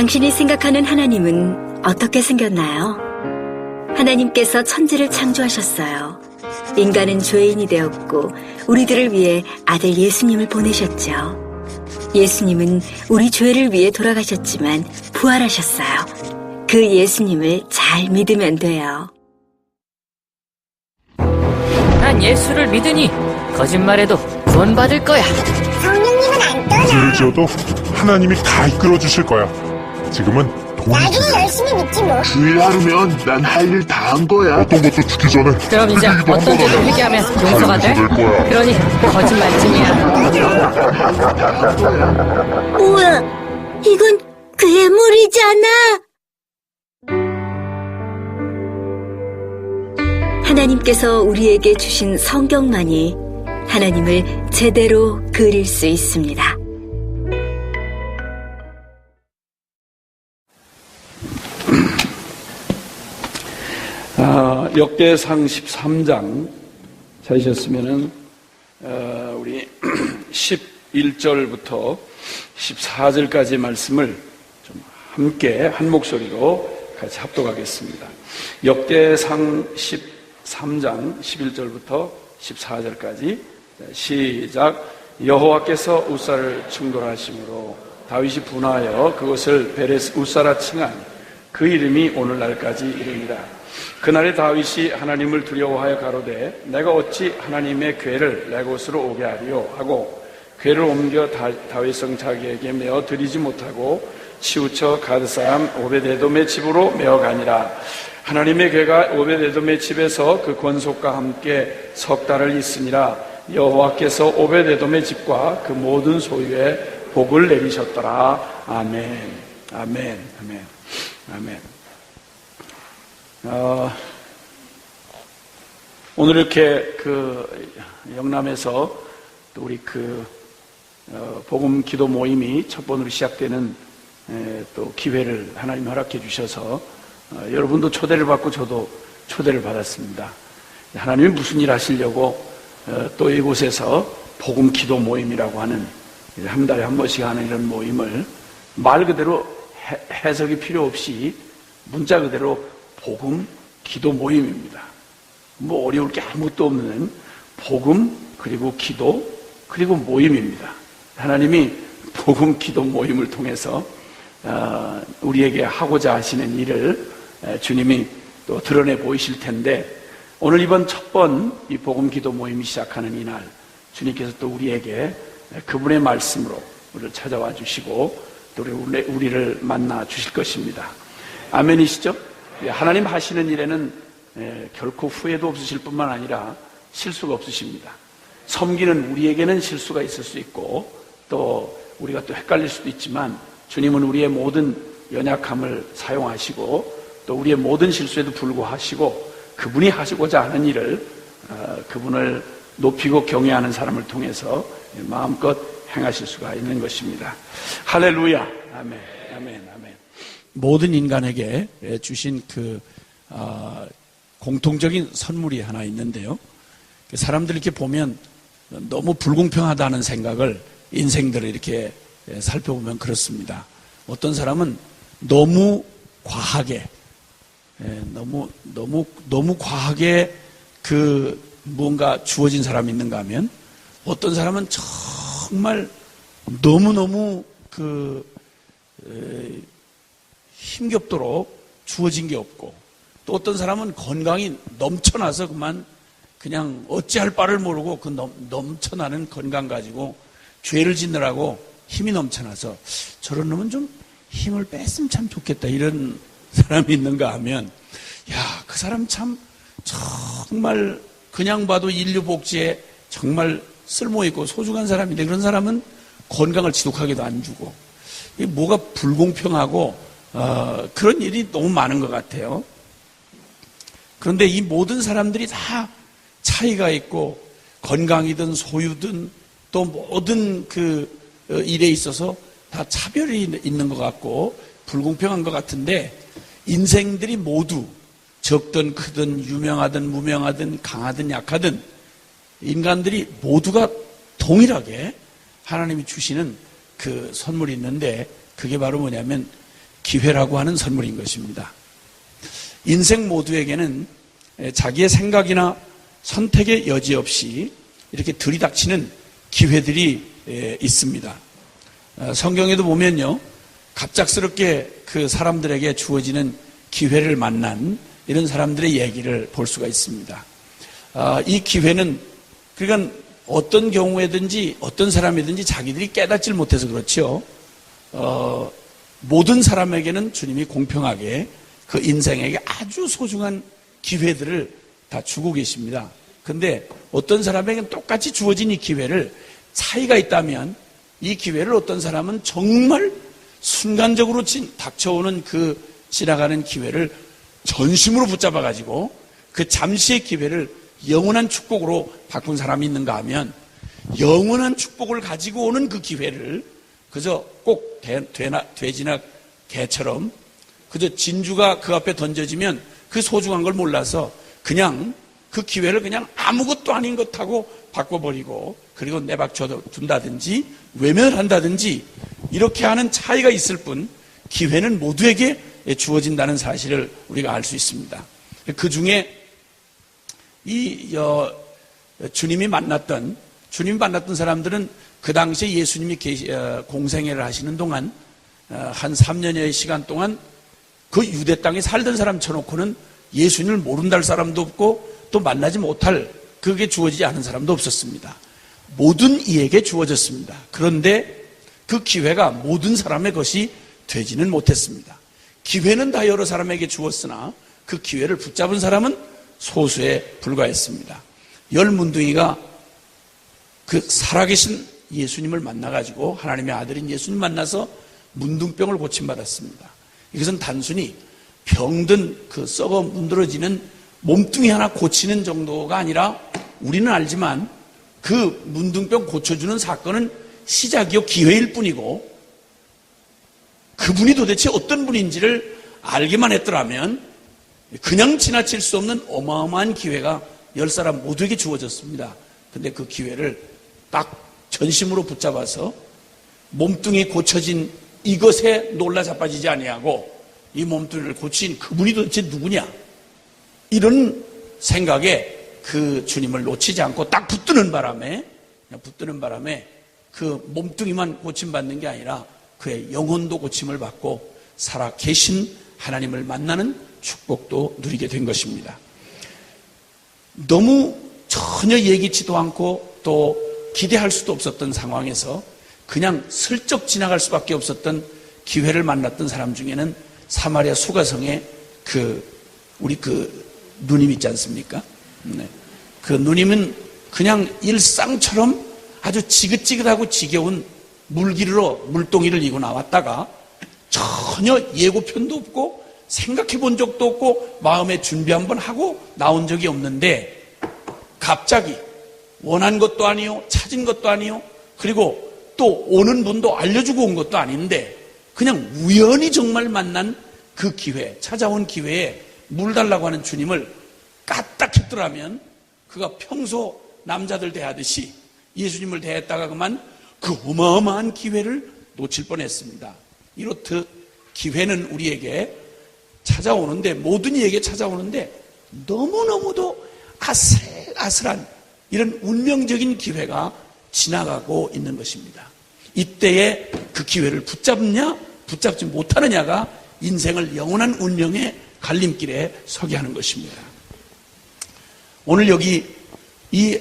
당신이 생각하는 하나님은 어떻게 생겼나요? 하나님께서 천지를 창조하셨어요. 인간은 죄인이 되었고 우리들을 위해 아들 예수님을 보내셨죠. 예수님은 우리 죄를 위해 돌아가셨지만 부활하셨어요. 그 예수님을 잘 믿으면 돼요. 난 예수를 믿으니 거짓말해도 구원받을 거야. 성령님은 안 떠나. 죄를 지어도 하나님이 다 이끌어 주실 거야. 지금은 돈이 나중에 열심히 믿지 뭐. 주일 하루면 난 할 일 다 한 거야. 어떤 것도 죽기 전에 그럼 이제 어떤 죄도 회개하면 용서가 돼? 될 거야. 그러니 거짓말쟁이야. 우와, 이건 괴물이잖아. 하나님께서 우리에게 주신 성경만이 하나님을 제대로 그릴 수 있습니다. 역대상 13장 찾으셨으면은 우리 11절부터 14절까지 말씀을 좀 함께 한 목소리로 같이 합독하겠습니다. 역대상 13장 11절부터 14절까지 시작. 여호와께서 우사를 충돌하심으로 다윗이 분하여 그것을 베레스 우사라 칭하니 그 이름이 오늘날까지 이릅니다. 그날에 다윗이 하나님을 두려워하여 가로되 내가 어찌 하나님의 궤를 내 곳으로 오게 하리요 하고 궤를 옮겨 다윗성 자기에게 메어 드리지 못하고 치우쳐 가드 사람 오벳에돔의 집으로 메어 가니라. 하나님의 궤가 오벳에돔의 집에서 그 권속과 함께 석 달을 있으니라. 여호와께서 오벳에돔의 집과 그 모든 소유에 복을 내리셨더라. 아멘. 아멘. 아멘. 아멘. 오늘 이렇게 영남에서 또 우리 복음 기도 모임이 첫 번으로 시작되는 또 기회를 하나님 허락해 주셔서 여러분도 초대를 받고 저도 초대를 받았습니다. 하나님이 무슨 일 하시려고 또 이곳에서 복음 기도 모임이라고 하는 한 달에 한 번씩 하는 이런 모임을 말 그대로 해석이 필요 없이 문자 그대로 복음 기도 모임입니다. 뭐 어려울 게 아무것도 없는 복음 그리고 기도 그리고 모임입니다. 하나님이 복음 기도 모임을 통해서 우리에게 하고자 하시는 일을 주님이 또 드러내 보이실 텐데, 오늘 이번 첫 번 이 복음 기도 모임이 시작하는 이날 주님께서 또 우리에게 그분의 말씀으로 우리를 찾아와 주시고 또 우리를 만나 주실 것입니다. 아멘이시죠? 하나님 하시는 일에는 결코 후회도 없으실 뿐만 아니라 실수가 없으십니다. 섬기는 우리에게는 실수가 있을 수 있고 또 우리가 또 헷갈릴 수도 있지만 주님은 우리의 모든 연약함을 사용하시고 또 우리의 모든 실수에도 불구하시고 그분이 하시고자 하는 일을 그분을 높이고 경외하는 사람을 통해서 마음껏 행하실 수가 있는 것입니다. 할렐루야. 아멘. 아멘. 아멘. 모든 인간에게 주신 공통적인 선물이 하나 있는데요. 사람들 이렇게 보면 너무 불공평하다는 생각을 인생들을 이렇게 살펴보면 그렇습니다. 어떤 사람은 너무 과하게, 너무 과하게 무언가 주어진 사람이 있는가 하면 어떤 사람은 정말 너무너무 힘겹도록 주어진 게 없고 또 어떤 사람은 건강이 넘쳐나서 그냥 어찌할 바를 모르고 넘쳐나는 건강 가지고 죄를 짓느라고 힘이 넘쳐나서 저런 놈은 좀 힘을 뺐으면 참 좋겠다 이런 사람이 있는가 하면 그 사람 참 정말 그냥 봐도 인류 복지에 정말 쓸모있고 소중한 사람인데 그런 사람은 건강을 지독하게도 안 주고 뭐가 불공평하고 그런 일이 너무 많은 것 같아요. 그런데 이 모든 사람들이 다 차이가 있고 건강이든 소유든 또 모든 일에 있어서 다 차별이 있는 것 같고 불공평한 것 같은데 인생들이 모두 적든 크든 유명하든 무명하든 강하든 약하든 인간들이 모두가 동일하게 하나님이 주시는 그 선물이 있는데 그게 바로 뭐냐면 기회라고 하는 선물인 것입니다. 인생 모두에게는 자기의 생각이나 선택의 여지 없이 이렇게 들이닥치는 기회들이 있습니다. 성경에도 보면요, 갑작스럽게 그 사람들에게 주어지는 기회를 만난 이런 사람들의 얘기를 볼 수가 있습니다. 이 기회는 그러니까 어떤 경우에든지 어떤 사람이든지 자기들이 깨닫질 못해서 그렇죠. 모든 사람에게는 주님이 공평하게 그 인생에게 아주 소중한 기회들을 다 주고 계십니다. 근데 어떤 사람에게는 똑같이 주어진 이 기회를 차이가 있다면 이 기회를 어떤 사람은 정말 순간적으로 닥쳐오는 그 지나가는 기회를 전심으로 붙잡아가지고 그 잠시의 기회를 영원한 축복으로 바꾼 사람이 있는가 하면 영원한 축복을 가지고 오는 그 기회를 그저 꼭 돼지나 개처럼 그저 진주가 그 앞에 던져지면 그 소중한 걸 몰라서 그냥 그 기회를 그냥 아무것도 아닌 것하고 바꿔버리고 그리고 내박쳐 둔다든지 외면한다든지 이렇게 하는 차이가 있을 뿐 기회는 모두에게 주어진다는 사실을 우리가 알 수 있습니다. 그 중에 주님이 만났던 사람들은 그 당시에 예수님이 공생애를 하시는 동안 한 3년여의 시간 동안 그 유대 땅에 살던 사람 쳐놓고는 예수님을 모른다 할 사람도 없고 또 만나지 못할 그게 주어지지 않은 사람도 없었습니다. 모든 이에게 주어졌습니다. 그런데 그 기회가 모든 사람의 것이 되지는 못했습니다. 기회는 다 여러 사람에게 주었으나 그 기회를 붙잡은 사람은 소수에 불과했습니다. 10문둥이가 그 살아계신 예수님을 만나가지고 하나님의 아들인 예수님 만나서 문둥병을 고침받았습니다. 이것은 단순히 병든 그 썩어 문드러지는 몸뚱이 하나 고치는 정도가 아니라 우리는 알지만 그 문둥병 고쳐주는 사건은 시작이요 기회일 뿐이고 그분이 도대체 어떤 분인지를 알기만 했더라면 그냥 지나칠 수 없는 어마어마한 기회가 10사람 모두에게 주어졌습니다. 근데 그 기회를 딱 전심으로 붙잡아서 몸뚱이 고쳐진 이것에 놀라 자빠지지 아니하고 이 몸뚱이를 고친 그분이 도대체 누구냐 이런 생각에 그 주님을 놓치지 않고 딱 붙드는 바람에 그 몸뚱이만 고침받는 게 아니라 그의 영혼도 고침을 받고 살아 계신 하나님을 만나는 축복도 누리게 된 것입니다. 너무 전혀 예기치도 않고 또 기대할 수도 없었던 상황에서 그냥 슬쩍 지나갈 수밖에 없었던 기회를 만났던 사람 중에는 사마리아 수가성에 우리 누님 있지 않습니까? 네. 그 누님은 그냥 일상처럼 아주 지긋지긋하고 지겨운 물길로 물동이를 이고 나왔다가 전혀 예고편도 없고 생각해 본 적도 없고 마음에 준비 한번 하고 나온 적이 없는데 갑자기 원한 것도 아니요 찾은 것도 아니요 그리고 또 오는 분도 알려주고 온 것도 아닌데 그냥 우연히 정말 만난 그 기회, 찾아온 기회에 물 달라고 하는 주님을 까딱했더라면 그가 평소 남자들 대하듯이 예수님을 대했다가 그만 그 어마어마한 기회를 놓칠 뻔했습니다. 이렇듯 기회는 우리에게 찾아오는데 모든 이에게 찾아오는데 너무너무도 아슬아슬한 이런 운명적인 기회가 지나가고 있는 것입니다. 이때에 그 기회를 붙잡냐 붙잡지 못하느냐가 인생을 영원한 운명의 갈림길에 서게 하는 것입니다. 오늘 여기 이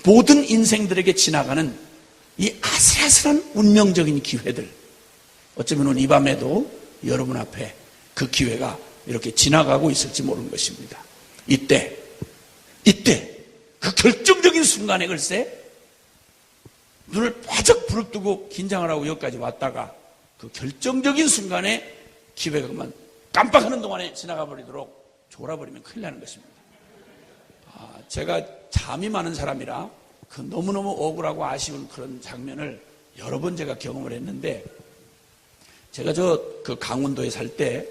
모든 인생들에게 지나가는 이 아슬아슬한 운명적인 기회들 어쩌면 오늘 이 밤에도 여러분 앞에 그 기회가 이렇게 지나가고 있을지 모르는 것입니다. 이때 그 결정적인 순간에 글쎄 눈을 바짝 부릅뜨고 긴장을 하고 여기까지 왔다가 그 결정적인 순간에 기회가 그만 깜빡하는 동안에 지나가 버리도록 졸아버리면 큰일 나는 것입니다. 제가 잠이 많은 사람이라 그 너무너무 억울하고 아쉬운 그런 장면을 여러 번 제가 경험을 했는데 제가 그 강원도에 살 때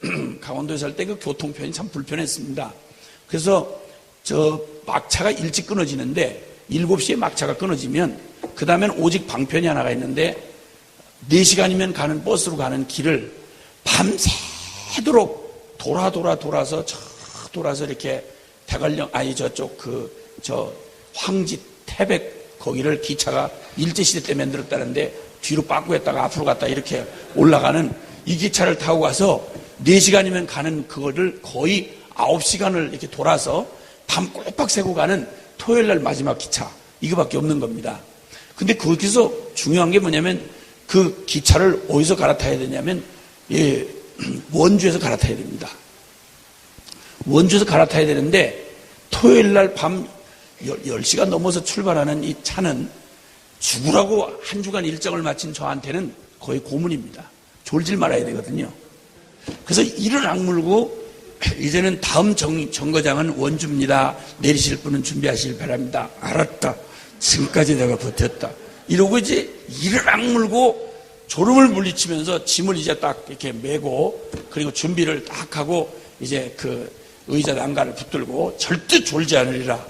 그 교통편이 참 불편했습니다. 그래서 막차가 일찍 끊어지는데 7시에 막차가 끊어지면 그 다음엔 오직 방편이 하나가 있는데 4시간이면 가는 버스로 가는 길을 밤새도록 돌아서 돌아서 이렇게 대관령 저쪽 황지 태백 거기를 기차가 일제시대 때 만들었다는데 뒤로 빠꾸 했다가 앞으로 갔다 이렇게 올라가는 이 기차를 타고 가서 4시간이면 가는 그거를 거의 9시간을 이렇게 돌아서 밤 꼬박 새고 가는 토요일 날 마지막 기차 이거밖에 없는 겁니다. 근데 거기서 중요한 게 뭐냐면 그 기차를 어디서 갈아타야 되냐면 원주에서 갈아타야 됩니다. 원주에서 갈아타야 되는데 토요일 날 밤 10시간 넘어서 출발하는 이 차는 죽으라고 한 주간 일정을 마친 저한테는 거의 고문입니다. 졸질 말아야 되거든요. 그래서 이를 악물고 이제는 다음 정거장은 원주입니다. 내리실 분은 준비하시길 바랍니다. 알았다. 지금까지 내가 버텼다. 이러고 이제 이를 악물고 졸음을 물리치면서 짐을 이제 딱 이렇게 메고 그리고 준비를 딱 하고 이제 그 의자 난간을 붙들고 절대 졸지 않으리라.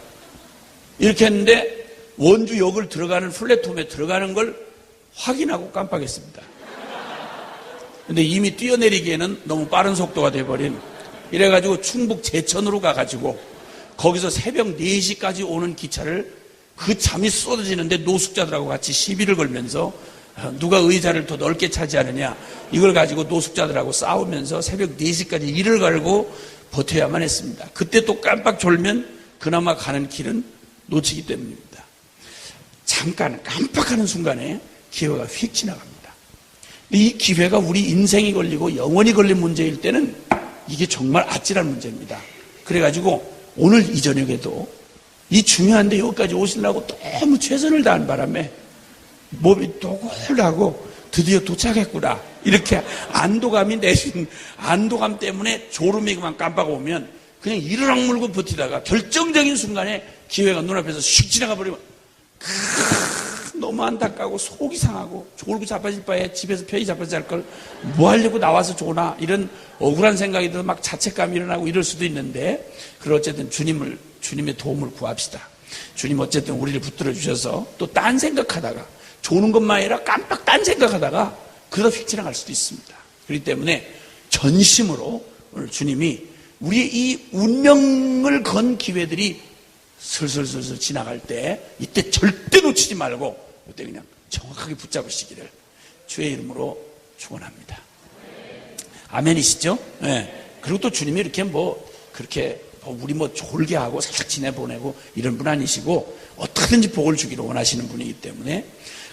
이렇게 했는데 원주역을 들어가는 플랫폼에 들어가는 걸 확인하고 깜빡했습니다. 근데 이미 뛰어내리기에는 너무 빠른 속도가 돼버린 이래가지고 충북 제천으로 가가지고 거기서 새벽 4시까지 오는 기차를 그 잠이 쏟아지는데 노숙자들하고 같이 시비를 걸면서 누가 의자를 더 넓게 차지하느냐 이걸 가지고 노숙자들하고 싸우면서 새벽 4시까지 이를 갈고 버텨야만 했습니다. 그때 또 깜빡 졸면 그나마 가는 길은 놓치기 때문입니다. 잠깐 깜빡하는 순간에 기회가 휙 지나갑니다. 이 기회가 우리 인생이 걸리고 영원히 걸린 문제일 때는 이게 정말 아찔한 문제입니다. 그래가지고 오늘 이 저녁에도 이 중요한데 여기까지 오시려고 너무 최선을 다한 바람에 몸이 또골하고 드디어 도착했구나 이렇게 안도감이 내신 안도감 때문에 졸음이 그만 깜빡 오면 그냥 이를 악물고 버티다가 결정적인 순간에 기회가 눈앞에서 슉 지나가 버리면 너무 안타까워 속이 상하고 졸고 자빠질 바에 집에서 편히 자빠져 잘 걸 뭐 하려고 나와서 조나 이런 억울한 생각이 들어 막 자책감이 일어나고 이럴 수도 있는데 그걸 어쨌든 주님의 도움을 구합시다. 주님 어쨌든 우리를 붙들어 주셔서 또 딴 생각하다가 조는 것만 아니라 깜빡 딴 생각하다가 그러다 휙 지나갈 수도 있습니다. 그렇기 때문에 전심으로 오늘 주님이 우리의 이 운명을 건 기회들이 슬슬 지나갈 때 이때 절대 놓치지 말고 이때 그냥 정확하게 붙잡으시기를 주의 이름으로 축원합니다. 아멘이시죠? 네. 그리고 또 주님이 이렇게 그렇게 우리 졸게 하고 살짝 지내보내고 이런 분 아니시고 어떻게든지 복을 주기를 원하시는 분이기 때문에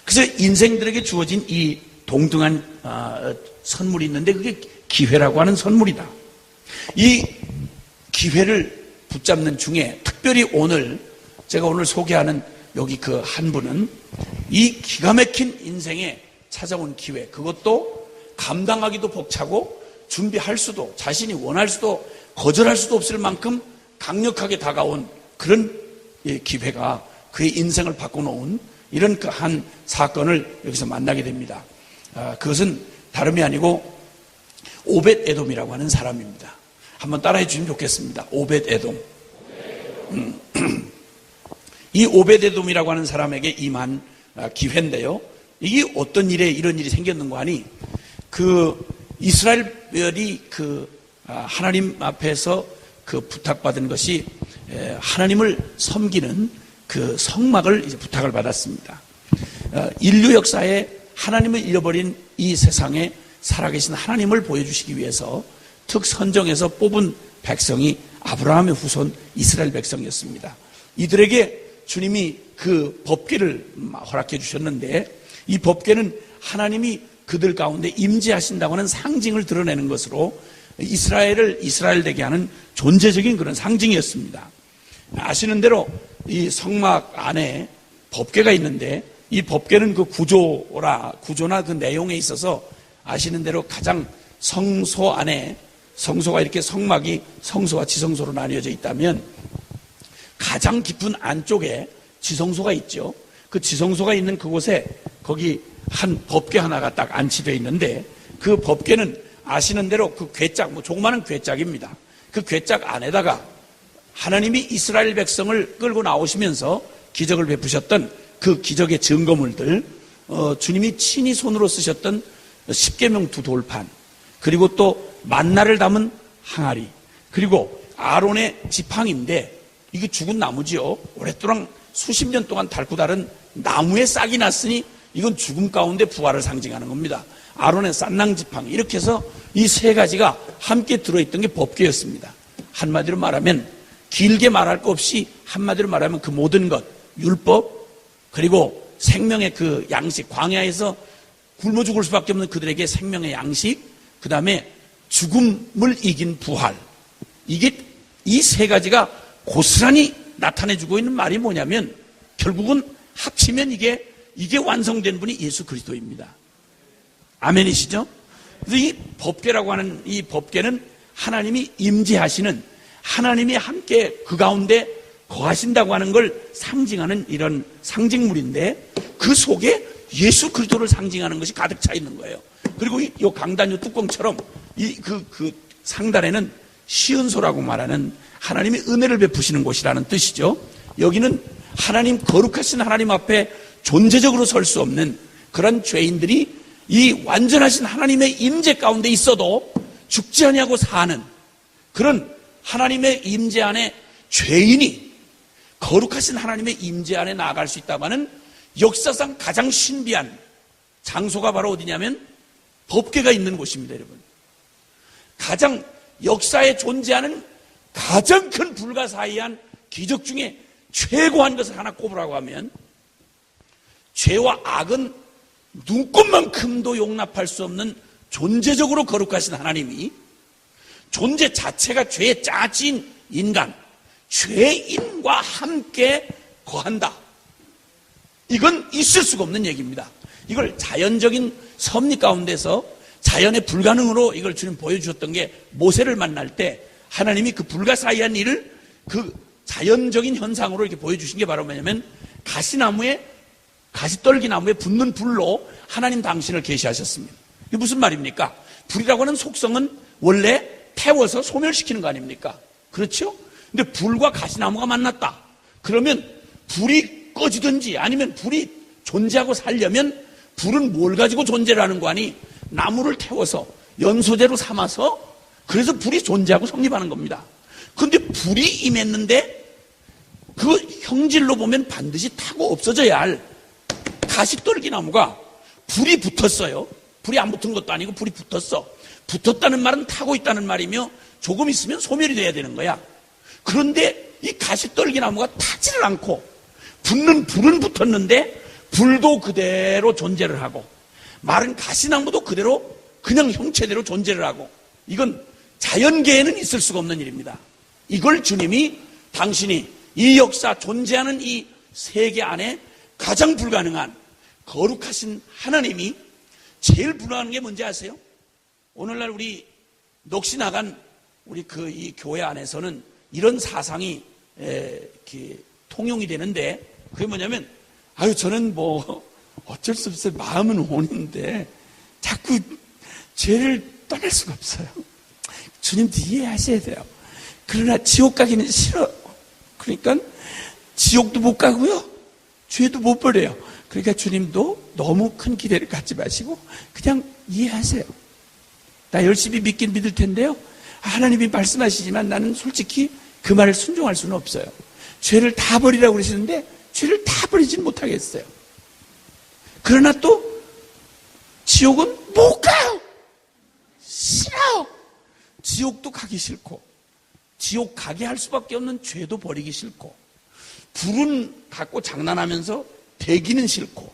그래서 인생들에게 주어진 이 동등한 선물이 있는데 그게 기회라고 하는 선물이다. 이 기회를 붙잡는 중에 특별히 제가 오늘 소개하는 여기 그 한 분은 이 기가 막힌 인생에 찾아온 기회, 그것도 감당하기도 벅차고 준비할 수도 자신이 원할 수도 거절할 수도 없을 만큼 강력하게 다가온 그런 기회가 그의 인생을 바꿔놓은 이런 그 한 사건을 여기서 만나게 됩니다. 그것은 다름이 아니고 오벳 에돔이라고 하는 사람입니다. 한번 따라해 주시면 좋겠습니다. 오벳 에돔. 이 오벳 에돔이라고 하는 사람에게 임한 기회인데요. 이게 어떤 일에 이런 일이 생겼는가 하니 그 이스라엘이 하나님 앞에서 그 부탁받은 것이 하나님을 섬기는 그 성막을 이제 부탁을 받았습니다. 인류 역사에 하나님을 잃어버린 이 세상에 살아계신 하나님을 보여주시기 위해서 특선정해서 뽑은 백성이 아브라함의 후손 이스라엘 백성이었습니다. 이들에게 주님이 그 법궤를 허락해 주셨는데 이 법궤는 하나님이 그들 가운데 임재하신다고 하는 상징을 드러내는 것으로 이스라엘을 이스라엘 되게 하는 존재적인 그런 상징이었습니다. 아시는 대로 이 성막 안에 법궤가 있는데 이 법궤는 그 구조나 그 내용에 있어서 아시는 대로 가장 성소 안에 성소가 이렇게 성막이 성소와 지성소로 나뉘어져 있다면 가장 깊은 안쪽에 지성소가 있죠. 그 지성소가 있는 그곳에 거기 한 법궤 하나가 딱 안치되어 있는데 그 법궤는 아시는 대로 그 궤짝, 조그마한 궤짝입니다. 그 궤짝 안에다가 하나님이 이스라엘 백성을 끌고 나오시면서 기적을 베푸셨던 그 기적의 증거물들, 주님이 친히 손으로 쓰셨던 십계명 두 돌판, 그리고 또 만나를 담은 항아리, 그리고 아론의 지팡이인데 이게 죽은 나무지요. 오랫동안 수십 년 동안 닳고 닳은 나무에 싹이 났으니 이건 죽음 가운데 부활을 상징하는 겁니다. 아론의 싼낭 지팡이, 이렇게 해서 이 세 가지가 함께 들어있던 게 법궤였습니다. 한마디로 말하면, 길게 말할 거 없이 한마디로 말하면 그 모든 것, 율법, 그리고 생명의 그 양식, 광야에서 굶어 죽을 수밖에 없는 그들에게 생명의 양식, 그 다음에 죽음을 이긴 부활, 이게 이 세 가지가 고스란히 나타내주고 있는 말이 뭐냐면 결국은 합치면 이게 완성된 분이 예수 그리스도입니다. 아멘이시죠? 그래서 이 법궤라고 하는 이 법궤는 하나님이 임재하시는, 하나님이 함께 그 가운데 거하신다고 하는 걸 상징하는 이런 상징물인데 그 속에 예수 그리스도를 상징하는 것이 가득 차 있는 거예요. 그리고 이 강단, 요 뚜껑처럼 그 상단에는 시은소라고 말하는 하나님이 은혜를 베푸시는 곳이라는 뜻이죠. 여기는 하나님, 거룩하신 하나님 앞에 존재적으로 설 수 없는 그런 죄인들이 이 완전하신 하나님의 임재 가운데 있어도 죽지 아니하고 사는 그런 하나님의 임재 안에 죄인이 거룩하신 하나님의 임재 안에 나아갈 수 있다고 하는 역사상 가장 신비한 장소가 바로 어디냐면 법궤가 있는 곳입니다, 여러분. 가장 역사에 존재하는 가장 큰 불가사의한 기적 중에 최고한 것을 하나 꼽으라고 하면 죄와 악은 눈꽃만큼도 용납할 수 없는 존재적으로 거룩하신 하나님이 존재 자체가 죄의 짜진 인간, 죄인과 함께 거한다. 이건 있을 수가 없는 얘기입니다. 이걸 자연적인 섭리 가운데서 자연의 불가능으로 이걸 주님 보여주셨던 게 모세를 만날 때 하나님이 그 불가사의한 일을 그 자연적인 현상으로 이렇게 보여주신 게 바로 뭐냐면 가시떨기나무에 붙는 불로 하나님 당신을 계시하셨습니다. 이게 무슨 말입니까? 불이라고 하는 속성은 원래 태워서 소멸시키는 거 아닙니까? 그렇죠? 근데 불과 가시나무가 만났다. 그러면 불이 꺼지든지 아니면 불이 존재하고 살려면 불은 뭘 가지고 존재를 하는 거 아니? 나무를 태워서 연소재로 삼아서 그래서 불이 존재하고 성립하는 겁니다. 그런데 불이 임했는데 그 형질로 보면 반드시 타고 없어져야 할 가시떨기나무가 불이 붙었어요. 불이 안 붙은 것도 아니고 불이 붙었어. 붙었다는 말은 타고 있다는 말이며 조금 있으면 소멸이 돼야 되는 거야. 그런데 이 가시떨기나무가 타지를 않고 붙는 불은 붙었는데 불도 그대로 존재를 하고 마른 가시나무도 그대로 그냥 형체대로 존재를 하고 이건 자연계에는 있을 수가 없는 일입니다. 이걸 주님이 당신이 이 역사 존재하는 이 세계 안에 가장 불가능한 거룩하신 하나님이 제일 불안한 게 뭔지 아세요? 오늘날 우리 넋이 나간 우리 이 교회 안에서는 이런 사상이 통용이 되는데 그게 뭐냐면 저는 뭐 어쩔 수 없어요. 마음은 오는데 자꾸 죄를 떠날 수가 없어요. 주님도 이해하셔야 돼요. 그러나 지옥 가기는 싫어. 그러니까 지옥도 못 가고요. 죄도 못 버려요. 그러니까 주님도 너무 큰 기대를 갖지 마시고 그냥 이해하세요. 나 열심히 믿긴 믿을 텐데요. 하나님이 말씀하시지만 나는 솔직히 그 말을 순종할 수는 없어요. 죄를 다 버리라고 그러시는데 죄를 다 버리지는 못하겠어요. 그러나 또 지옥은 못 가요. 싫어요. 지옥도 가기 싫고 지옥 가게 할 수밖에 없는 죄도 버리기 싫고 불은 갖고 장난하면서 대기는 싫고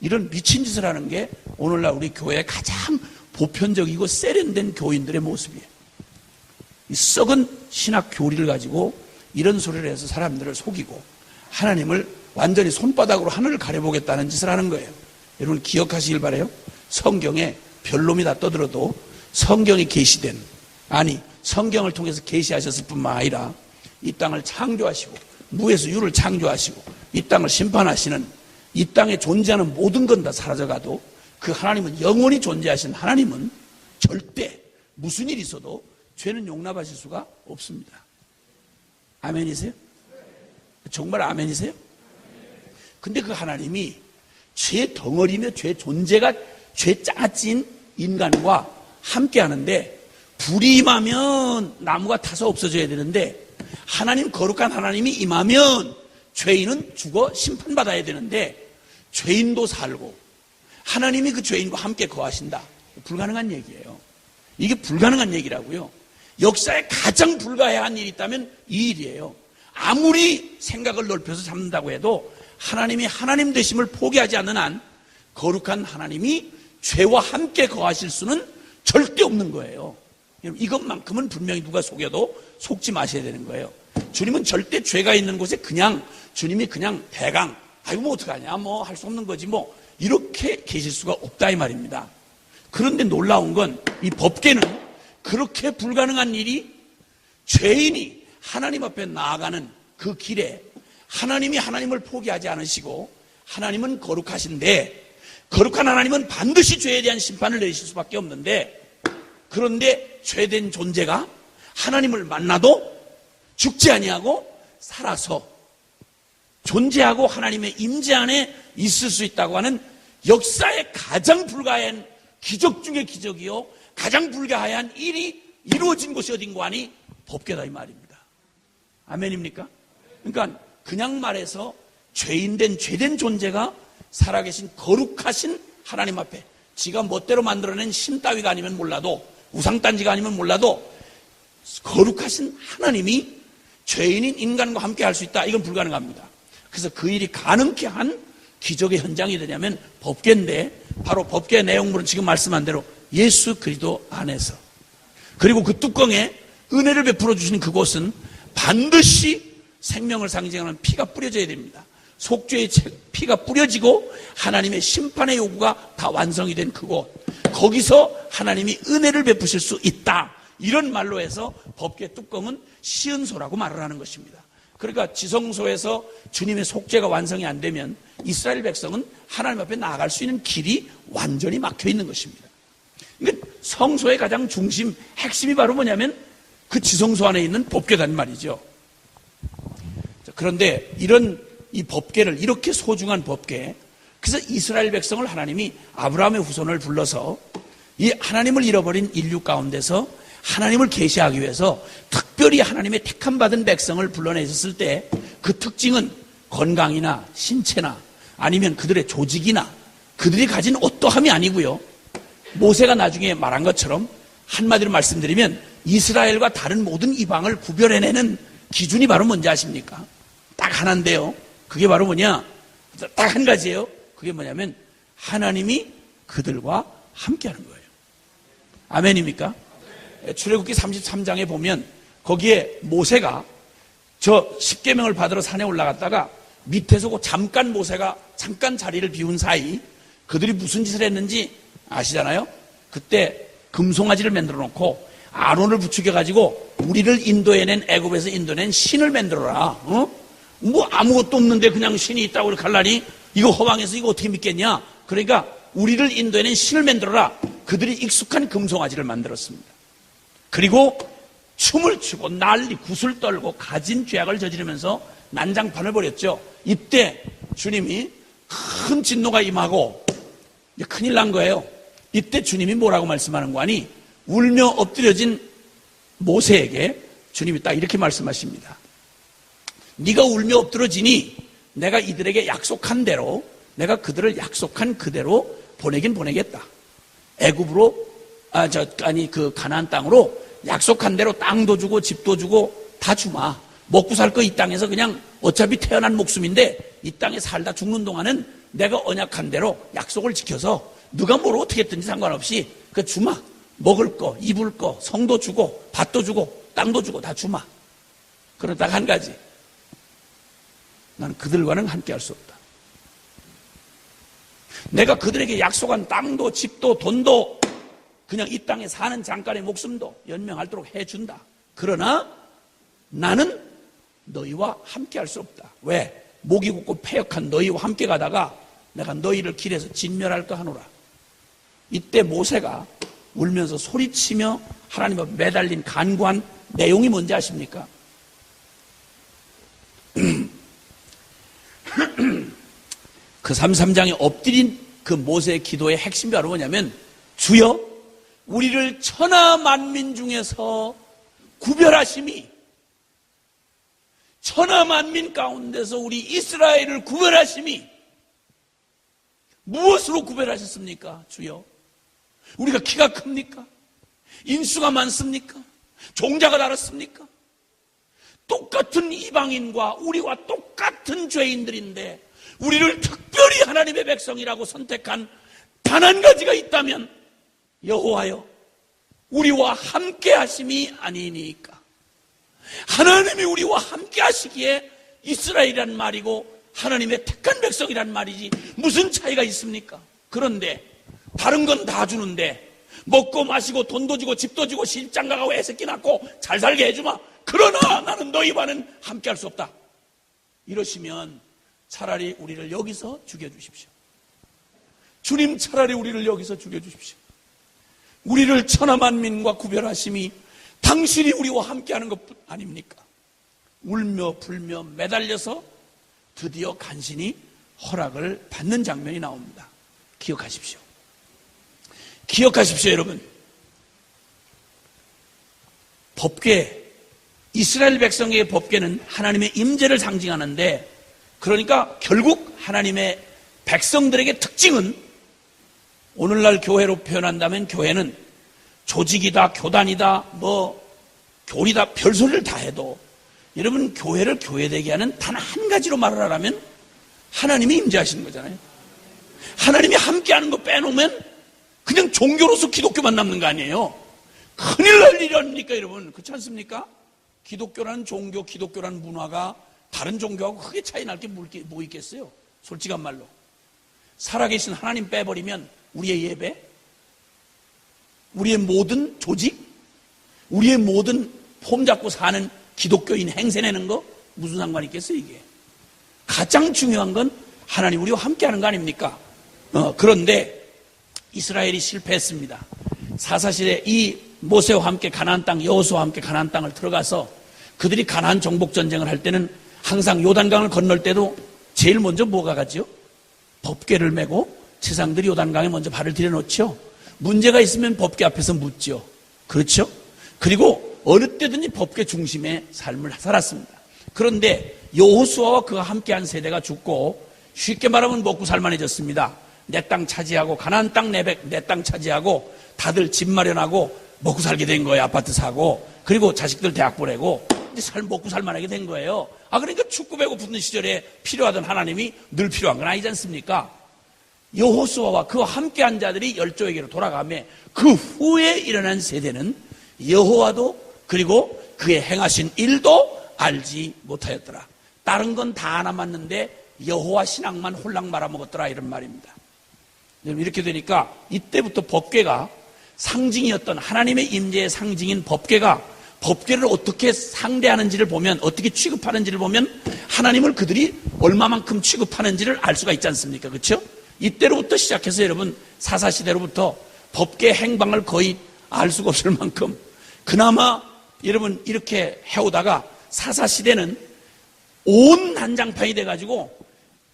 이런 미친 짓을 하는 게 오늘날 우리 교회의 가장 보편적이고 세련된 교인들의 모습이에요. 이 썩은 신학 교리를 가지고 이런 소리를 해서 사람들을 속이고 하나님을 완전히 손바닥으로 하늘을 가려보겠다는 짓을 하는 거예요. 여러분 기억하시길 바라요. 성경에 별놈이 다 떠들어도 성경이 계시된 성경을 통해서 계시하셨을 뿐만 아니라 이 땅을 창조하시고 무에서 유를 창조하시고 이 땅을 심판하시는 이 땅에 존재하는 모든 건 다 사라져가도 그 하나님은 영원히 존재하신 하나님은 절대 무슨 일이 있어도 죄는 용납하실 수가 없습니다. 아멘이세요? 정말 아멘이세요? 근데 그 하나님이 죄 덩어리며 죄 존재가 죄 짜찐 인간과 함께 하는데 불이 임하면 나무가 타서 없어져야 되는데 하나님 거룩한 하나님이 임하면 죄인은 죽어 심판받아야 되는데 죄인도 살고 하나님이 그 죄인과 함께 거하신다. 불가능한 얘기예요. 이게 불가능한 얘기라고요. 역사에 가장 불가해한 일이 있다면 이 일이에요. 아무리 생각을 넓혀서 잡는다고 해도 하나님이 하나님 되심을 포기하지 않는 한 거룩한 하나님이 죄와 함께 거하실 수는 절대 없는 거예요. 이것만큼은 분명히 누가 속여도 속지 마셔야 되는 거예요. 주님은 절대 죄가 있는 곳에 그냥 주님이 그냥 대강 아이고 뭐 어떡하냐 뭐 할 수 없는 거지 뭐 이렇게 계실 수가 없다 이 말입니다. 그런데 놀라운 건 이 법궤는 그렇게 불가능한 일이 죄인이 하나님 앞에 나아가는 그 길에 하나님이 하나님을 포기하지 않으시고 하나님은 거룩하신데 거룩한 하나님은 반드시 죄에 대한 심판을 내리실 수밖에 없는데 그런데 죄된 존재가 하나님을 만나도 죽지 아니하고 살아서 존재하고 하나님의 임재 안에 있을 수 있다고 하는 역사의 가장 불가한 기적 중의 기적이요 가장 불가한 일이 이루어진 곳이 어딘가 하니 법궤다 이 말입니다. 아멘입니까? 그러니까 그냥 말해서 죄된 존재가 살아계신 거룩하신 하나님 앞에 지가 멋대로 만들어낸 신 따위가 아니면 몰라도 우상단지가 아니면 몰라도 거룩하신 하나님이 죄인인 인간과 함께 할 수 있다. 이건 불가능합니다. 그래서 그 일이 가능케 한 기적의 현장이 되냐면 법궤인데 바로 법궤의 내용물은 지금 말씀한 대로 예수 그리스도 안에서 그리고 그 뚜껑에 은혜를 베풀어 주시는 그곳은 반드시 생명을 상징하는 피가 뿌려져야 됩니다. 속죄의 피가 뿌려지고 하나님의 심판의 요구가 다 완성이 된 그곳 거기서 하나님이 은혜를 베푸실 수 있다. 이런 말로 해서 법궤 뚜껑은 시은소라고 말을 하는 것입니다. 그러니까 지성소에서 주님의 속죄가 완성이 안 되면 이스라엘 백성은 하나님 앞에 나아갈 수 있는 길이 완전히 막혀 있는 것입니다. 그러니까 성소의 가장 중심, 핵심이 바로 뭐냐면 그 지성소 안에 있는 법궤단 말이죠. 그런데 이런 이 법궤를 이렇게 소중한 법궤, 그래서 이스라엘 백성을 하나님이 아브라함의 후손을 불러서 이 하나님을 잃어버린 인류 가운데서 하나님을 계시하기 위해서 특별히 하나님의 택함 받은 백성을 불러내셨을 때 그 특징은 건강이나 신체나 아니면 그들의 조직이나 그들이 가진 어떠함이 아니고요. 모세가 나중에 말한 것처럼 한마디로 말씀드리면 이스라엘과 다른 모든 이방을 구별해내는 기준이 바로 뭔지 아십니까? 딱 하나인데요. 그게 바로 뭐냐? 딱 한 가지예요. 그게 뭐냐면 하나님이 그들과 함께하는 거예요. 아멘입니까? 출애굽기 33장에 보면 거기에 모세가 저 십계명을 받으러 산에 올라갔다가 밑에서 잠깐 모세가 잠깐 자리를 비운 사이 그들이 무슨 짓을 했는지 아시잖아요? 그때 금송아지를 만들어 놓고 아론을 부추겨 가지고 우리를 인도해낸 애굽에서 인도낸 신을 만들어라. 뭐 아무것도 없는데 그냥 신이 있다고 그렇게 하려니 이거 허황해서 이거 어떻게 믿겠냐? 그러니까 우리를 인도해낸 신을 만들어라. 그들이 익숙한 금송아지를 만들었습니다. 그리고 춤을 추고 난리 구슬 떨고 가진 죄악을 저지르면서 난장판을 벌였죠. 이때 주님이 큰 진노가 임하고 이제 큰일 난 거예요. 이때 주님이 뭐라고 말씀하는 거 아니? 울며 엎드려진 모세에게 주님이 딱 이렇게 말씀하십니다. 네가 울며 엎드러지니 내가 이들에게 약속한 대로 내가 그들을 약속한 그대로 보내긴 보내겠다. 애굽으로 그 가나안 땅으로 약속한 대로 땅도 주고 집도 주고 다 주마. 먹고 살 거 이 땅에서 그냥 어차피 태어난 목숨인데 이 땅에 살다 죽는 동안은 내가 언약한 대로 약속을 지켜서 누가 뭘 어떻게 했든지 상관없이 그 주마. 먹을 거, 입을 거, 성도 주고 밭도 주고 땅도 주고 다 주마. 그러다가 한 가지. 나는 그들과는 함께 할 수 없다. 내가 그들에게 약속한 땅도 집도 돈도 그냥 이 땅에 사는 잠깐의 목숨도 연명하도록 해준다. 그러나 나는 너희와 함께 할 수 없다. 왜? 목이 굳고 패역한 너희와 함께 가다가 내가 너희를 길에서 진멸할까 하노라. 이때 모세가 울면서 소리치며 하나님 앞에 매달린 간구한 내용이 뭔지 아십니까? 그 33장에 엎드린 그 모세의 기도의 핵심이 바로 뭐냐면 주여 우리를 천하 만민 중에서 구별하심이, 천하 만민 가운데서 우리 이스라엘을 구별하심이 무엇으로 구별하셨습니까? 주여, 우리가 키가 큽니까? 인수가 많습니까? 종자가 다릅니까? 똑같은 이방인과 우리와 똑같은 죄인들인데 우리를 특별히 하나님의 백성이라고 선택한 단 한 가지가 있다면 여호와여, 우리와 함께 하심이 아니니까. 하나님이 우리와 함께 하시기에 이스라엘이란 말이고 하나님의 택한 백성이란 말이지 무슨 차이가 있습니까? 그런데 다른 건 다 주는데 먹고 마시고 돈도 주고 집도 주고 시집장 가고 애새끼 낳고 잘 살게 해주마. 그러나 나는 너희와는 함께 할 수 없다. 이러시면 차라리 우리를 여기서 죽여주십시오. 주님, 차라리 우리를 여기서 죽여주십시오. 우리를 천하 만민과 구별하심이 당신이 우리와 함께하는 것 아닙니까? 울며 불며 매달려서 드디어 간신히 허락을 받는 장면이 나옵니다. 기억하십시오. 기억하십시오, 여러분. 법궤, 이스라엘 백성의 법궤는 하나님의 임재를 상징하는데, 그러니까 결국 하나님의 백성들에게 특징은, 오늘날 교회로 표현한다면 교회는 조직이다, 교단이다, 교리다, 별소리를 다 해도 여러분, 교회를 교회되게 하는 단 한 가지로 말을 하라면 하나님이 임재하시는 거잖아요. 하나님이 함께하는 거 빼놓으면 그냥 종교로서 기독교만 남는 거 아니에요. 큰일 날 일이 아닙니까, 여러분? 그렇지 않습니까? 기독교라는 종교, 기독교라는 문화가 다른 종교하고 크게 차이 날 게 뭐 있겠어요? 솔직한 말로. 살아계신 하나님 빼버리면 우리의 예배, 우리의 모든 조직, 우리의 모든 폼 잡고 사는 기독교인 행세내는 거 무슨 상관이 있겠어요, 이게? 가장 중요한 건 하나님 우리와 함께하는 거 아닙니까? 그런데 이스라엘이 실패했습니다. 사사시대 이 모세와 함께 가나안 땅, 여호수아와 함께 가나안 땅을 들어가서 그들이 가나안 정복 전쟁을 할 때는 항상 요단강을 건널 때도 제일 먼저 뭐가 가죠? 법궤를 메고 제사장들이 요단강에 먼저 발을 들여놓죠. 문제가 있으면 법궤 앞에서 묻죠. 그렇죠? 그리고 어느 때든지 법궤 중심의 삶을 살았습니다. 그런데 여호수아와 그와 함께한 세대가 죽고 쉽게 말하면 먹고 살만해졌습니다. 내 땅 차지하고 가나안 땅 내 땅 차지하고 다들 집 마련하고 먹고 살게 된 거예요. 아파트 사고, 그리고 자식들 대학 보내고 이제 먹고 살만하게 된 거예요. 그러니까 축구 배고픈 시절에 필요하던 하나님이 늘 필요한 건 아니지 않습니까? 여호수아와 그와 함께한 자들이 열조에게로 돌아가며 그 후에 일어난 세대는 여호와도 그리고 그의 행하신 일도 알지 못하였더라. 다른 건 다 남았는데 여호와 신앙만 홀랑 말아먹었더라, 이런 말입니다. 이렇게 되니까 이때부터 법궤가 상징이었던 하나님의 임재의 상징인 법궤를 어떻게 상대하는지를 보면, 어떻게 취급하는지를 보면 하나님을 그들이 얼마만큼 취급하는지를 알 수가 있지 않습니까? 그렇죠? 이때로부터 시작해서 여러분 사사시대로부터 법궤 행방을 거의 알 수가 없을 만큼 그나마 여러분 이렇게 해오다가 사사시대는 온 난장판이 돼가지고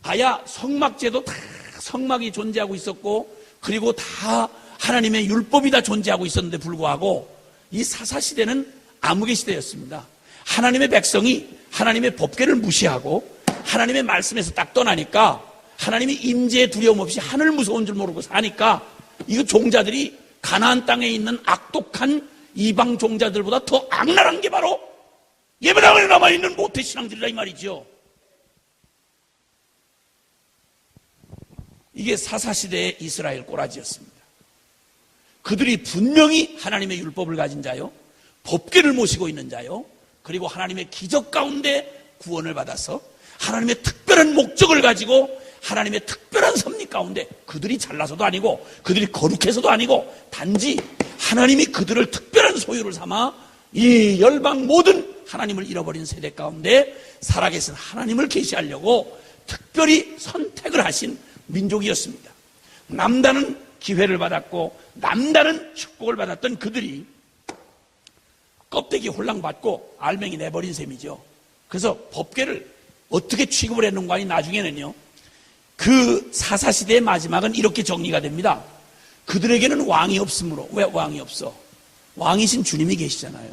아야 성막제도 다 성막이 존재하고 있었고, 그리고 다 하나님의 율법이 다 존재하고 있었는데 불구하고 이 사사시대는 암흑의 시대였습니다. 하나님의 백성이 하나님의 법궤를 무시하고 하나님의 말씀에서 딱 떠나니까, 하나님이 임재에 두려움 없이 하늘 무서운 줄 모르고 사니까 이거 종자들이 가나안 땅에 있는 악독한 이방 종자들보다 더 악랄한 게 바로 예배당에 남아있는 모태신앙들이라 이 말이죠. 이게 사사시대의 이스라엘 꼬라지였습니다. 그들이 분명히 하나님의 율법을 가진 자요, 법궤를 모시고 있는 자요, 그리고 하나님의 기적 가운데 구원을 받아서 하나님의 특별한 목적을 가지고 하나님의 특별한 섭리 가운데, 그들이 잘나서도 아니고 그들이 거룩해서도 아니고 단지 하나님이 그들을 특별한 소유를 삼아 이 열방 모든 하나님을 잃어버린 세대 가운데 살아계신 하나님을 계시하려고 특별히 선택을 하신 민족이었습니다. 남다른 기회를 받았고 남다른 축복을 받았던 그들이 껍데기 홀랑 받고 알맹이 내버린 셈이죠. 그래서 법궤를 어떻게 취급을 했는가 하니 나중에는요, 그 사사시대의 마지막은 이렇게 정리가 됩니다. 그들에게는 왕이 없으므로. 왜 왕이 없어? 왕이신 주님이 계시잖아요.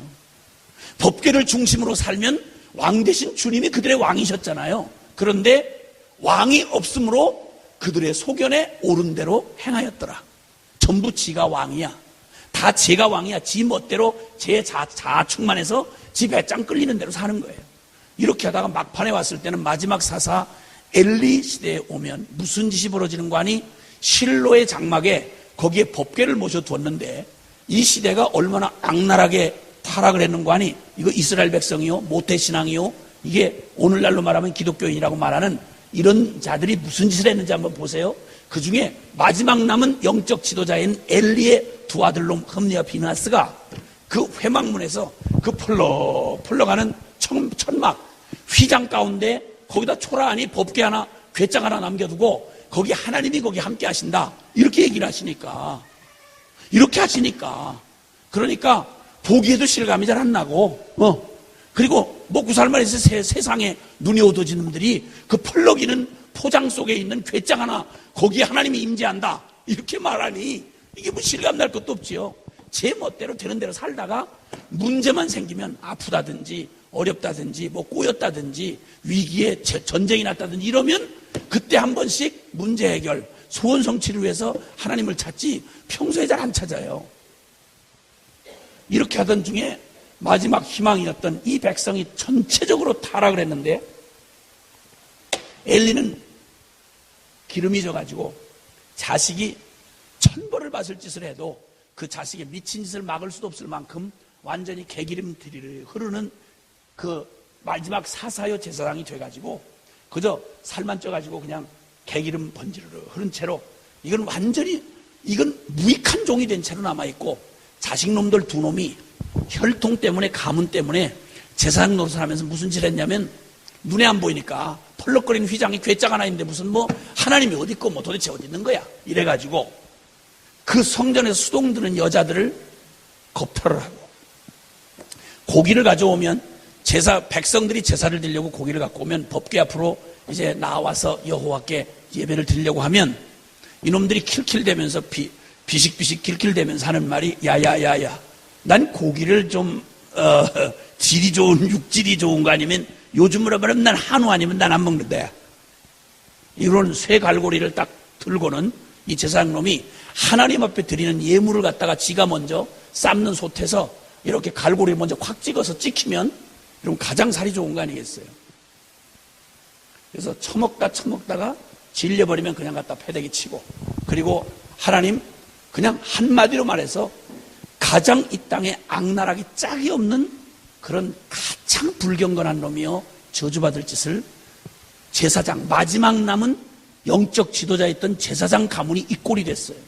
법궤를 중심으로 살면 왕 대신 주님이 그들의 왕이셨잖아요. 그런데 왕이 없으므로 그들의 소견에 옳은 대로 행하였더라. 전부 지가 왕이야. 다 제가 왕이야. 지 멋대로 제 자충만해서 지 배짱 끌리는 대로 사는 거예요. 이렇게 하다가 막판에 왔을 때는 마지막 사사 엘리 시대에 오면 무슨 짓이 벌어지는 거 아니? 실로의 장막에 거기에 법궤를 모셔두었는데 이 시대가 얼마나 악랄하게 타락을 했는 거 아니? 이거 이스라엘 백성이요? 모태신앙이요? 이게 오늘날로 말하면 기독교인이라고 말하는 이런 자들이 무슨 짓을 했는지 한번 보세요. 그 중에 마지막 남은 영적 지도자인 엘리의 두 아들놈 흠리와 비느하스가 그 회막문에서 그 펄럭펄럭하는 천막 휘장 가운데 거기다 초라하니 법궤 하나 궤장 하나 남겨두고 거기 하나님이 거기 함께 하신다 이렇게 얘기를 하시니까 그러니까 보기에도 실감이 잘 안 나고 그리고 먹고 살만 해서 세상에 눈이 어두워진 놈들이 그 펄럭이는 포장 속에 있는 궤장 하나 거기에 하나님이 임재한다 이렇게 말하니 이게 뭐 실감 날 것도 없지요. 제 멋대로 되는 대로 살다가 문제만 생기면 아프다든지 어렵다든지 뭐 꼬였다든지 위기에 전쟁이 났다든지 이러면 그때 한 번씩 문제 해결 소원 성취를 위해서 하나님을 찾지 평소에 잘 안 찾아요. 이렇게 하던 중에 마지막 희망이었던 이 백성이 전체적으로 타락을 했는데 엘리는 기름이 져가지고 자식이 천벌을 받을 짓을 해도 그 자식의 미친 짓을 막을 수도 없을 만큼 완전히 개기름들이 흐르는 그 마지막 사사여 제사장이 돼가지고 그저 살만 쪄가지고 그냥 개기름 번지르르 흐른 채로 이건 무익한 종이 된 채로 남아있고 자식놈들 두 놈이 혈통 때문에 가문 때문에 제사장 노릇을 하면서 무슨 짓을 했냐면 눈에 안 보이니까 펄럭거리는 휘장이 궤장 하나 있는데 무슨 뭐 하나님이 어디 있고 뭐 도대체 어디 있는 거야 이래가지고 그 성전에서 수동 드는 여자들을 겁탈을 하고 고기를 가져오면 백성들이 제사를 드리려고 고기를 갖고 오면 법궤 앞으로 이제 나와서 여호와께 예배를 드리려고 하면 이놈들이 킬킬대면서 비식비식 킬킬대면서 하는 말이 야야야야 난 고기를 좀 질이 좋은 육질이 좋은 거 아니면 요즘으로 말하면 난 한우 아니면 난 안 먹는다. 이런 쇠 갈고리를 딱 들고는 이 제사장놈이 하나님 앞에 드리는 예물을 갖다가 지가 먼저 삶는 솥에서 이렇게 갈고리를 먼저 확 찍어서 찍히면 이런 가장 살이 좋은 거 아니겠어요? 그래서 처먹다가 질려버리면 그냥 갖다 패대기 치고 그리고 하나님 그냥 한마디로 말해서 가장 이 땅에 악랄하기 짝이 없는 그런 가장 불경건한 놈이요 저주받을 짓을 제사장 마지막 남은 영적 지도자였던 제사장 가문이 이 꼴이 됐어요.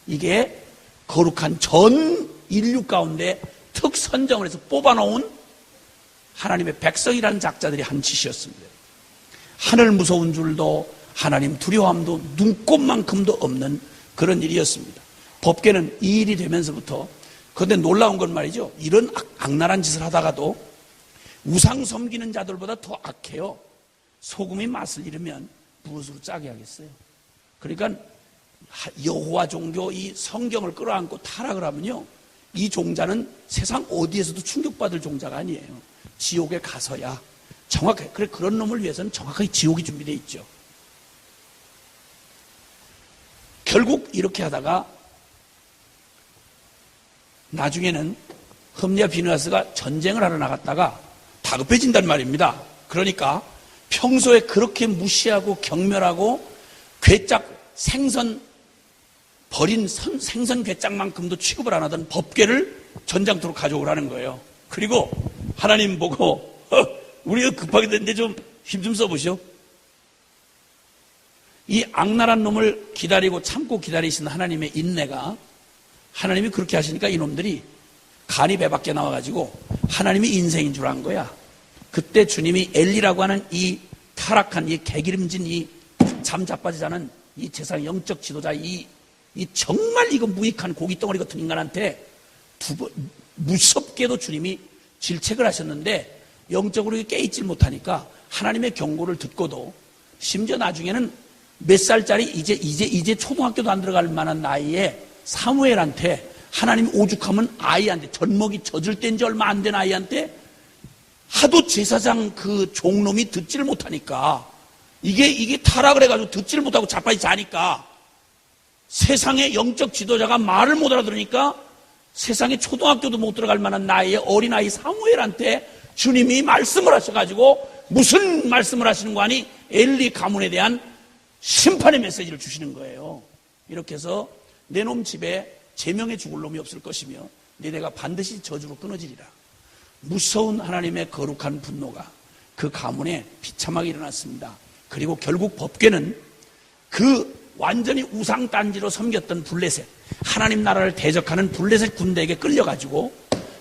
이게 거룩한 전 인류 가운데 특선정을 해서 뽑아놓은 하나님의 백성이라는 작자들이 한 짓이었습니다. 하늘 무서운 줄도 하나님 두려움도 눈꼽만큼도 없는 그런 일이었습니다. 법궤는 이 일이 되면서부터 그런데 놀라운 건 말이죠. 이런 악랄한 짓을 하다가도 우상 섬기는 자들보다 더 악해요. 소금이 맛을 잃으면 무엇으로 짜게 하겠어요. 그러니까 여호와 종교 이 성경을 끌어안고 타락을 하면요. 이 종자는 세상 어디에서도 충격받을 종자가 아니에요. 지옥에 가서야 정확하게 그런 놈을 위해서는 정확하게 지옥이 준비되어 있죠. 결국 이렇게 하다가 나중에는 흠리와 비느하스가 전쟁을 하러 나갔다가 다급해진단 말입니다. 그러니까 평소에 그렇게 무시하고 경멸하고 괴짝 생선 버린 생선 괴짝만큼도 취급을 안 하던 법궤를 전장터로 가져오라는 거예요. 그리고 하나님 보고 우리가 급하게 됐는데 좀 힘 좀 써보시오. 이 악랄한 놈을 기다리고 참고 기다리신 하나님의 인내가 하나님이 그렇게 하시니까 이놈들이 간이 배 밖에 나와가지고 하나님이 인생인 줄 안 거야. 그때 주님이 엘리라고 하는 이 타락한 이 개기름진 이 잠 자빠지지 않은 이 세상 영적 지도자 이 정말 이거 무익한 고깃덩어리 같은 인간한테 무섭게도 주님이 질책을 하셨는데 영적으로 깨있질 못하니까 하나님의 경고를 듣고도 심지어 나중에는 몇 살짜리 이제 초등학교도 안 들어갈 만한 나이에 사무엘한테 하나님 오죽하면 아이한테 젖먹이 젖을 뗀 지 얼마 안 된 아이한테 하도 제사장 그 종놈이 듣지를 못하니까 이게 타락을 해가지고 듣지를 못하고 자빠지 자니까 세상의 영적 지도자가 말을 못 알아들으니까 세상에 초등학교도 못 들어갈 만한 나이에 어린아이 사무엘한테 주님이 말씀을 하셔가지고 무슨 말씀을 하시는 거 아니? 엘리 가문에 대한 심판의 메시지를 주시는 거예요. 이렇게 해서 내 놈 집에 제명에 죽을 놈이 없을 것이며 너희가 반드시 저주로 끊어지리라. 무서운 하나님의 거룩한 분노가 그 가문에 비참하게 일어났습니다. 그리고 결국 법궤는 그 완전히 우상단지로 섬겼던 블레셋, 하나님 나라를 대적하는 블레셋 군대에게 끌려가지고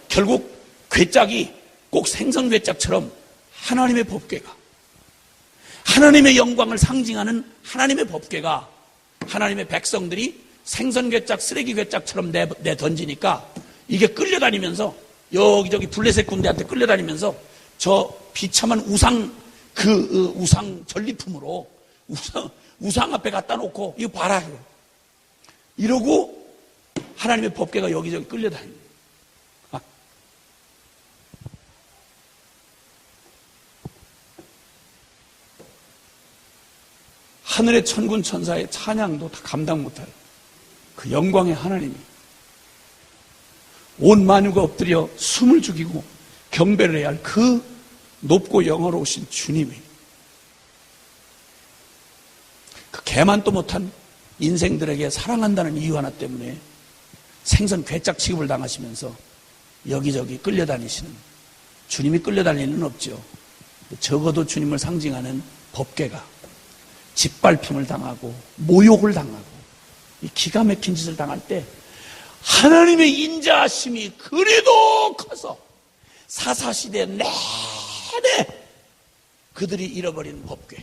결국 궤짝이 꼭 생선 궤짝처럼 하나님의 법궤가, 하나님의 영광을 상징하는 하나님의 법궤가 하나님의 백성들이 생선 궤짝, 쓰레기 궤짝처럼 내 던지니까 이게 끌려다니면서 여기저기 블레셋 군대한테 끌려다니면서 저 비참한 우상 우상 전리품으로 우상 앞에 갖다 놓고 이거 봐라 이러고 하나님의 법궤가 여기저기 끌려다닙니다. 하늘의 천군 천사의 찬양도 다 감당 못할 그 영광의 하나님이 온 만유가 엎드려 숨을 죽이고 경배를 해야 할 그 높고 영화로우신 주님이 그 개만도 못한 인생들에게 사랑한다는 이유 하나 때문에 생선 괴짝 취급을 당하시면서 여기저기 끌려다니시는 주님이 끌려다니는 일은 없죠. 적어도 주님을 상징하는 법궤가 짓밟힘을 당하고 모욕을 당하고 이 기가 막힌 짓을 당할 때 하나님의 인자하심이 그리도 커서 사사시대 내내 그들이 잃어버린 법궤,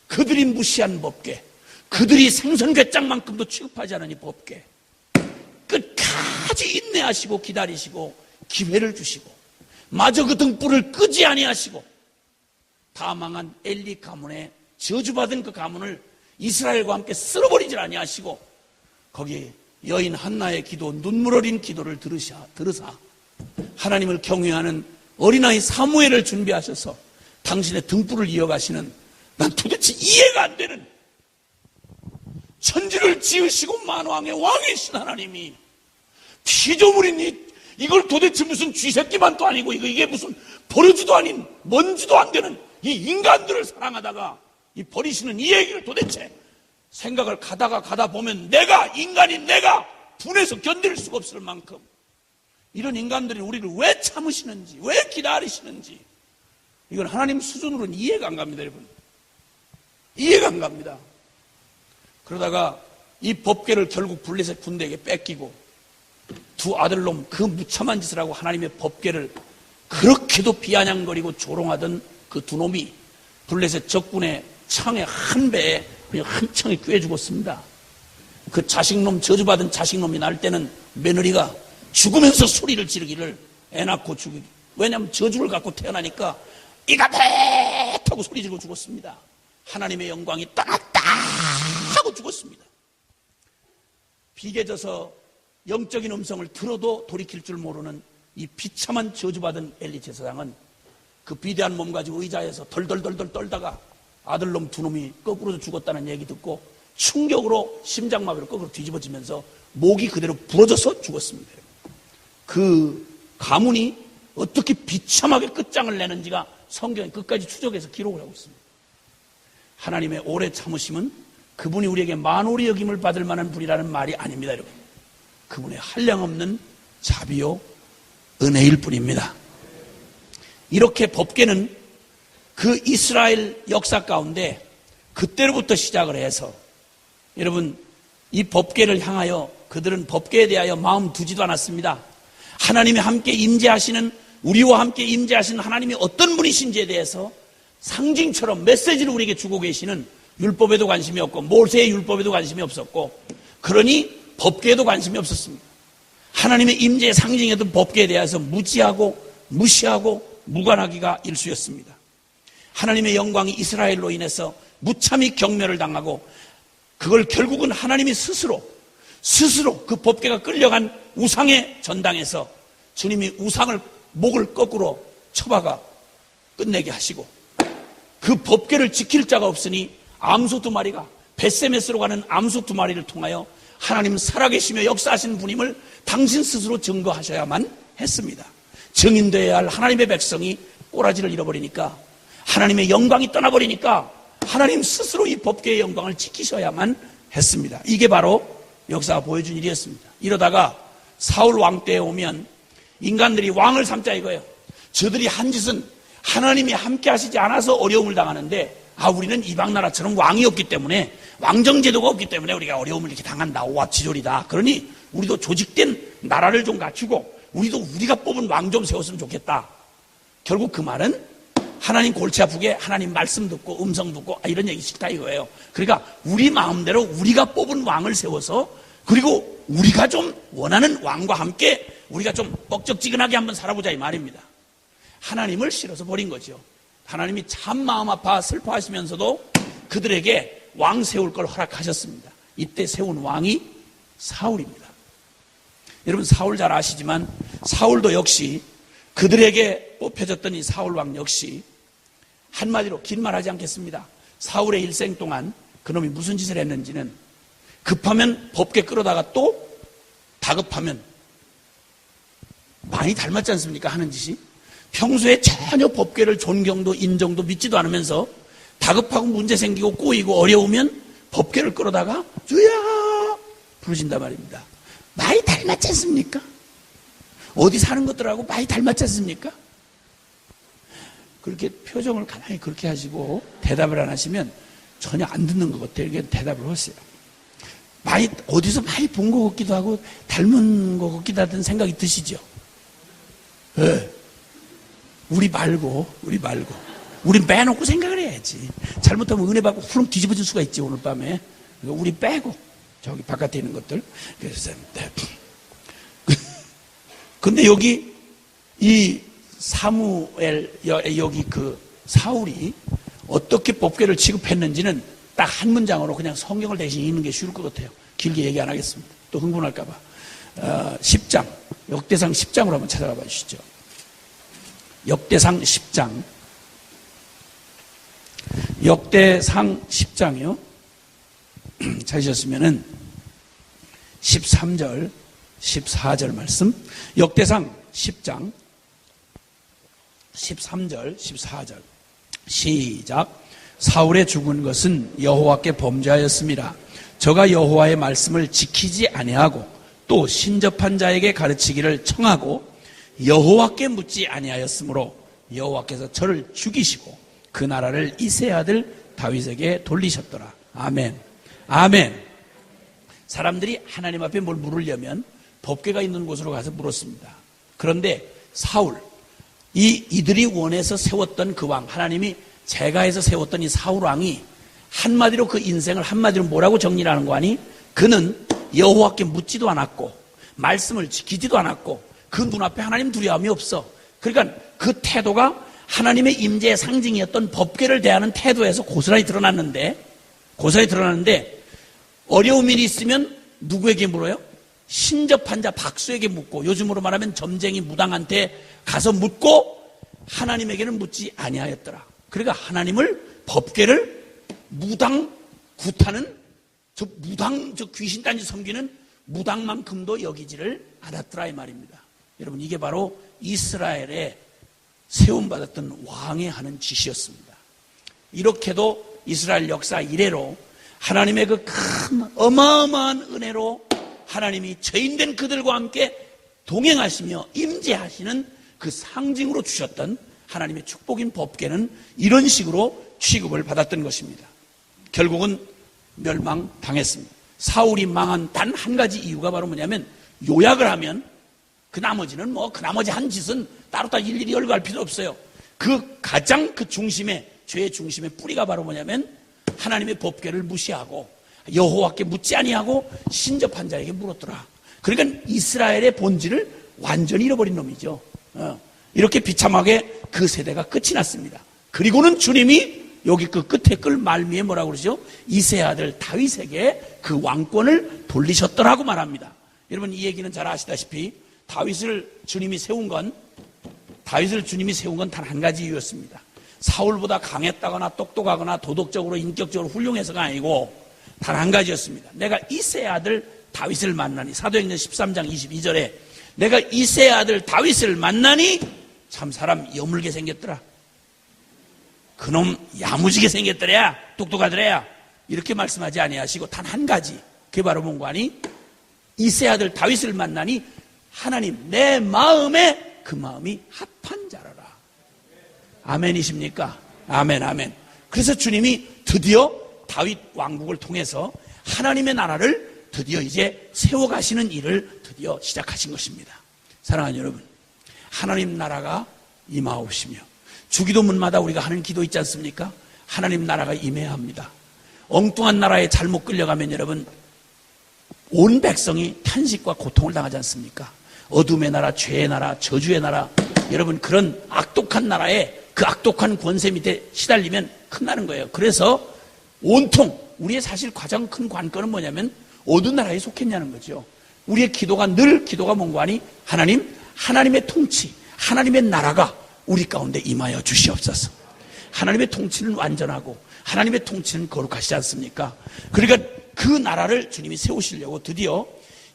그들이 무시한 법궤, 그들이 생선궤짝만큼도 취급하지 않은 이 법궤 끝까지 인내하시고 기다리시고 기회를 주시고 마저 그 등불을 끄지 아니하시고 다 망한 엘리 가문의 저주받은 그 가문을 이스라엘과 함께 쓸어버리질 아니하시고 거기에 여인 한나의 기도, 눈물 어린 기도를 들으사 하나님을 경외하는 어린아이 사무엘을 준비하셔서 당신의 등불을 이어가시는 난 도대체 이해가 안 되는 천지를 지으시고 만왕의 왕이신 하나님이 피조물인 이걸 도대체 무슨 쥐새끼만도 아니고 이게 무슨 버러지도 아닌 먼지도 안 되는 이 인간들을 사랑하다가 이 버리시는 이 얘기를 도대체 생각을 가다 보면 인간인 내가 분해서 견딜 수가 없을 만큼 이런 인간들이 우리를 왜 참으시는지, 왜 기다리시는지 이건 하나님 수준으로는 이해가 안 갑니다, 여러분. 이해가 안 갑니다. 그러다가 이 법궤를 결국 블레셋 군대에게 뺏기고 두 아들놈 그 무참한 짓을 하고 하나님의 법궤를 그렇게도 비아냥거리고 조롱하던 그 두 놈이 블레셋 적군의 창의 한 배에 그냥 한 창에 꿰 죽었습니다. 그 자식놈, 저주받은 자식놈이 날 때는 며느리가 죽으면서 소리를 지르기를 애 낳고 죽이기. 왜냐하면 저주를 갖고 태어나니까 이가 배! 하고 소리 지르고 죽었습니다. 하나님의 영광이 떠났다! 하고 죽었습니다. 비계져서 영적인 음성을 들어도 돌이킬 줄 모르는 이 비참한 저주받은 엘리 제사장은 그 비대한 몸 가지고 의자에서 덜덜덜덜 떨다가 아들놈 두 놈이 거꾸로 죽었다는 얘기 듣고 충격으로 심장마비로 거꾸로 뒤집어지면서 목이 그대로 부러져서 죽었습니다. 그 가문이 어떻게 비참하게 끝장을 내는지가 성경에 끝까지 추적해서 기록을 하고 있습니다. 하나님의 오래 참으심은 그분이 우리에게 만오리 여김을 받을 만한 분이라는 말이 아닙니다, 여러분. 그분의 한량없는 자비요 은혜일 뿐입니다. 이렇게 법궤는 그 이스라엘 역사 가운데 그때로부터 시작을 해서 여러분 이 법궤를 향하여 그들은 법궤에 대하여 마음 두지도 않았습니다. 하나님이 함께 임재하시는 우리와 함께 임재하시는 하나님이 어떤 분이신지에 대해서 상징처럼 메시지를 우리에게 주고 계시는 율법에도 관심이 없고 모세의 율법에도 관심이 없었고 그러니 법궤에도 관심이 없었습니다. 하나님의 임재의 상징에도 법궤에 대해서 무지하고 무시하고 무관하기가 일쑤였습니다. 하나님의 영광이 이스라엘로 인해서 무참히 경멸을 당하고 그걸 결국은 하나님이 스스로 스스로 그 법궤가 끌려간 우상의 전당에서 주님이 우상을 목을 거꾸로 쳐박아 끝내게 하시고, 그 법궤를 지킬 자가 없으니 암소 2마리가 벳세메스로 가는 암소 2마리를 통하여 하나님 살아계시며 역사하시는 분임을 당신 스스로 증거하셔야만 했습니다. 증인되어야 할 하나님의 백성이 꼬라지를 잃어버리니까, 하나님의 영광이 떠나버리니까 하나님 스스로 이 법궤의 영광을 지키셔야만 했습니다. 이게 바로 역사가 보여준 일이었습니다. 이러다가 사울 왕 때에 오면 인간들이 왕을 삼자 이거예요. 저들이 한 짓은 하나님이 함께 하시지 않아서 어려움을 당하는데, 우리는 이방 나라처럼 왕이 없기 때문에, 왕정제도가 없기 때문에 우리가 어려움을 이렇게 당한다. 오합지졸이다. 그러니 우리도 조직된 나라를 좀 갖추고 우리도 우리가 뽑은 왕 좀 세웠으면 좋겠다. 결국 그 말은 하나님 골치 아프게 하나님 말씀 듣고 음성 듣고 이런 얘기 싫다 이거예요. 그러니까 우리 마음대로 우리가 뽑은 왕을 세워서, 그리고 우리가 좀 원하는 왕과 함께 우리가 좀 뻑적지근하게 한번 살아보자 이 말입니다. 하나님을 싫어서 버린 거죠. 하나님이 참 마음 아파 슬퍼하시면서도 그들에게 왕 세울 걸 허락하셨습니다. 이때 세운 왕이 사울입니다. 여러분, 사울 잘 아시지만 사울도 역시 그들에게 뽑혀졌던 이 사울 왕 역시 한마디로 긴 말 하지 않겠습니다. 사울의 일생 동안 그놈이 무슨 짓을 했는지는, 급하면 법궤 끌어다가 또 다급하면 많이 닮았지 않습니까? 하는 짓이. 평소에 전혀 법궤를 존경도 인정도 믿지도 않으면서 다급하고 문제 생기고 꼬이고 어려우면 법궤를 끌어다가 주야 부르신단 말입니다. 많이 닮았지 않습니까? 어디 사는 것들하고 많이 닮았지 않습니까? 그렇게 표정을 가만히 그렇게 하시고 대답을 안 하시면 전혀 안 듣는 것 같아요. 이렇게 대답을 하세요. 어디서 많이 본 것 같기도 하고 닮은 것 같기도 하다는 생각이 드시죠? 네. 우리 말고. 우린 빼놓고 생각을 해야지. 잘못하면 은혜 받고 후렴 뒤집어질 수가 있지, 오늘 밤에. 우리 빼고, 저기 바깥에 있는 것들. 그래서, 네. 근데 여기, 이 사무엘, 여기 그 사울이 어떻게 법궤를 취급했는지는 딱 한 문장으로 그냥 성경을 대신 읽는 게 쉬울 것 같아요. 길게 얘기 안 하겠습니다. 또 흥분할까봐. 10장, 역대상 10장으로 한번 찾아가 봐 주시죠. 역대상 10장. 역대상 10장이요. 찾으셨으면은 13절, 14절 말씀. 역대상 10장 13절, 14절. 시작. 사울의 죽은 것은 여호와께 범죄하였습니다. 저가 여호와의 말씀을 지키지 아니하고 또 신접한 자에게 가르치기를 청하고 여호와께 묻지 아니하였으므로 여호와께서 저를 죽이시고 그 나라를 이새의 아들 다윗에게 돌리셨더라. 아멘. 아멘. 사람들이 하나님 앞에 뭘 물으려면 법궤가 있는 곳으로 가서 물었습니다. 그런데 사울, 이들이 원해서 세웠던 그 왕, 하나님이 제가해서 세웠던 이 사울 왕이 한마디로 그 인생을 한마디로 뭐라고 정리를 하는 거 아니? 그는 여호와께 묻지도 않았고 말씀을 지키지도 않았고 그 눈앞에 하나님 두려움이 없어. 그러니까 그 태도가 하나님의 임재의 상징이었던 법궤를 대하는 태도에서 고스란히 드러났는데 어려운 일이 있으면 누구에게 물어요? 신접한 자 박수에게 묻고, 요즘으로 말하면 점쟁이 무당한테 가서 묻고 하나님에게는 묻지 아니하였더라. 그러니까 하나님을, 법궤를 무당 굿하는 저 귀신단지 섬기는 무당만큼도 여기지를 않았더라 이 말입니다. 여러분, 이게 바로 이스라엘의 세움받았던 왕의 하는 짓이었습니다. 이렇게도 이스라엘 역사 이래로 하나님의 그 큰 어마어마한 은혜로 하나님이 죄인된 그들과 함께 동행하시며 임재하시는 그 상징으로 주셨던 하나님의 축복인 법궤는 이런 식으로 취급을 받았던 것입니다. 결국은 멸망당했습니다. 사울이 망한 단 한 가지 이유가 바로 뭐냐면, 요약을 하면 그 나머지는 그 나머지 한 짓은 따로 일일이 열거할 필요 없어요. 그 가장 그 중심에, 죄의 중심의 뿌리가 바로 뭐냐면 하나님의 법궤를 무시하고 여호와께 묻지 아니하고 신접한 자에게 물었더라. 그러니까 이스라엘의 본질을 완전히 잃어버린 놈이죠. 이렇게 비참하게 그 세대가 끝이 났습니다. 그리고는 주님이 여기 그 끝에 끌 말미에 뭐라고 그러죠? 이새의 아들 다윗에게 그 왕권을 돌리셨더라고 말합니다. 여러분 이 얘기는 잘 아시다시피 다윗을 주님이 세운 건 단 한 가지 이유였습니다. 사울보다 강했다거나 똑똑하거나 도덕적으로 인격적으로 훌륭해서가 아니고 단 한 가지였습니다. 내가 이새의 아들 다윗을 만나니, 사도행전 13장 22절에 내가 이새의 아들 다윗을 만나니 참 사람 여물게 생겼더라. 그놈 야무지게 생겼더라. 똑똑하더라. 이렇게 말씀하지 아니하시고 단 한 가지, 그게 바로 뭔가 하니 이새의 아들 다윗을 만나니 하나님 내 마음에 그 마음이 합한 자라라. 아멘이십니까? 아멘, 아멘. 그래서 주님이 드디어 다윗 왕국을 통해서 하나님의 나라를 드디어 이제 세워가시는 일을 드디어 시작하신 것입니다. 사랑하는 여러분, 하나님 나라가 임하옵시며 주기도문마다 우리가 하는 기도 있지 않습니까? 하나님 나라가 임해야 합니다. 엉뚱한 나라에 잘못 끌려가면 여러분 온 백성이 탄식과 고통을 당하지 않습니까? 어둠의 나라, 죄의 나라, 저주의 나라, 여러분 그런 악독한 나라에 그 악독한 권세 밑에 시달리면 큰나는 거예요. 그래서 온통 우리의 사실 가장 큰 관건은 뭐냐면 어느 나라에 속했냐는 거죠. 우리의 기도가 뭔가 하니 하나님, 하나님의 통치, 하나님의 나라가 우리 가운데 임하여 주시옵소서. 하나님의 통치는 완전하고 하나님의 통치는 거룩하시지 않습니까? 그러니까 그 나라를 주님이 세우시려고 드디어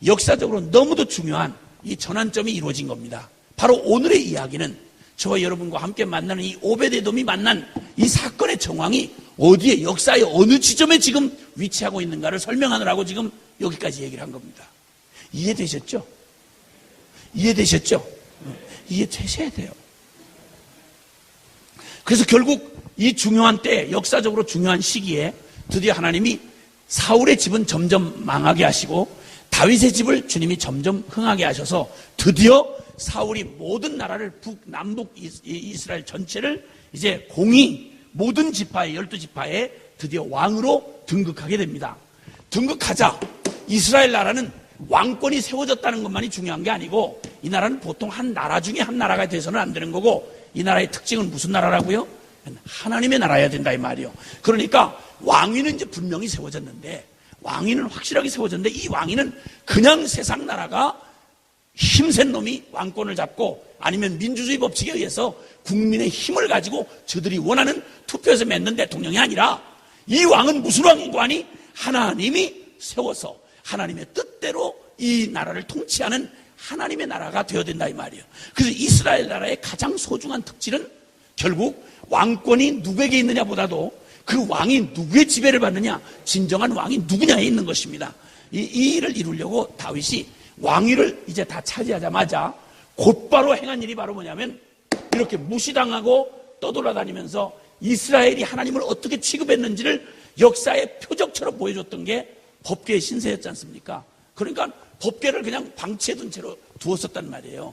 역사적으로 너무도 중요한 이 전환점이 이루어진 겁니다. 바로 오늘의 이야기는 저와 여러분과 함께 만나는 이 오베데돔이 만난 이 사건의 정황이 어디에, 역사의 어느 지점에 지금 위치하고 있는가를 설명하느라고 지금 여기까지 얘기를 한 겁니다. 이해되셨죠? 이해되셨죠? 이해되셔야 돼요. 그래서 결국 이 중요한 때, 역사적으로 중요한 시기에 드디어 하나님이 사울의 집은 점점 망하게 하시고 다윗의 집을 주님이 점점 흥하게 하셔서 드디어 사울이 모든 나라를 남북 이스라엘 전체를 이제 공히 모든 지파의 12지파에 드디어 왕으로 등극하게 됩니다. 등극하자 이스라엘 나라는 왕권이 세워졌다는 것만이 중요한 게 아니고 이 나라는 보통 한 나라 중에 한 나라가 돼서는 안 되는 거고 이 나라의 특징은 무슨 나라라고요? 하나님의 나라여야 된다 이 말이요. 그러니까 왕위는 이제 분명히 세워졌는데 왕위는 확실하게 세워졌는데 이 왕위는 그냥 세상 나라가 힘센 놈이 왕권을 잡고 아니면 민주주의 법칙에 의해서 국민의 힘을 가지고 저들이 원하는 투표에서 맺는 대통령이 아니라 이 왕은 무슨 왕인고 하니 하나님이 세워서 하나님의 뜻대로 이 나라를 통치하는 하나님의 나라가 되어야 된다 이 말이에요. 그래서 이스라엘 나라의 가장 소중한 특질은 결국 왕권이 누구에게 있느냐 보다도 그 왕이 누구의 지배를 받느냐, 진정한 왕이 누구냐에 있는 것입니다. 이 일을 이루려고 다윗이 왕위를 이제 다 차지하자마자 곧바로 행한 일이 바로 뭐냐면 이렇게 무시당하고 떠돌아다니면서 이스라엘이 하나님을 어떻게 취급했는지를 역사의 표적처럼 보여줬던 게 법궤의 신세였지 않습니까? 그러니까 법궤를 그냥 방치해둔 채로 두었었단 말이에요.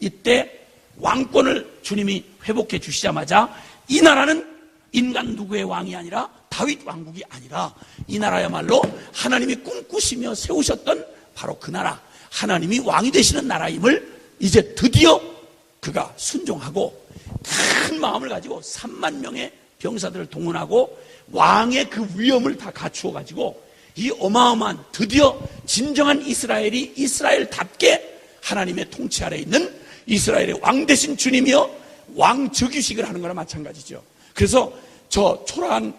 이때 왕권을 주님이 회복해 주시자마자 이 나라는 인간 누구의 왕이 아니라 다윗 왕국이 아니라 이 나라야말로 하나님이 꿈꾸시며 세우셨던 바로 그 나라, 하나님이 왕이 되시는 나라임을 이제 드디어 그가 순종하고 큰 마음을 가지고 3만 명의 병사들을 동원하고 왕의 그 위엄을 다 갖추어 가지고 이 어마어마한 드디어 진정한 이스라엘이 이스라엘답게 하나님의 통치 아래 있는 이스라엘의 왕 되신 주님이여 왕적유식을 하는 거나 마찬가지죠. 그래서 저 초라한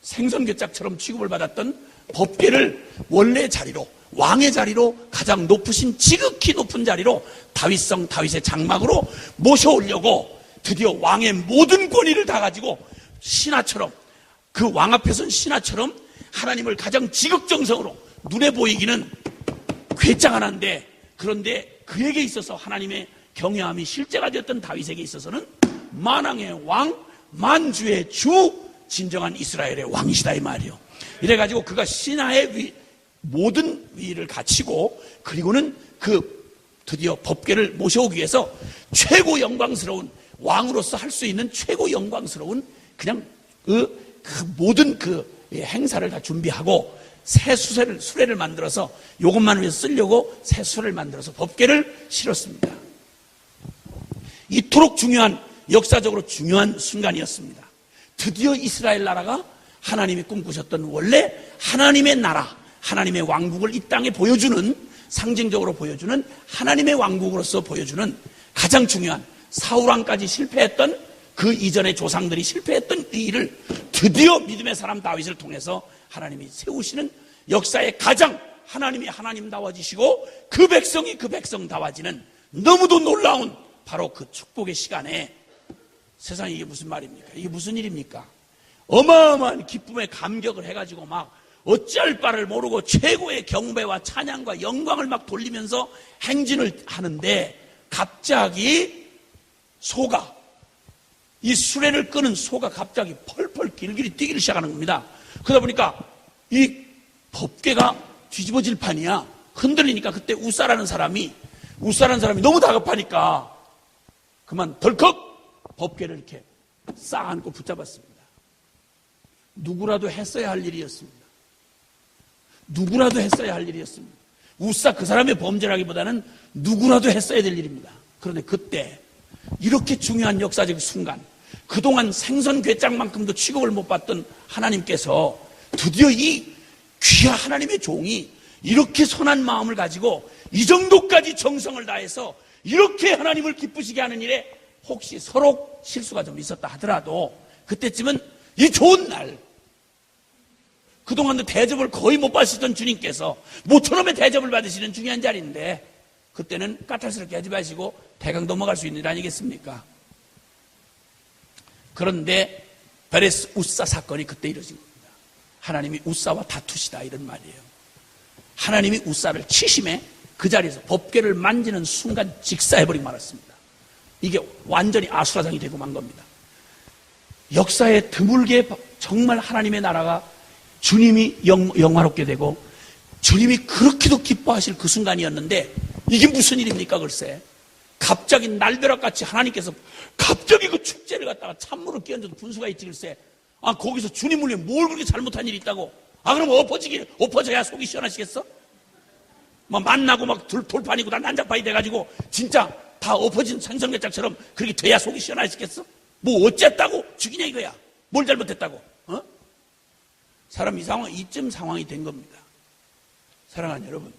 생선개짝처럼 취급을 받았던 법궤를 원래 자리로, 왕의 자리로, 가장 높으신 지극히 높은 자리로 다윗성 다윗의 장막으로 모셔오려고 드디어 왕의 모든 권위를 다 가지고 신하처럼, 그 왕 앞에 선 신하처럼 하나님을 가장 지극정성으로 눈에 보이기는 괴짜하는데, 그런데 그에게 있어서 하나님의 경외함이 실제가 되었던 다윗에게 있어서는 만왕의 왕, 만주의 주, 진정한 이스라엘의 왕이시다 이 말이요. 이래가지고 그가 신하의 모든 위를 갖추고, 그리고는 그 드디어 법궤를 모셔오기 위해서 최고 영광스러운 왕으로서 할 수 있는 최고 영광스러운 그냥 그 모든 그 행사를 다 준비하고 새 수레를 만들어서 이것만 위해서 쓰려고 새 수레를 만들어서 법궤를 실었습니다. 이토록 중요한, 역사적으로 중요한 순간이었습니다. 드디어 이스라엘 나라가 하나님이 꿈꾸셨던 원래 하나님의 나라, 하나님의 왕국을 이 땅에 보여주는, 상징적으로 보여주는 하나님의 왕국으로서 보여주는 가장 중요한 사울왕까지 실패했던 그 이전의 조상들이 실패했던 이 일을 드디어 믿음의 사람 다윗을 통해서 하나님이 세우시는 역사의 가장 하나님이 하나님다워지시고 그 백성이 그 백성다워지는 너무도 놀라운 바로 그 축복의 시간에 세상에 이게 무슨 말입니까? 이게 무슨 일입니까? 어마어마한 기쁨에 감격을 해가지고 막 어찌할 바를 모르고 최고의 경배와 찬양과 영광을 막 돌리면서 행진을 하는데 갑자기 소가, 이 수레를 끄는 소가 갑자기 펄펄 길길이 뛰기를 시작하는 겁니다. 그러다 보니까 이 법궤가 뒤집어질 판이야. 흔들리니까 그때 우사라는 사람이 너무 다급하니까 그만 덜컥 법궤를 이렇게 쌓아안고 붙잡았습니다. 누구라도 했어야 할 일이었습니다. 누구라도 했어야 할 일이었습니다. 우사 그 사람의 범죄라기보다는 누구라도 했어야 될 일입니다. 그런데 그때 이렇게 중요한 역사적 순간, 그동안 생선괴짝만큼도 취급을 못 받던 하나님께서 드디어 이 귀한 하나님의 종이 이렇게 선한 마음을 가지고 이 정도까지 정성을 다해서 이렇게 하나님을 기쁘시게 하는 일에 혹시 서로 실수가 좀 있었다 하더라도 그때쯤은 이 좋은 날, 그동안도 대접을 거의 못 받으시던 주님께서 모처럼의 대접을 받으시는 중요한 자리인데 그때는 까탈스럽게 하지 마시고 대강 넘어갈 수 있는 일 아니겠습니까? 그런데 베레스 우사 사건이 그때 이루어진 겁니다. 하나님이 우사와 다투시다 이런 말이에요. 하나님이 우사를 치심에 그 자리에서 법궤를 만지는 순간 직사해버리고 말았습니다. 이게 완전히 아수라장이 되고 만 겁니다. 역사에 드물게 정말 하나님의 나라가 주님이 영화롭게 되고 주님이 그렇게도 기뻐하실 그 순간이었는데 이게 무슨 일입니까 글쎄. 갑자기 날벼락같이 하나님께서 갑자기 그 축제를 갖다가 찬물을 끼얹어도 분수가 있지 글쎄. 아 거기서 주님을 위해 뭘 그렇게 잘못한 일이 있다고. 아 그럼 엎어져야 속이 시원하시겠어? 막 만나고 막 돌판이고 다 난장판이 돼가지고 진짜 다 엎어진 생선개짝처럼 그렇게 돼야 속이 시원하시겠어? 뭐 어쨌다고 죽이냐 이거야. 뭘 잘못했다고? 사람 이쯤 상황이 된 겁니다. 사랑하는 여러분,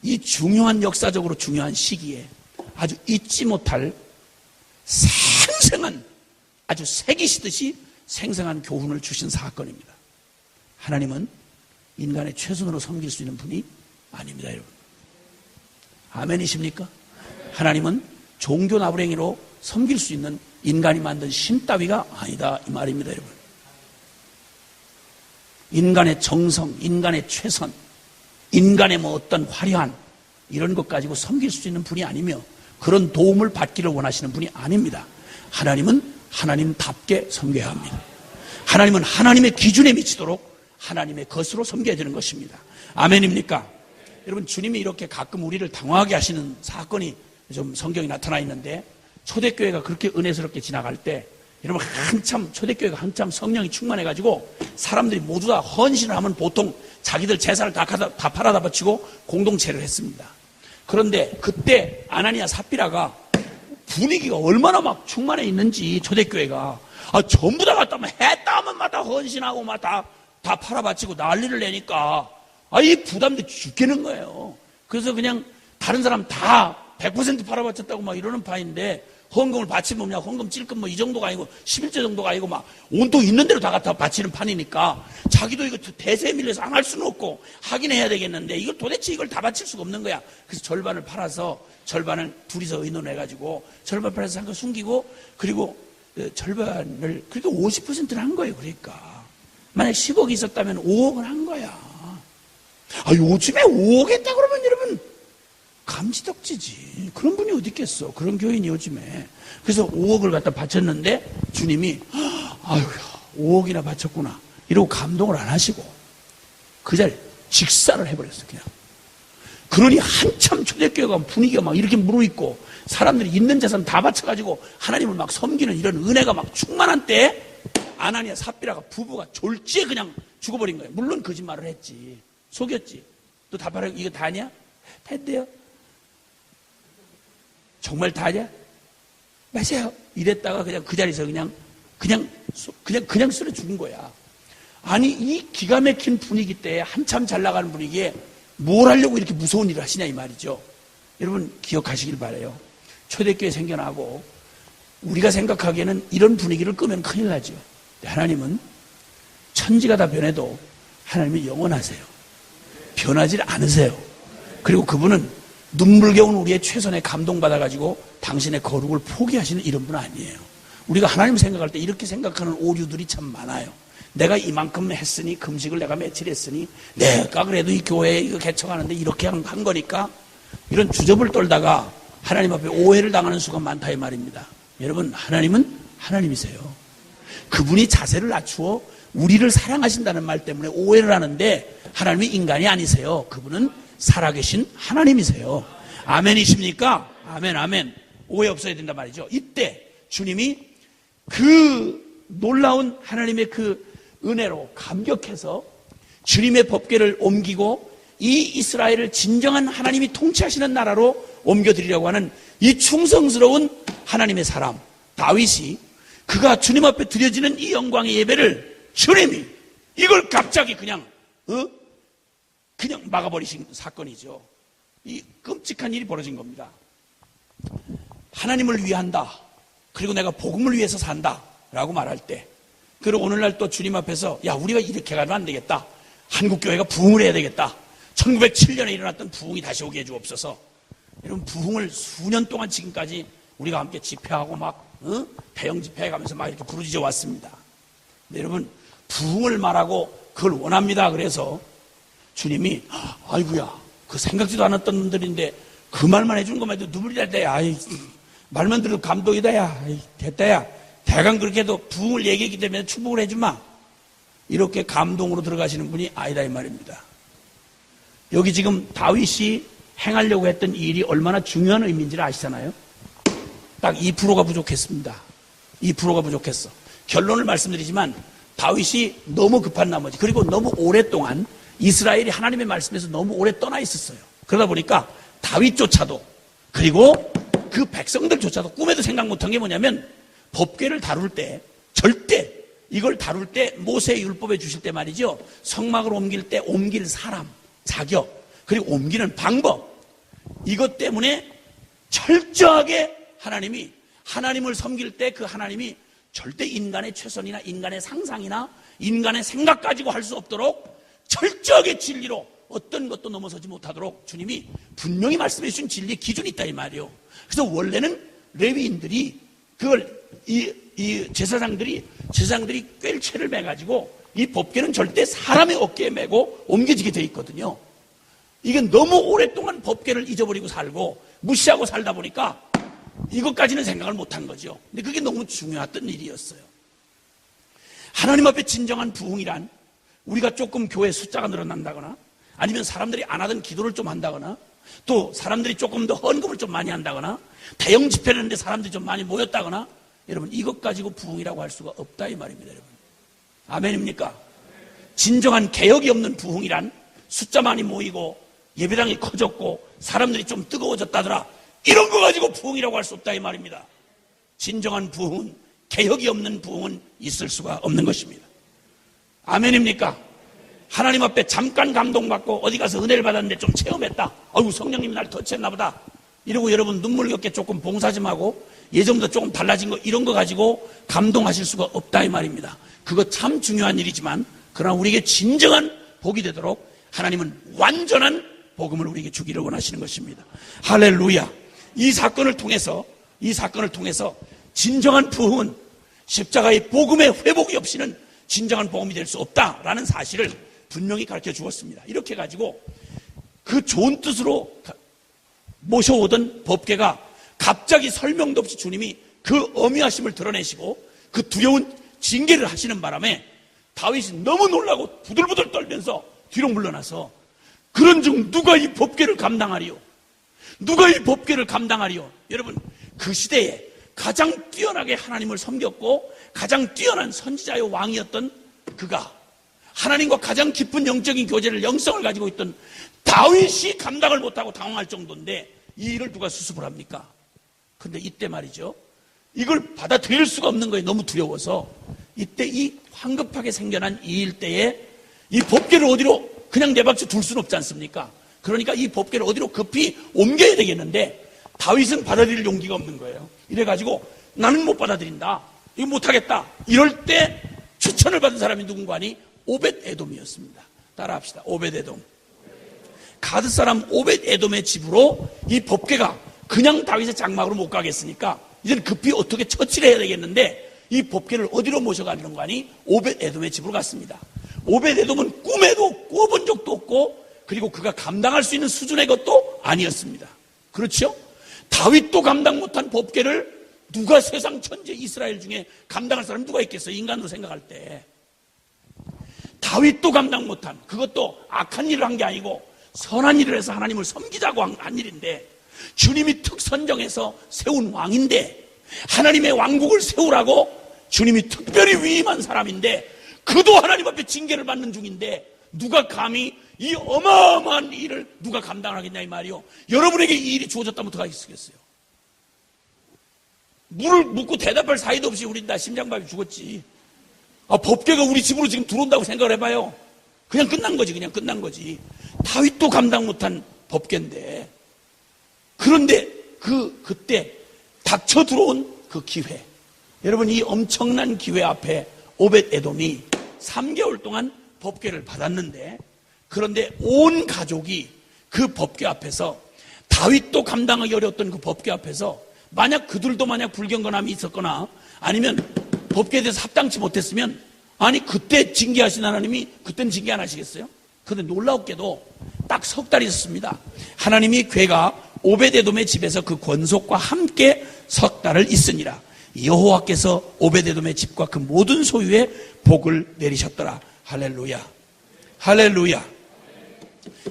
이 중요한 역사적으로 중요한 시기에 아주 잊지 못할 생생한, 아주 새기시듯이 생생한 교훈을 주신 사건입니다. 하나님은 인간의 최선으로 섬길 수 있는 분이 아닙니다, 여러분. 아멘이십니까? 하나님은 종교 나부랭이로 섬길 수 있는 인간이 만든 신 따위가 아니다 이 말입니다, 여러분. 인간의 정성, 인간의 최선, 인간의 뭐 어떤 화려한 이런 것 가지고 섬길 수 있는 분이 아니며 그런 도움을 받기를 원하시는 분이 아닙니다. 하나님은 하나님답게 섬겨야 합니다. 하나님은 하나님의 기준에 미치도록 하나님의 것으로 섬겨야 되는 것입니다. 아멘입니까? 여러분, 주님이 이렇게 가끔 우리를 당황하게 하시는 사건이 좀 성경에 나타나 있는데 초대교회가 그렇게 은혜스럽게 지나갈 때 여러분 초대교회가 한참 성령이 충만해가지고 사람들이 모두 다 헌신을 하면 보통 자기들 재산을 다 팔아다 바치고 공동체를 했습니다. 그런데 그때 아나니아 삽비라가 분위기가 얼마나 막 충만해 있는지 초대교회가 전부 다 갖다 했다 하면 막 다 헌신하고 막 다 팔아 바치고 난리를 내니까 이 부담돼 죽겠는 거예요. 그래서 그냥 다른 사람 다 100% 팔아 바쳤다고 막 이러는 파인데 헌금을 바치면 뭐냐, 헌금 찔끔 뭐 이 정도가 아니고 11조 정도가 아니고 막 온통 있는 대로 다 갖다 바치는 판이니까 자기도 이거 대세에 밀려서 안 할 수는 없고 하긴 해야 되겠는데 이걸 도대체 이걸 다 바칠 수가 없는 거야. 그래서 절반을 팔아서 절반을 둘이서 의논해가지고 절반 팔아서 한 거 숨기고 그리고 절반을 그래도 50%를 한 거예요. 그러니까 만약 10억이 있었다면 5억을 한 거야. 요즘에 5억 했다 그러면 여러분 감지덕지지. 그런 분이 어디 있겠어. 그런 교인이 요즘에. 그래서 5억을 갖다 바쳤는데 주님이 5억이나 바쳤구나 이러고 감동을 안 하시고 그 자리에 직사를 해버렸어. 그냥. 그러니 한참 초대교회가 분위기가 막 이렇게 무르익고 사람들이 있는 재산 다 바쳐가지고 하나님을 막 섬기는 이런 은혜가 막 충만한 때에 아나니아 삽비라가 부부가 졸지에 그냥 죽어버린 거예요. 물론 거짓말을 했지. 속였지. 또 다 팔아 이거 다냐? 했대요. 정말 다냐? 맞아요. 이랬다가 그냥 그 자리에서 그냥 그냥 쓰러 죽은 거야. 아니, 이 기가 막힌 분위기 때, 한참 잘 나가는 분위기에 뭘 하려고 이렇게 무서운 일을 하시냐, 이 말이죠. 여러분, 기억하시길 바라요. 초대교회 생겨나고, 우리가 생각하기에는 이런 분위기를 끄면 큰일 나죠. 하나님은 천지가 다 변해도 하나님은 영원하세요. 변하지 않으세요. 그리고 그분은 눈물겨운 우리의 최선에 감동받아가지고 당신의 거룩을 포기하시는 이런 분 아니에요. 우리가 하나님 생각할 때 이렇게 생각하는 오류들이 참 많아요. 내가 이만큼 했으니, 금식을 내가 며칠 했으니, 내가 그래도 이 교회에 이거 개척하는데 이렇게 한 거니까, 이런 주접을 떨다가 하나님 앞에 오해를 당하는 수가 많다 이 말입니다. 여러분, 하나님은 하나님이세요. 그분이 자세를 낮추어 우리를 사랑하신다는 말 때문에 오해를 하는데, 하나님이 인간이 아니세요. 그분은 살아계신 하나님이세요. 아멘이십니까? 아멘, 아멘. 오해 없어야 된단 말이죠. 이때 주님이 그 놀라운 하나님의 그 은혜로 감격해서 주님의 법궤를 옮기고 이 이스라엘을 진정한 하나님이 통치하시는 나라로 옮겨드리려고 하는 이 충성스러운 하나님의 사람 다윗이, 그가 주님 앞에 드려지는 이 영광의 예배를 주님이 이걸 갑자기 그냥 막아버리신 사건이죠. 이 끔찍한 일이 벌어진 겁니다. 하나님을 위한다, 그리고 내가 복음을 위해서 산다 라고 말할 때, 그리고 오늘날 또 주님 앞에서 야, 우리가 이렇게 가면 안 되겠다, 한국교회가 부흥을 해야 되겠다, 1907년에 일어났던 부흥이 다시 오게 해주옵소서. 여러분, 부흥을 수년 동안 지금까지 우리가 함께 집회하고 막 대형 집회해 가면서 막 이렇게 부르짖어 왔습니다. 근데 여러분, 부흥을 말하고 그걸 원합니다. 그래서 주님이 아이고야, 그 생각지도 않았던 분들인데 그 말만 해주는 것만 해도 눈물이 날 때야. 아이, 말만 들어도 감동이다 야. 아이, 됐다 야. 대강 그렇게 해도 부흥을 얘기했기 때문에 축복을 해주마. 이렇게 감동으로 들어가시는 분이 아니다 이 말입니다. 여기 지금 다윗이 행하려고 했던 일이 얼마나 중요한 의미인지를 아시잖아요. 딱 2%가 부족했습니다. 2%가 부족했어. 결론을 말씀드리지만 다윗이 너무 급한 나머지, 그리고 너무 오랫동안 이스라엘이 하나님의 말씀에서 너무 오래 떠나 있었어요. 그러다 보니까 다윗조차도, 그리고 그 백성들조차도 꿈에도 생각 못한 게 뭐냐면, 법궤를 다룰 때, 절대 이걸 다룰 때 모세의 율법에 주실 때 말이죠, 성막을 옮길 때 옮길 사람, 자격, 그리고 옮기는 방법, 이것 때문에 철저하게 하나님이, 하나님을 섬길 때 그 하나님이 절대 인간의 최선이나 인간의 상상이나 인간의 생각 가지고 할 수 없도록 철저하게 진리로 어떤 것도 넘어서지 못하도록 주님이 분명히 말씀해 주신 진리의 기준이 있다 이 말이에요. 그래서 원래는 레위인들이 그걸 이 제사장들이 꿰채를 매가지고 이 법궤는 절대 사람의 어깨에 메고 옮겨지게 돼 있거든요. 이게 너무 오랫동안 법궤를 잊어버리고 살고 무시하고 살다 보니까 이것까지는 생각을 못한 거죠. 근데 그게 너무 중요했던 일이었어요. 하나님 앞에 진정한 부흥이란, 우리가 조금 교회 숫자가 늘어난다거나, 아니면 사람들이 안 하던 기도를 좀 한다거나, 또 사람들이 조금 더 헌금을 좀 많이 한다거나, 대형 집회를 했는데 사람들이 좀 많이 모였다거나, 여러분, 이것 가지고 부흥이라고 할 수가 없다 이 말입니다. 여러분, 아멘입니까? 진정한 개혁이 없는 부흥이란 숫자 많이 모이고 예배당이 커졌고 사람들이 좀 뜨거워졌다더라, 이런 거 가지고 부흥이라고 할 수 없다 이 말입니다. 진정한 부흥은, 개혁이 없는 부흥은 있을 수가 없는 것입니다. 아멘입니까? 하나님 앞에 잠깐 감동받고 어디 가서 은혜를 받았는데 좀 체험했다, 아이고 성령님이 날 터치했나 보다, 이러고 여러분 눈물겹게 조금 봉사 좀 하고 예전보다 조금 달라진 거, 이런 거 가지고 감동하실 수가 없다 이 말입니다. 그거 참 중요한 일이지만, 그러나 우리에게 진정한 복이 되도록 하나님은 완전한 복음을 우리에게 주기를 원하시는 것입니다. 할렐루야. 이 사건을 통해서 진정한 부흥은 십자가의 복음의 회복이 없이는 진정한 복음이 될 수 없다라는 사실을 분명히 가르쳐 주었습니다. 이렇게 가지고 그 좋은 뜻으로 모셔오던 법궤가 갑자기 설명도 없이 주님이 그 어미하심을 드러내시고 그 두려운 징계를 하시는 바람에 다윗이 너무 놀라고 부들부들 떨면서 뒤로 물러나서, 그런즉 누가 이 법궤를 감당하리요? 누가 이 법궤를 감당하리요? 여러분, 그 시대에 가장 뛰어나게 하나님을 섬겼고 가장 뛰어난 선지자의 왕이었던 그가, 하나님과 가장 깊은 영적인 교제를, 영성을 가지고 있던 다윗이 감당을 못하고 당황할 정도인데 이 일을 누가 수습을 합니까? 근데 이때 말이죠, 이걸 받아들일 수가 없는 거예요. 너무 두려워서. 이때 이 황급하게 생겨난 이 일대에 이 법궤를 어디로 그냥 내박쳐 둘 수는 없지 않습니까? 그러니까 이 법궤를 어디로 급히 옮겨야 되겠는데 다윗은 받아들일 용기가 없는 거예요. 이래가지고 나는 못 받아들인다. 이거 못하겠다. 이럴 때 추천을 받은 사람이 누군가 하니 오벳 에돔이었습니다. 따라합시다. 오벳 에돔. 가드 사람 오벳 에돔의 집으로 이 법궤가 그냥 다윗의 장막으로 못 가겠으니까 이제는 급히 어떻게 처치를 해야 되겠는데 이 법궤를 어디로 모셔가는 거 하니 오벳 에돔의 집으로 갔습니다. 오벳 에돔은 꿈에도 꾸어본 적도 없고 그리고 그가 감당할 수 있는 수준의 것도 아니었습니다. 그렇죠? 다윗도 감당 못한 법궤를 누가 세상 천재 이스라엘 중에 감당할 사람이 누가 있겠어요? 인간으로 생각할 때. 다윗도 감당 못한, 그것도 악한 일을 한 게 아니고 선한 일을 해서 하나님을 섬기자고 한 일인데 주님이 특 선정해서 세운 왕인데 하나님의 왕국을 세우라고 주님이 특별히 위임한 사람인데 그도 하나님 앞에 징계를 받는 중인데 누가 감히 이 어마어마한 일을 누가 감당하겠냐 이 말이요. 여러분에게 이 일이 주어졌다면 어떡하겠어요? 물을 묻고 대답할 사이도 없이 우리 다 심장마비 죽었지. 법궤가 우리 집으로 지금 들어온다고 생각을 해봐요. 그냥 끝난 거지. 그냥 끝난 거지. 다윗도 감당 못한 법궤인데 그런데 그때 닥쳐 들어온 그 기회, 여러분 이 엄청난 기회 앞에 오벳 에돔이 3개월 동안 법궤를 받았는데 그런데 온 가족이 그 법궤 앞에서 다윗도 감당하기 어려웠던 그 법궤 앞에서 만약 그들도 만약 불경건함이 있었거나 아니면 법궤에 대해서 합당치 못했으면 아니 그때 징계하신 하나님이 그때는 징계 안 하시겠어요? 그런데 놀라웠게도 딱 석 달이 있었습니다. 하나님이 궤가 오벳에돔의 집에서 그 권속과 함께 석 달을 있으니라. 여호와께서 오벳에돔의 집과 그 모든 소유에 복을 내리셨더라. 할렐루야. 할렐루야.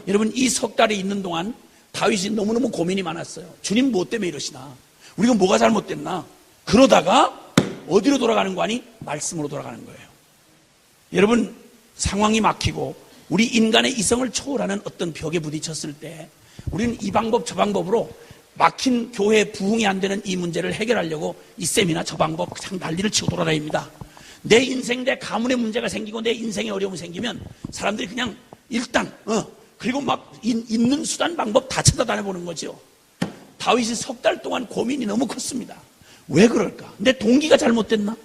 여러분 이 석 달이 있는 동안 다윗이 너무너무 고민이 많았어요. 주님 뭐 때문에 이러시나? 우리가 뭐가 잘못됐나? 그러다가 어디로 돌아가는 거 아니? 말씀으로 돌아가는 거예요. 여러분 상황이 막히고 우리 인간의 이성을 초월하는 어떤 벽에 부딪혔을 때 우리는 이 방법 저 방법으로 막힌 교회 부흥이 안 되는 이 문제를 해결하려고 이 셈이나 저 방법 그냥 난리를 치고 돌아다닙니다. 내 인생 내 가문에 문제가 생기고 내 인생에 어려움이 생기면 사람들이 그냥 일단 그리고 막 있는 수단 방법 다 찾아다녀보는 거죠. 다윗이 석 달 동안 고민이 너무 컸습니다. 왜 그럴까? 내 동기가 잘못됐나?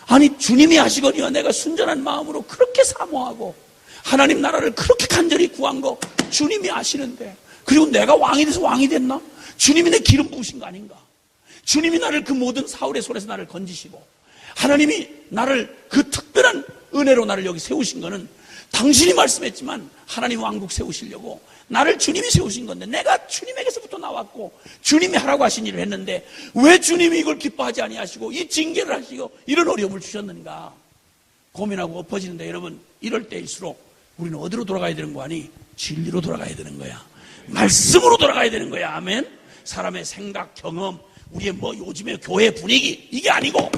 아니 주님이 하시거니와 내가 순전한 마음으로 그렇게 사모하고 하나님 나라를 그렇게 간절히 구한 거 주님이 아시는데 그리고 내가 왕이 돼서 왕이 됐나? 주님이 내 기름 부으신 거 아닌가? 주님이 나를 그 모든 사울의 손에서 나를 건지시고 하나님이 나를 그 특별한 은혜로 나를 여기 세우신 거는 당신이 말씀했지만 하나님 왕국 세우시려고 나를 주님이 세우신 건데 내가 주님에게서부터 나왔고 주님이 하라고 하신 일을 했는데 왜 주님이 이걸 기뻐하지 아니하시고 이 징계를 하시고 이런 어려움을 주셨는가 고민하고 엎어지는데 여러분 이럴 때일수록 우리는 어디로 돌아가야 되는 거 아니? 진리로 돌아가야 되는 거야. 말씀으로 돌아가야 되는 거야. 아멘. 사람의 생각, 경험, 우리의 뭐 요즘의 교회 분위기 이게 아니고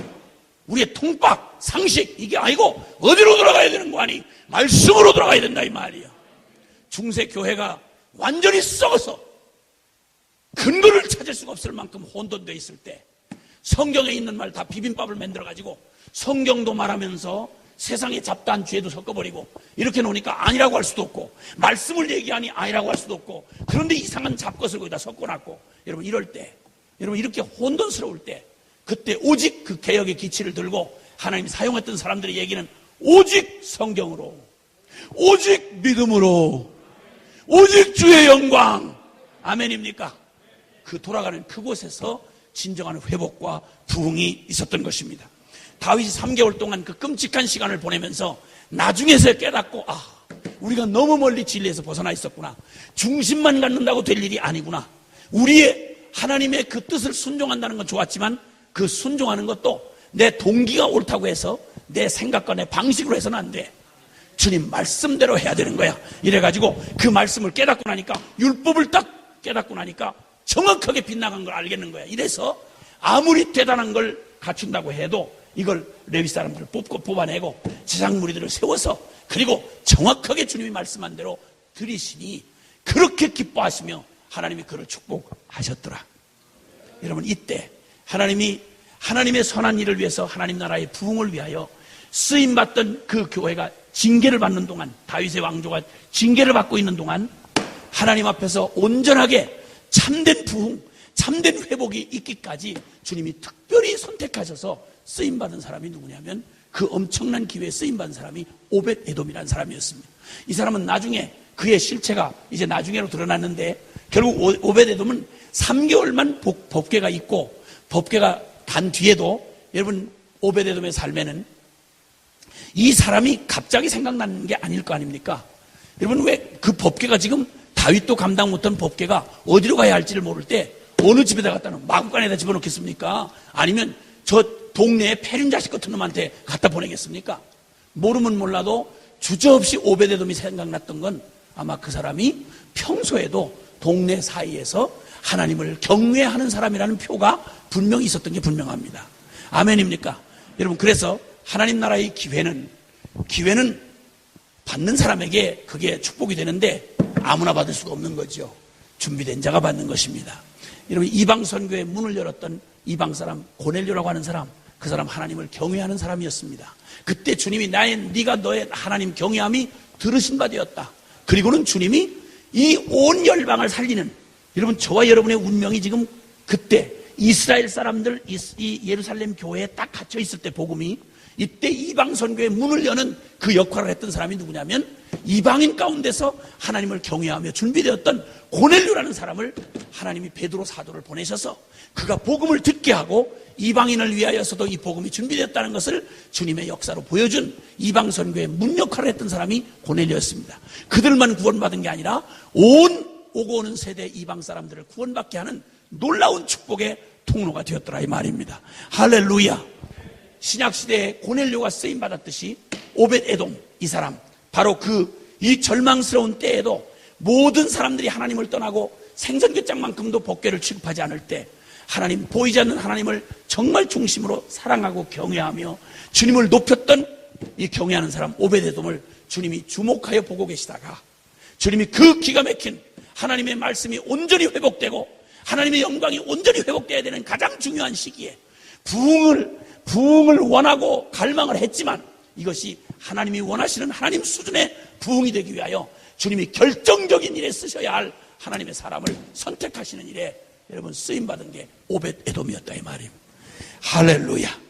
우리의 통박, 상식 이게 아니고 어디로 돌아가야 되는 거 아니? 말씀으로 돌아가야 된다 이 말이야. 중세 교회가 완전히 썩어서 근거를 찾을 수가 없을 만큼 혼돈되어 있을 때 성경에 있는 말 다 비빔밥을 만들어가지고 성경도 말하면서 세상에 잡다한 죄도 섞어버리고 이렇게 놓으니까 아니라고 할 수도 없고 말씀을 얘기하니 아니라고 할 수도 없고 그런데 이상한 잡것을 거기다 섞어놨고 여러분 이럴 때 여러분 이렇게 혼돈스러울 때 그때 오직 그 개혁의 기치를 들고 하나님이 사용했던 사람들의 얘기는 오직 성경으로 오직 믿음으로 오직 주의 영광 아멘입니까? 그 돌아가는 그곳에서 진정한 회복과 부흥이 있었던 것입니다. 다윗이 3개월 동안 그 끔찍한 시간을 보내면서 나중에서 깨닫고 우리가 너무 멀리 진리에서 벗어나 있었구나. 중심만 갖는다고 될 일이 아니구나. 우리의 하나님의 그 뜻을 순종한다는 건 좋았지만 그 순종하는 것도 내 동기가 옳다고 해서 내 생각과 내 방식으로 해서는 안 돼. 주님 말씀대로 해야 되는 거야. 이래가지고 그 말씀을 깨닫고 나니까 율법을 딱 깨닫고 나니까 정확하게 빗나간 걸 알겠는 거야. 이래서 아무리 대단한 걸 갖춘다고 해도 이걸 레위 사람들을 뽑고 뽑아내고 제장 무리들을 세워서 그리고 정확하게 주님이 말씀한 대로 드리시니 그렇게 기뻐하시며 하나님이 그를 축복하셨더라. 여러분 이때 하나님이 하나님의 선한 일을 위해서 하나님 나라의 부흥을 위하여 쓰임받던 그 교회가 징계를 받는 동안, 다윗의 왕조가 징계를 받고 있는 동안 하나님 앞에서 온전하게 참된 부흥, 참된 회복이 있기까지 주님이 특별히 선택하셔서 쓰임받은 사람이 누구냐면 그 엄청난 기회에 쓰임받은 사람이 오벳 에돔이라는 사람이었습니다. 이 사람은 나중에 그의 실체가 이제 나중에로 드러났는데 결국 오벳 에돔은 3개월만 법궤가 있고 법궤가 간 뒤에도 여러분 오벳 에돔의 삶에는 이 사람이 갑자기 생각나는 게 아닐 거 아닙니까? 여러분 왜 그 법궤가 지금 다윗도 감당 못한 법궤가 어디로 가야 할지를 모를 때 어느 집에다 갖다 놓으면 마구간에다 집어넣겠습니까? 아니면 저 동네에 패륜 자식 같은 놈한테 갖다 보내겠습니까? 모르면 몰라도 주저없이 오벳 에돔이 생각났던 건 아마 그 사람이 평소에도 동네 사이에서 하나님을 경외하는 사람이라는 표가 분명히 있었던 게 분명합니다. 아멘입니까? 여러분 그래서 하나님 나라의 기회는 받는 사람에게 그게 축복이 되는데 아무나 받을 수가 없는 거죠. 준비된 자가 받는 것입니다. 여러분 이방 선교의 문을 열었던 이방 사람 고넬료라고 하는 사람, 그 사람 하나님을 경외하는 사람이었습니다. 그때 주님이 네가 너의 하나님 경외함이 들으신 바 되었다. 그리고는 주님이 이 온 열방을 살리는, 여러분 저와 여러분의 운명이 지금 그때 이스라엘 사람들 이 예루살렘 교회에 딱 갇혀 있을 때 복음이 이때 이방 선교의 문을 여는 그 역할을 했던 사람이 누구냐면 이방인 가운데서 하나님을 경외하며 준비되었던 고넬료라는 사람을 하나님이 베드로 사도를 보내셔서 그가 복음을 듣게 하고 이방인을 위하여서도 이 복음이 준비되었다는 것을 주님의 역사로 보여준 이방 선교의 문 역할을 했던 사람이 고넬료였습니다. 그들만 구원받은 게 아니라 온 오고 오는 세대 이방 사람들을 구원받게 하는 놀라운 축복의 통로가 되었더라 이 말입니다. 할렐루야. 신약시대에 고넬료가 쓰임받았듯이 오벳 에돔 이 사람 바로 이 절망스러운 때에도 모든 사람들이 하나님을 떠나고 생선교장만큼도 법궤를 취급하지 않을 때 하나님 보이지 않는 하나님을 정말 중심으로 사랑하고 경외하며 주님을 높였던 이 경외하는 사람 오벳 에돔을 주님이 주목하여 보고 계시다가 주님이 그 기가 막힌 하나님의 말씀이 온전히 회복되고 하나님의 영광이 온전히 회복되어야 되는 가장 중요한 시기에 부흥을 원하고 갈망을 했지만 이것이 하나님이 원하시는 하나님 수준의 부흥이 되기 위하여 주님이 결정적인 일에 쓰셔야 할 하나님의 사람을 선택하시는 일에 여러분 쓰임받은 게 오벳 에돔이었다 이 말입니다. 할렐루야.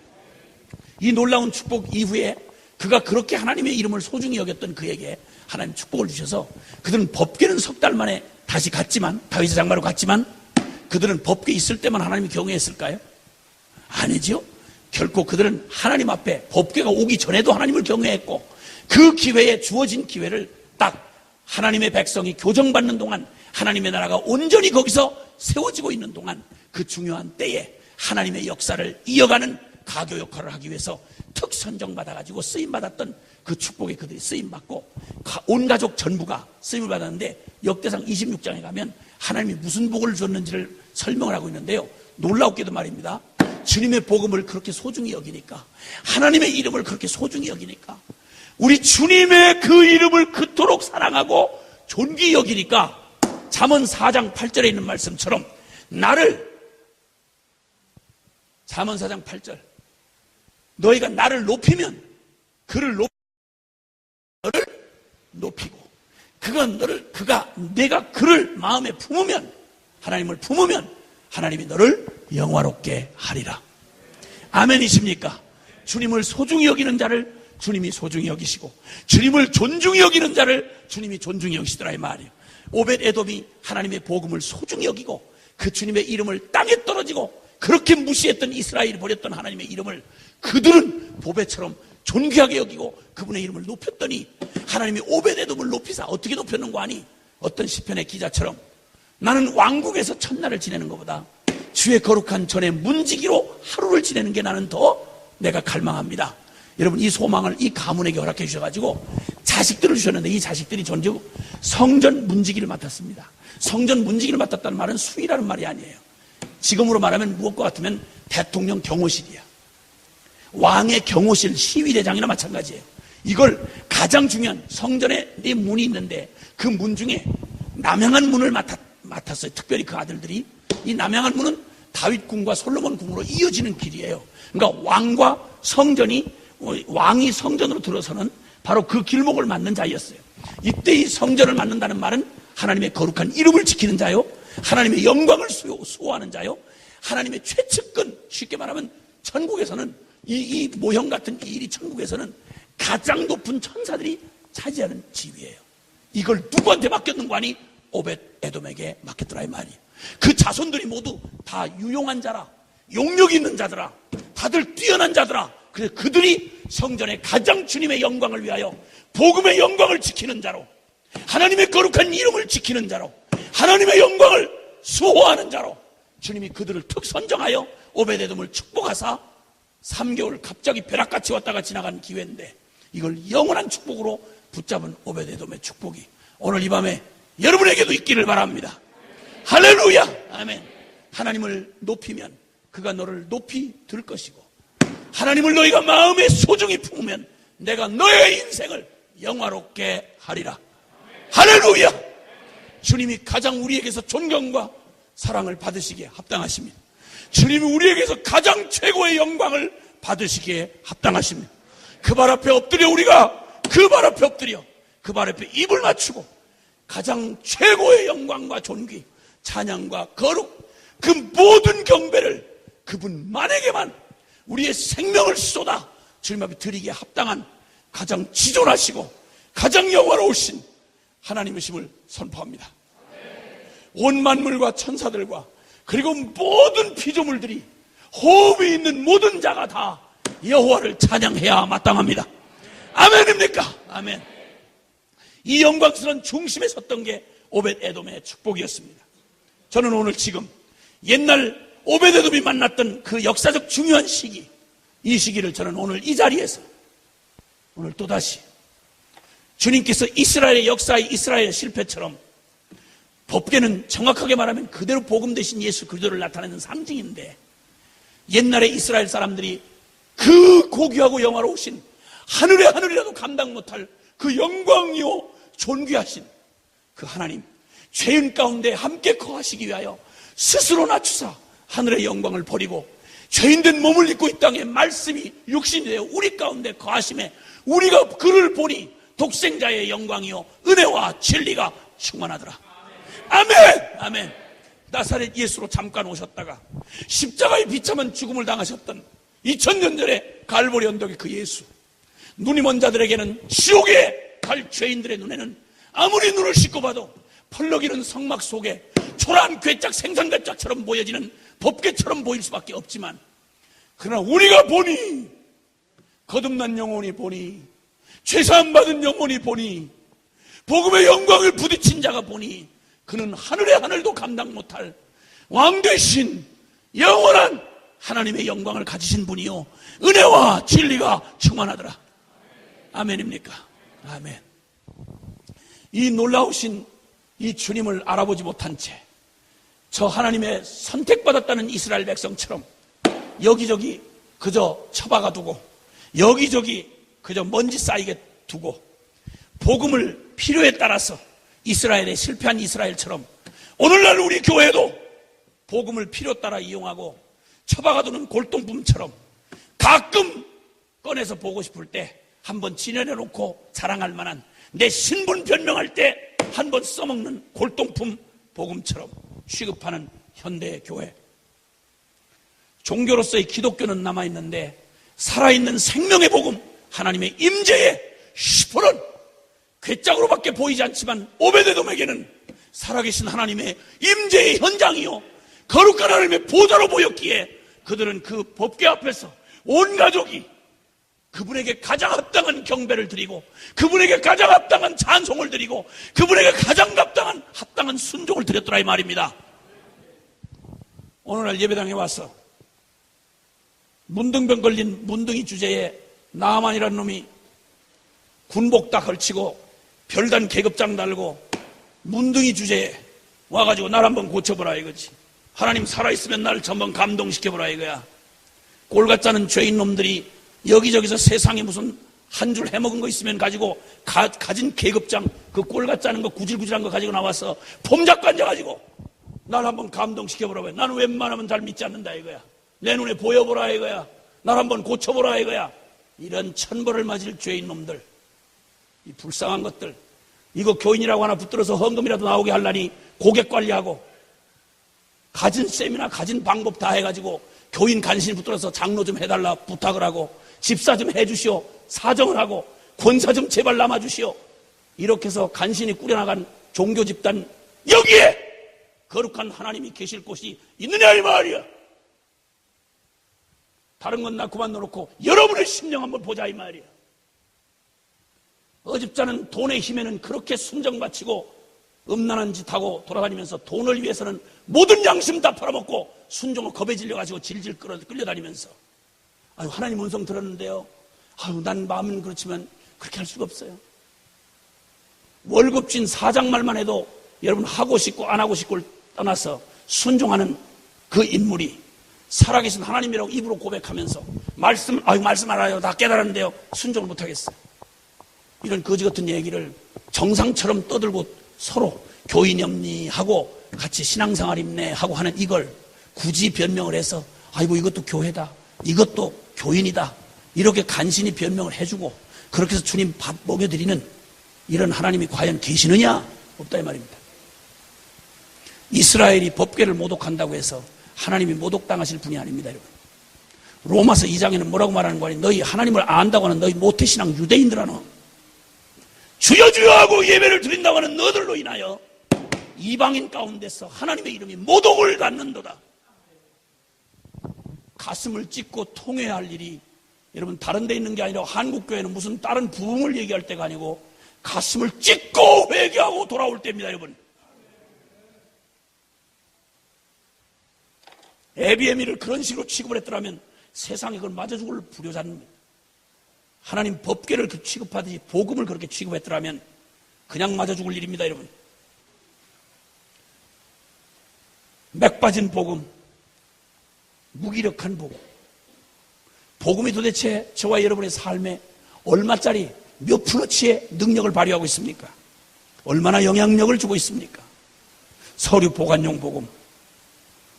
이 놀라운 축복 이후에 그가 그렇게 하나님의 이름을 소중히 여겼던 그에게 하나님 축복을 주셔서 그들은 법궤는 석 달 만에 다시 갔지만 다윗의 장마로 갔지만 그들은 법궤 있을 때만 하나님을 경외했을까요? 아니지요. 결코 그들은 하나님 앞에 법궤가 오기 전에도 하나님을 경외했고 그 기회에 주어진 기회를 딱 하나님의 백성이 교정받는 동안 하나님의 나라가 온전히 거기서 세워지고 있는 동안 그 중요한 때에 하나님의 역사를 이어가는 가교 역할을 하기 위해서 특 선정받아가지고 쓰임받았던 그 축복에 그들이 쓰임받고 온 가족 전부가 쓰임을 받았는데 역대상 26장에 가면 하나님이 무슨 복을 줬는지를 설명을 하고 있는데요. 놀랍게도 말입니다. 주님의 복음을 그렇게 소중히 여기니까 하나님의 이름을 그렇게 소중히 여기니까 우리 주님의 그 이름을 그토록 사랑하고 존귀히 여기니까 잠언 4장 8절에 있는 말씀처럼 잠언 4장 8절 너희가 나를 높이면 너를 높이고 내가 그를 마음에 품으면 하나님을 품으면 하나님이 너를 영화롭게 하리라. 아멘이십니까? 주님을 소중히 여기는 자를 주님이 소중히 여기시고 주님을 존중히 여기는 자를 주님이 존중히 여기시더라 이 말이에요. 오벳 에돔이 하나님의 복음을 소중히 여기고 그 주님의 이름을 땅에 떨어지고 그렇게 무시했던 이스라엘이 버렸던 하나님의 이름을 그들은 보배처럼 존귀하게 여기고 그분의 이름을 높였더니 하나님이 오벳 에돔을 높이사 어떻게 높였는가 하니 어떤 시편의 기자처럼 나는 왕국에서 첫날을 지내는 것보다 주의 거룩한 전에 문지기로 하루를 지내는 게 나는 더 내가 갈망합니다. 여러분 이 소망을 이 가문에게 허락해 주셔가지고 자식들을 주셨는데 이 자식들이 전부 성전 문지기를 맡았습니다. 성전 문지기를 맡았다는 말은 수의라는 말이 아니에요. 지금으로 말하면 무엇과 같으면 대통령 경호실이야. 왕의 경호실 시위대장이나 마찬가지예요. 이걸 가장 중요한 성전에 네 문이 있는데 그 문 중에 남향한 문을 맡았어요. 특별히 그 아들들이 이 남향한 문은 다윗궁과 솔로몬궁으로 이어지는 길이에요. 그러니까 왕과 성전이, 왕이 성전으로 들어서는 바로 그 길목을 맡는 자였어요. 이때 이 성전을 맡는다는 말은 하나님의 거룩한 이름을 지키는 자요, 하나님의 영광을 수호하는 자요, 하나님의 최측근, 쉽게 말하면 천국에서는 이 모형 같은 이 일이 천국에서는 가장 높은 천사들이 차지하는 지위예요. 이걸 누구한테 맡겼는가 하니 오벳 에돔에게 맡겼더라 이 말이에요. 그 자손들이 모두 다 유용한 자라, 용력 있는 자들아, 다들 뛰어난 자들아. 그래서 그들이 성전의 가장 주님의 영광을 위하여 복음의 영광을 지키는 자로, 하나님의 거룩한 이름을 지키는 자로, 하나님의 영광을 수호하는 자로 주님이 그들을 특 선정하여 오벳 에돔을 축복하사 3개월 갑자기 벼락같이 왔다가 지나간 기회인데 이걸 영원한 축복으로 붙잡은 오벳 에돔의 축복이 오늘 이 밤에 여러분에게도 있기를 바랍니다. 할렐루야. 아멘. 하나님을 높이면 그가 너를 높이 들 것이고, 하나님을 너희가 마음에 소중히 품으면 내가 너의 인생을 영화롭게 하리라. 할렐루야. 주님이 가장 우리에게서 존경과 사랑을 받으시기에 합당하십니다. 주님이 우리에게서 가장 최고의 영광을 받으시기에 합당하십니다. 그 발 앞에 엎드려, 우리가 그 발 앞에 엎드려 그 발 앞에 입을 맞추고 가장 최고의 영광과 존귀, 찬양과 거룩, 그 모든 경배를 그분만에게만 우리의 생명을 쏟아 주님 앞에 드리기에 합당한 가장 지존하시고 가장 영화로우신 하나님이심을 선포합니다. 온 만물과 천사들과 그리고 모든 피조물들이 호흡이 있는 모든 자가 다 여호와를 찬양해야 마땅합니다. 아멘입니까? 아멘. 이 영광스러운 중심에 섰던 게 오벳 에돔의 축복이었습니다. 저는 오늘 지금 옛날 오벳 에돔이 만났던 그 역사적 중요한 시기, 이 시기를 저는 오늘 이 자리에서 오늘 또다시 주님께서 이스라엘의 역사의 이스라엘의 실패처럼, 법궤는 정확하게 말하면 그대로 복음 대신 예수 그리스도를 나타내는 상징인데, 옛날에 이스라엘 사람들이 그 고귀하고 영화로우신 하늘의 하늘이라도 감당 못할 그 영광이요 존귀하신 그 하나님, 죄인 가운데 함께 거하시기 위하여 스스로 낮추사 하늘의 영광을 버리고 죄인된 몸을 입고 이 땅에 말씀이 육신이 되어 우리 가운데 거하심에 우리가 그를 보니 독생자의 영광이요 은혜와 진리가 충만하더라. 아멘. 아멘. 나사렛 예수로 잠깐 오셨다가 십자가에 비참한 죽음을 당하셨던 2000년 전에 갈보리 언덕의 그 예수, 눈이 먼 자들에게는 지옥에 갈 죄인들의 눈에는 아무리 눈을 씻고 봐도 펄럭이는 성막 속에 초라한 괴짝, 생선괴짝처럼 보여지는 법궤처럼 보일 수밖에 없지만, 그러나 우리가 보니, 거듭난 영혼이 보니, 죄사함 받은 영혼이 보니, 복음의 영광을 부딪힌 자가 보니 그는 하늘의 하늘도 감당 못할 왕 되신 영원한 하나님의 영광을 가지신 분이요 은혜와 진리가 충만하더라. 아멘입니까? 아멘. 이 놀라우신 이 주님을 알아보지 못한 채 저 하나님의 선택받았다는 이스라엘 백성처럼 여기저기 그저 처박아 두고, 여기저기 그저 먼지 쌓이게 두고, 복음을 필요에 따라서 이스라엘에 실패한 이스라엘처럼 오늘날 우리 교회도 복음을 필요 따라 이용하고 처박아두는 골동품처럼 가끔 꺼내서 보고 싶을 때 한번 진열해놓고 자랑할 만한, 내 신분 변명할 때 한번 써먹는 골동품 복음처럼 취급하는 현대 교회. 종교로서의 기독교는 남아있는데 살아있는 생명의 복음, 하나님의 임재의 시퍼런 괴짝으로밖에 보이지 않지만 오벳 에돔에게는 살아계신 하나님의 임재의 현장이요 거룩한 하나님의 보좌로 보였기에 그들은 그 법궤 앞에서 온 가족이 그분에게 가장 합당한 경배를 드리고, 그분에게 가장 합당한 찬송을 드리고, 그분에게 가장 합당한 순종을 드렸더라 이 말입니다. 오늘날 예배당에 와서 문둥병 걸린 문둥이 주제에 나아만이라는 놈이 군복 딱 걸치고 별단 계급장 달고 문둥이 주제에 와가지고 날 한번 고쳐보라 이거지. 하나님 살아있으면 나를 한번 감동시켜보라 이거야. 꼴같자는 죄인 놈들이 여기저기서 세상에 무슨 한 줄 해먹은 거 있으면 가지고 가진 계급장 그 꼴같자는 거 구질구질한 거 가지고 나와서 폼 잡고 앉아가지고 날 한번 감동시켜보라고 해. 나는 웬만하면 잘 믿지 않는다 이거야. 내 눈에 보여보라 이거야. 날 한번 고쳐보라 이거야. 이런 천벌을 맞을 죄인 놈들, 이 불쌍한 것들, 이거 교인이라고 하나 붙들어서 헌금이라도 나오게 하려니 고객 관리하고 가진 셈이나 가진 방법 다 해가지고 교인 간신히 붙들어서 장로 좀 해달라 부탁을 하고 집사 좀 해주시오 사정을 하고 권사 좀 제발 남아주시오. 이렇게 해서 간신히 꾸려나간 종교 집단, 여기에 거룩한 하나님이 계실 곳이 있느냐 이 말이야. 다른 건 나 그만 놓고 여러분의 심령 한번 보자 이 말이야. 어집자는 돈의 힘에는 그렇게 순정 바치고 음란한 짓 하고 돌아다니면서 돈을 위해서는 모든 양심 다 팔아먹고 순종을 겁에 질려가지고 질질 끌려다니면서, 아유 하나님 음성 들었는데요, 아유 난 마음은 그렇지만 그렇게 할 수가 없어요. 월급진 사장 말만 해도 여러분 하고 싶고 안 하고 싶고를 떠나서 순종하는 그 인물이 살아계신 하나님이라고 입으로 고백하면서 말씀 알아요 다 깨달았는데요 순종을 못하겠어요. 이런 거지 같은 얘기를 정상처럼 떠들고 서로 교인이 없니 하고 같이 신앙생활 있네 하고 하는 이걸 굳이 변명을 해서 아이고 이것도 교회다, 이것도 교인이다, 이렇게 간신히 변명을 해주고 그렇게 해서 주님 밥 먹여드리는 이런 하나님이 과연 계시느냐? 없다 이 말입니다. 이스라엘이 법궤를 모독한다고 해서 하나님이 모독당하실 분이 아닙니다, 여러분. 로마서 2장에는 뭐라고 말하는 거니? 너희 하나님을 안다고 하는 너희 모태신앙 유대인들아너 주여 주여 하고 예배를 드린다고 하는 너들로 인하여 이방인 가운데서 하나님의 이름이 모독을 받는도다. 가슴을 찢고 통회해야 할 일이 여러분 다른 데 있는 게 아니라 한국교회는 무슨 다른 부흥을 얘기할 때가 아니고 가슴을 찢고 회개하고 돌아올 때입니다, 여러분. 에비에미를 그런 식으로 취급을 했더라면 세상에 그걸 맞아 죽을 불효자입니다. 하나님 법궤를 취급하듯이 복음을 그렇게 취급했더라면 그냥 맞아 죽을 일입니다, 여러분. 맥 빠진 복음, 무기력한 복음. 복음이 도대체 저와 여러분의 삶에 얼마짜리 몇 프로치의 능력을 발휘하고 있습니까? 얼마나 영향력을 주고 있습니까? 서류 보관용 복음.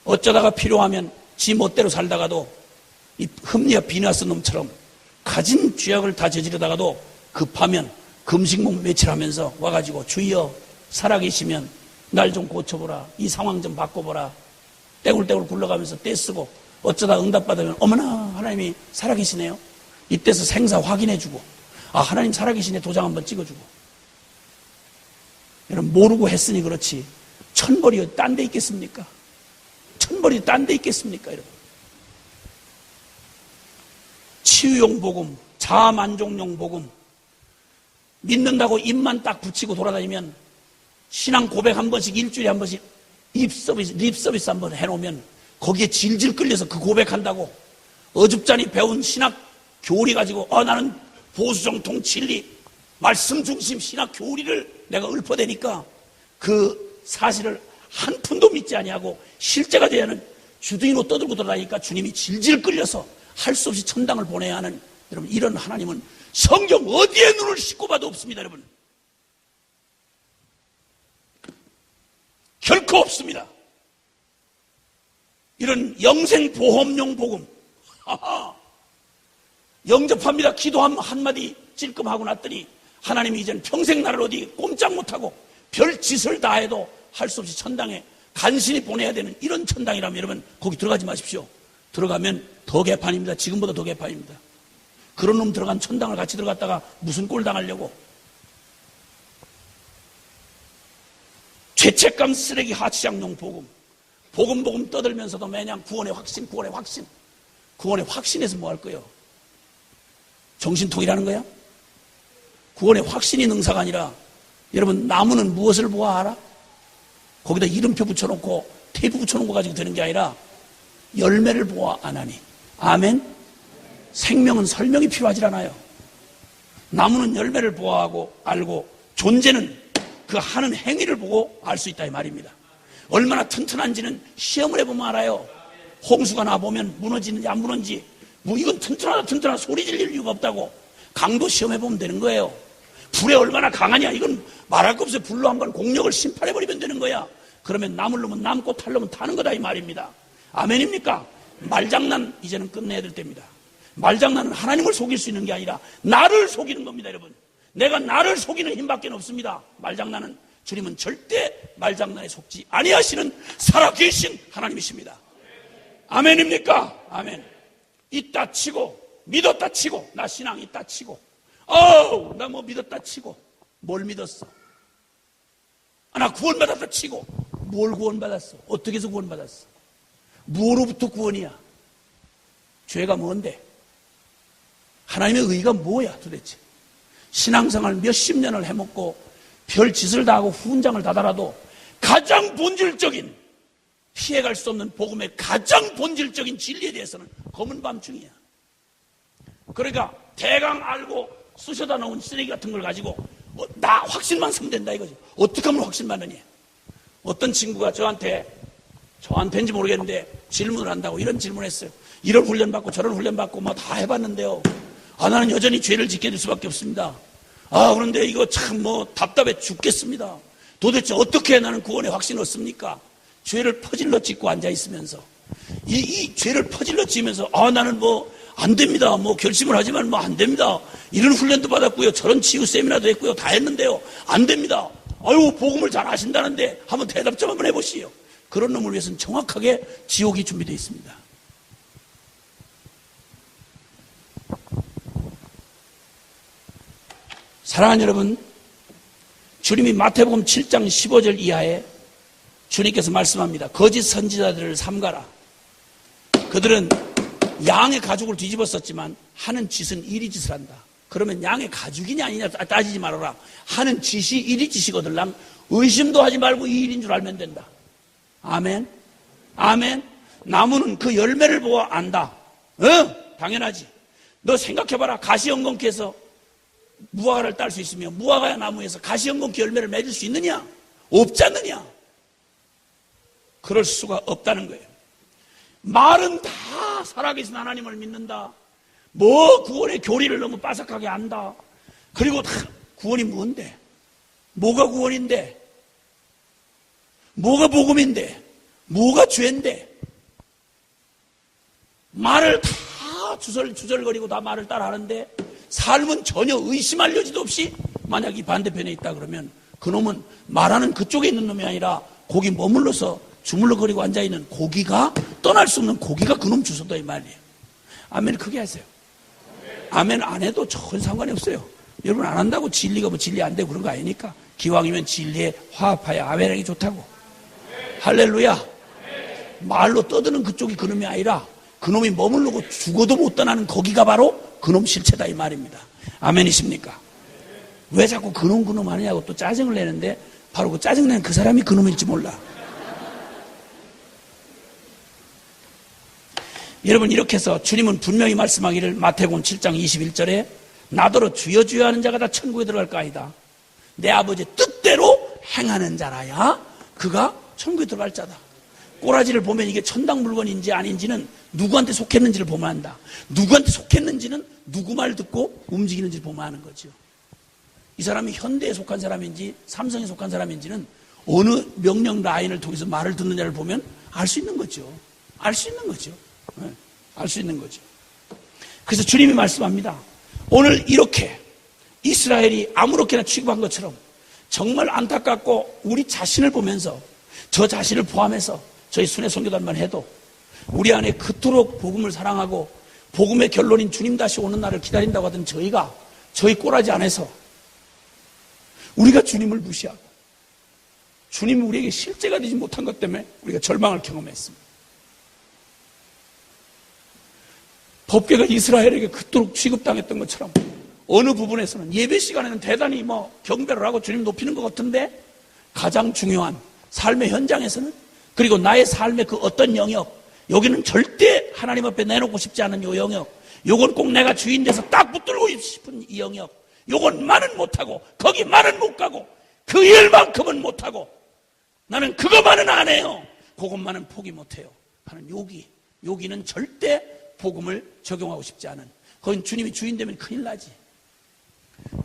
어쩌다가 필요하면 지 멋대로 살다가도 이 흠리와 비나스 놈처럼 가진 죄악을 다 저지르다가도 급하면 금식목 며칠 하면서 와가지고 주여 살아계시면 날 좀 고쳐보라, 이 상황 좀 바꿔보라, 떼굴떼굴 굴러가면서 떼쓰고 어쩌다 응답받으면 어머나 하나님이 살아계시네요. 이때서 생사 확인해주고 아 하나님 살아계시네 도장 한번 찍어주고. 여러분 모르고 했으니 그렇지 천벌이 딴 데 있겠습니까? 천벌이 딴 데 있겠습니까, 여러분? 치유용 복음, 자아만족용 복음, 믿는다고 입만 딱 붙이고 돌아다니면 신앙 고백 한 번씩 일주일에 한 번씩 립서비스 한 번 해놓으면 거기에 질질 끌려서 그 고백한다고 어줍잖이 배운 신학 교리 가지고 나는 보수정통 진리 말씀 중심 신학 교리를 내가 읊어대니까 그 사실을 한 푼도 믿지 아니하고 실제가 돼야 하는 주둥이로 떠들고 돌아다니까 주님이 질질 끌려서 할 수 없이 천당을 보내야 하는, 여러분 이런 하나님은 성경 어디에 눈을 씻고 봐도 없습니다, 여러분. 결코 없습니다. 이런 영생보험용 복음 영접합니다. 기도 한마디 찔끔하고 났더니 하나님이 이제는 평생 나를 어디 꼼짝 못하고 별 짓을 다 해도 할 수 없이 천당에 간신히 보내야 되는 이런 천당이라면 여러분 거기 들어가지 마십시오. 들어가면 더 개판입니다. 지금보다 더 개판입니다. 그런 놈 들어간 천당을 같이 들어갔다가 무슨 꼴 당하려고. 죄책감 쓰레기 하치장용 복음. 복음 떠들면서도 매년 구원의 확신. 구원의 확신에서 뭐 할 거예요? 정신통일하는 거야? 구원의 확신이 능사가 아니라 여러분 나무는 무엇을 보아 알아? 거기다 이름표 붙여놓고 테이프 붙여놓은 거 가지고 되는 게 아니라 열매를 보아 아나니. 아멘? 생명은 설명이 필요하지 않아요. 나무는 열매를 보아하고 알고 존재는 그 하는 행위를 보고 알 수 있다 이 말입니다. 얼마나 튼튼한지는 시험을 해보면 알아요. 홍수가 나보면 무너지는지 안 무너지는지 이건 튼튼하다 소리 질릴 이유가 없다고 강도 시험해보면 되는 거예요. 불에 얼마나 강하냐 이건 말할 거 없어요. 불로 한번 공력을 심판해버리면 되는 거야. 그러면 남을 놈은 남고 탈 놈은 타는 거다 이 말입니다. 아멘입니까? 말장난 이제는 끝내야 될 때입니다. 말장난은 하나님을 속일 수 있는 게 아니라 나를 속이는 겁니다, 여러분. 내가 나를 속이는 힘밖에 없습니다. 말장난은. 주님은 절대 말장난에 속지 아니하시는 살아계신 하나님이십니다. 아멘입니까? 아멘. 있다 치고 믿었다 치고 나 신앙 있다 치고 나 뭐 믿었다 치고 뭘 믿었어? 나 구원받았다 치고 뭘 구원받았어? 어떻게 해서 구원받았어? 무엇로부터 구원이야? 죄가 뭔데? 하나님의 의의가 뭐야 도대체? 신앙생활 몇십 년을 해먹고 별 짓을 다 하고 훈장을 다 달아도 가장 본질적인 피해갈 수 없는 복음의 가장 본질적인 진리에 대해서는 검은 밤중이야. 그러니까 대강 알고 쑤셔다 놓은 쓰레기 같은 걸 가지고 나 확신만 쓰면 된다 이거지. 어떻게 하면 확신받느냐. 어떤 친구가 저한테인지 모르겠는데 질문을 한다고 이런 질문을 했어요. 이런 훈련받고 저런 훈련받고 뭐 다 해봤는데요. 나는 여전히 죄를 짓게 될 수밖에 없습니다. 그런데 이거 참 답답해 죽겠습니다. 도대체 어떻게 나는 구원의 확신을 얻습니까? 죄를 퍼질러 짓고 앉아있으면서 이 죄를 퍼질러 지면서 나는 안 됩니다. 결심을 하지만 안 됩니다. 이런 훈련도 받았고요. 저런 치유 세미나도 했고요. 다 했는데요. 안 됩니다. 복음을 잘 아신다는데 한번 대답 좀 한번 해보시오. 그런 놈을 위해서는 정확하게 지옥이 준비되어 있습니다. 사랑하는 여러분, 주님이 마태복음 7장 15절 이하에 주님께서 말씀합니다. 거짓 선지자들을 삼가라. 그들은 양의 가죽을 뒤집어 썼지만 하는 짓은 이리 짓을 한다. 그러면 양의 가죽이냐 아니냐 따지지 말아라. 하는 짓이 이리 짓이거들랑 의심도 하지 말고 이 일인 줄 알면 된다. 아멘. 아멘. 나무는 그 열매를 보아 안다. 당연하지. 너 생각해봐라. 가시연금께서 무화과를 딸 수 있으며 무화과 나무에서 가시연금께 열매를 맺을 수 있느냐? 없지 않느냐? 그럴 수가 없다는 거예요. 말은 다 살아계신 하나님을 믿는다. 구원의 교리를 너무 빠삭하게 안다. 그리고 다 구원이 뭔데? 뭐가 구원인데? 뭐가 복음인데? 뭐가 죄인데? 말을 다 주절거리고 다 말을 따라 하는데 삶은 전혀 의심할 여지도 없이 만약 이 반대편에 있다 그러면 그놈은 말하는 그쪽에 있는 놈이 아니라 거기 머물러서 주물러거리고 앉아있는 고기가 떠날 수 없는 고기가 그놈 주소다 이 말이에요. 아멘 크게 하세요. 아멘 안 해도 전혀 상관이 없어요. 여러분 안 한다고 진리가 진리 안 되고 그런 거 아니니까 기왕이면 진리에 화합하여 아멘하기 좋다고. 할렐루야. 말로 떠드는 그쪽이 그놈이 아니라 그놈이 머무르고 죽어도 못 떠나는 거기가 바로 그놈 실체다 이 말입니다. 아멘이십니까? 왜 자꾸 그놈 하느냐고 또 짜증을 내는데 바로 그 짜증내는 그 사람이 그놈일지 몰라. 여러분 이렇게 해서 주님은 분명히 말씀하기를 마태복음 7장 21절에 나더러 주여 주여 하는 자가 다 천국에 들어갈 거 아니다. 내 아버지의 뜻대로 행하는 자라야 그가 천국에 들어갈 자다. 꼬라지를 보면 이게 천당 물건인지 아닌지는 누구한테 속했는지를 보면 안다. 누구한테 속했는지는 누구 말 듣고 움직이는지를 보면 아는 거죠. 이 사람이 현대에 속한 사람인지 삼성에 속한 사람인지는 어느 명령 라인을 통해서 말을 듣느냐를 보면 알 수 있는 거죠. 알 수 있는 거죠. 알 수 있는 거죠. 그래서 주님이 말씀합니다. 오늘 이렇게 이스라엘이 아무렇게나 취급한 것처럼 정말 안타깝고 우리 자신을 보면서 저 자신을 포함해서 저희 순회 선교단만 해도 우리 안에 그토록 복음을 사랑하고 복음의 결론인 주님 다시 오는 날을 기다린다고 하던 저희가 저희 꼬라지 안에서 우리가 주님을 무시하고 주님이 우리에게 실제가 되지 못한 것 때문에 우리가 절망을 경험했습니다. 법궤가 이스라엘에게 그토록 취급당했던 것처럼 어느 부분에서는 예배 시간에는 대단히 경배를 하고 주님 높이는 것 같은데 가장 중요한 삶의 현장에서는 그리고 나의 삶의 그 어떤 영역 여기는 절대 하나님 앞에 내놓고 싶지 않은 이 영역 요건 꼭 내가 주인 돼서 딱 붙들고 싶은 이 영역 요것만은 못하고 거기만은 못 가고 그 일만큼은 못하고 나는 그것만은 안 해요. 그것만은 포기 못해요 하는 여기는 절대 복음을 적용하고 싶지 않은 거긴 주님이 주인 되면 큰일 나지.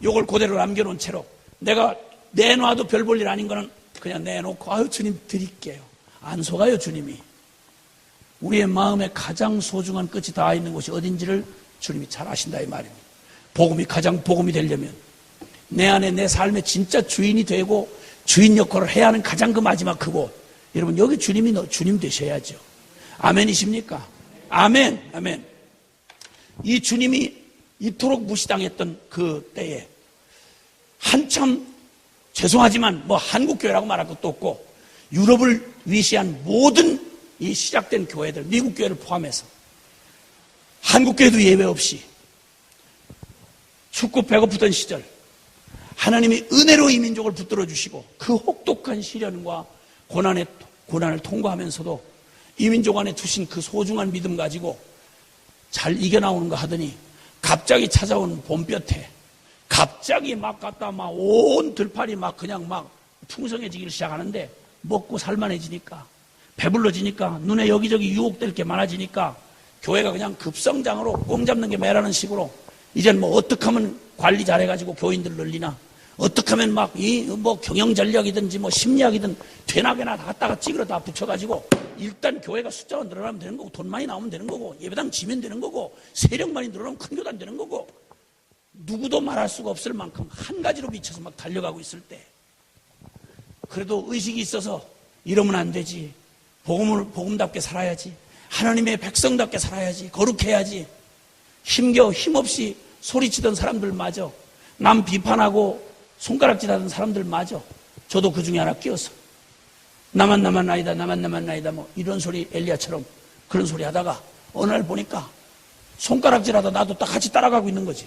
요걸 그대로 남겨놓은 채로 내가 내놔도 별 볼 일 아닌 거는 그냥 내놓고 아유 주님 드릴게요. 안 속아요 주님이. 우리의 마음에 가장 소중한 끝이 다 있는 곳이 어딘지를 주님이 잘 아신다 이 말입니다. 복음이 가장 복음이 되려면 내 안에 내 삶의 진짜 주인이 되고 주인 역할을 해야 하는 가장 그 마지막 그곳. 여러분 여기 주님이 주님 되셔야죠. 아멘이십니까? 아멘. 아멘. 이 주님이 이토록 무시당했던 그 때에 한참 죄송하지만 뭐 한국교회라고 말할 것도 없고 유럽을 위시한 모든 이 시작된 교회들, 미국 교회를 포함해서 한국교회도 예외 없이 춥고 배고프던 시절 하나님이 은혜로 이 민족을 붙들어 주시고 그 혹독한 시련과 고난을 통과하면서도 이 민족 안에 두신 그 소중한 믿음 가지고 잘 이겨나오는가 하더니 갑자기 찾아온 봄볕에 갑자기 막 갖다 막 온 들판이 막 그냥 막 풍성해지기를 시작하는데 먹고 살만해지니까 배불러지니까 눈에 여기저기 유혹될 게 많아지니까 교회가 그냥 급성장으로 꽁 잡는 게 매라는 식으로 이젠 뭐 어떻게 하면 관리 잘해가지고 교인들 늘리나 어떻게 하면 막 뭐 경영전략이든지 뭐 심리학이든 되나게나 다 갖다가 찌그러 다 붙여가지고 일단 교회가 숫자가 늘어나면 되는 거고 돈 많이 나오면 되는 거고 예배당 지면 되는 거고 세력 많이 늘어나면 큰 교단 되는 거고 누구도 말할 수가 없을 만큼 한 가지로 미쳐서 막 달려가고 있을 때 그래도 의식이 있어서 이러면 안 되지. 복음답게 살아야지. 하나님의 백성답게 살아야지. 거룩해야지. 힘없이 소리치던 사람들마저 남 비판하고 손가락질하던 사람들마저 저도 그 중에 하나 끼어서 나만 나이다 뭐 이런 소리 엘리야처럼 그런 소리 하다가 어느 날 보니까 손가락질하다 나도 딱 같이 따라가고 있는 거지.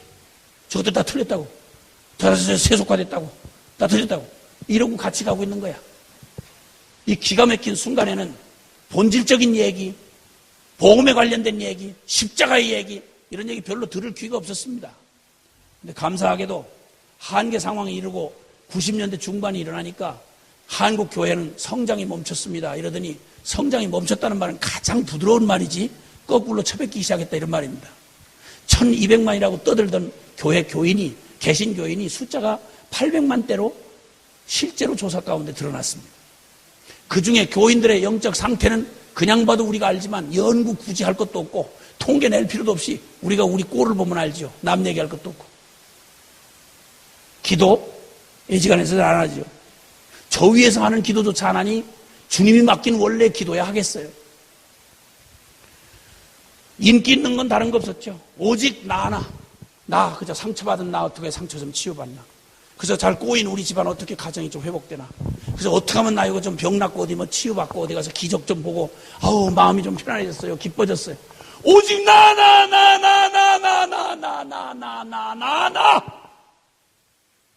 저것들 다 틀렸다고. 다 세속화됐다고. 다 틀렸다고. 이러고 같이 가고 있는 거야. 이 기가 막힌 순간에는 본질적인 얘기, 복음에 관련된 얘기, 십자가의 얘기 이런 얘기 별로 들을 기회가 없었습니다. 근데 감사하게도 한계 상황에 이르고 90년대 중반이 일어나니까 한국 교회는 성장이 멈췄습니다. 이러더니 성장이 멈췄다는 말은 가장 부드러운 말이지 거꾸로 처박기 시작했다 이런 말입니다. 1200만이라고 떠들던 교회 교인이 개신 교인이 숫자가 800만대로 실제로 조사 가운데 드러났습니다. 그중에 교인들의 영적 상태는 그냥 봐도 우리가 알지만 연구 굳이 할 것도 없고 통계 낼 필요도 없이 우리가 우리 꼴을 보면 알죠. 남 얘기할 것도 없고. 기도 이 시간에서는 안 하죠. 저 위에서 하는 기도조차 안 하니 주님이 맡긴 원래 기도야 하겠어요. 인기 있는 건 다른 거 없었죠. 오직 나 그저 상처받은 나 어떻게 상처 좀 치유받나. 그래서 잘 꼬인 우리 집안 어떻게 가정이 좀 회복되나. 그래서 어떻게 하면 나 이거 좀 병 낫고 어디 뭐 치유받고 어디 가서 기적 좀 보고 아우 마음이 좀 편안해졌어요. 기뻐졌어요. 오직 나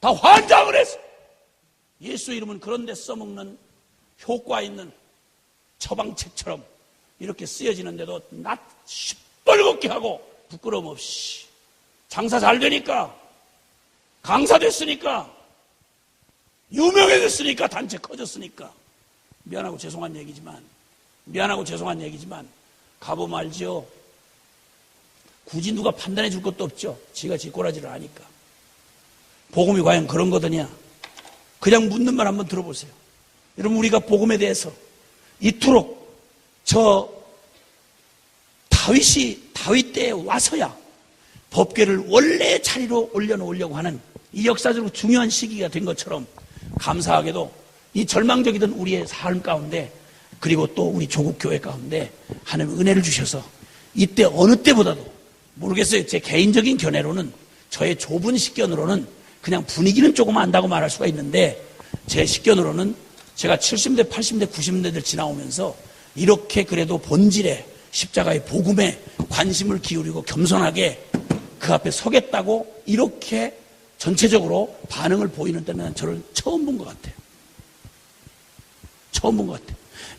다 환장을 했어. 예수 이름은 그런 데 써먹는 효과 있는 처방책처럼 이렇게 쓰여지는데도 낯 시뻘겋게 하고 부끄러움 없이 장사 잘 되니까 강사 됐으니까 유명해졌으니까 단체 커졌으니까 미안하고 죄송한 얘기지만 가보면 알지요. 굳이 누가 판단해 줄 것도 없죠. 지가 지꼬라지를 아니까. 복음이 과연 그런 거더냐. 그냥 묻는 말 한번 들어보세요. 여러분 우리가 복음에 대해서 이토록 다윗 때에 와서야 법궤를 원래 자리로 올려놓으려고 하는 이 역사적으로 중요한 시기가 된 것처럼 감사하게도 이 절망적이던 우리의 삶 가운데 그리고 또 우리 조국 교회 가운데 하나님 은혜를 주셔서 이때 어느 때보다도 모르겠어요. 제 개인적인 견해로는 저의 좁은 식견으로는 그냥 분위기는 조금 안다고 말할 수가 있는데 제 식견으로는 제가 70대, 80대, 90대들 지나오면서 이렇게 그래도 본질에 십자가의 복음에 관심을 기울이고 겸손하게 그 앞에 서겠다고 이렇게 전체적으로 반응을 보이는 때는 저를 처음 본 것 같아요.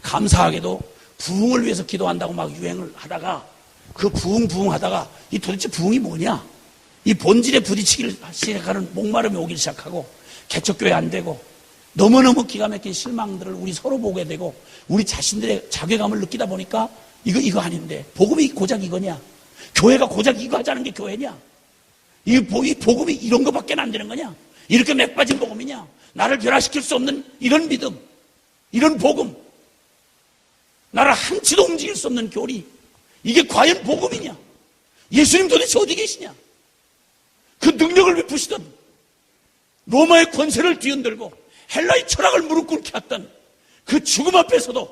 감사하게도 부흥을 위해서 기도한다고 막 유행을 하다가 그 부흥하다가 이 도대체 부흥이 뭐냐? 이 본질에 부딪히기를 시작하는 목마름이 오기 시작하고 개척교회 안 되고 너무너무 기가 막힌 실망들을 우리 서로 보게 되고 우리 자신들의 자괴감을 느끼다 보니까 이거 아닌데 복음이 고작 이거냐? 교회가 고작 이거 하자는 게 교회냐? 이 복음이 이런 거밖에 안 되는 거냐? 이렇게 맥 빠진 복음이냐? 나를 변화시킬 수 없는 이런 믿음 이런 복음, 나라 한치도 움직일 수 없는 교리, 이게 과연 복음이냐? 예수님 도대체 어디 계시냐? 그 능력을 베푸시던, 로마의 권세를 뒤흔들고 헬라의 철학을 무릎 꿇게 했던 그 죽음 앞에서도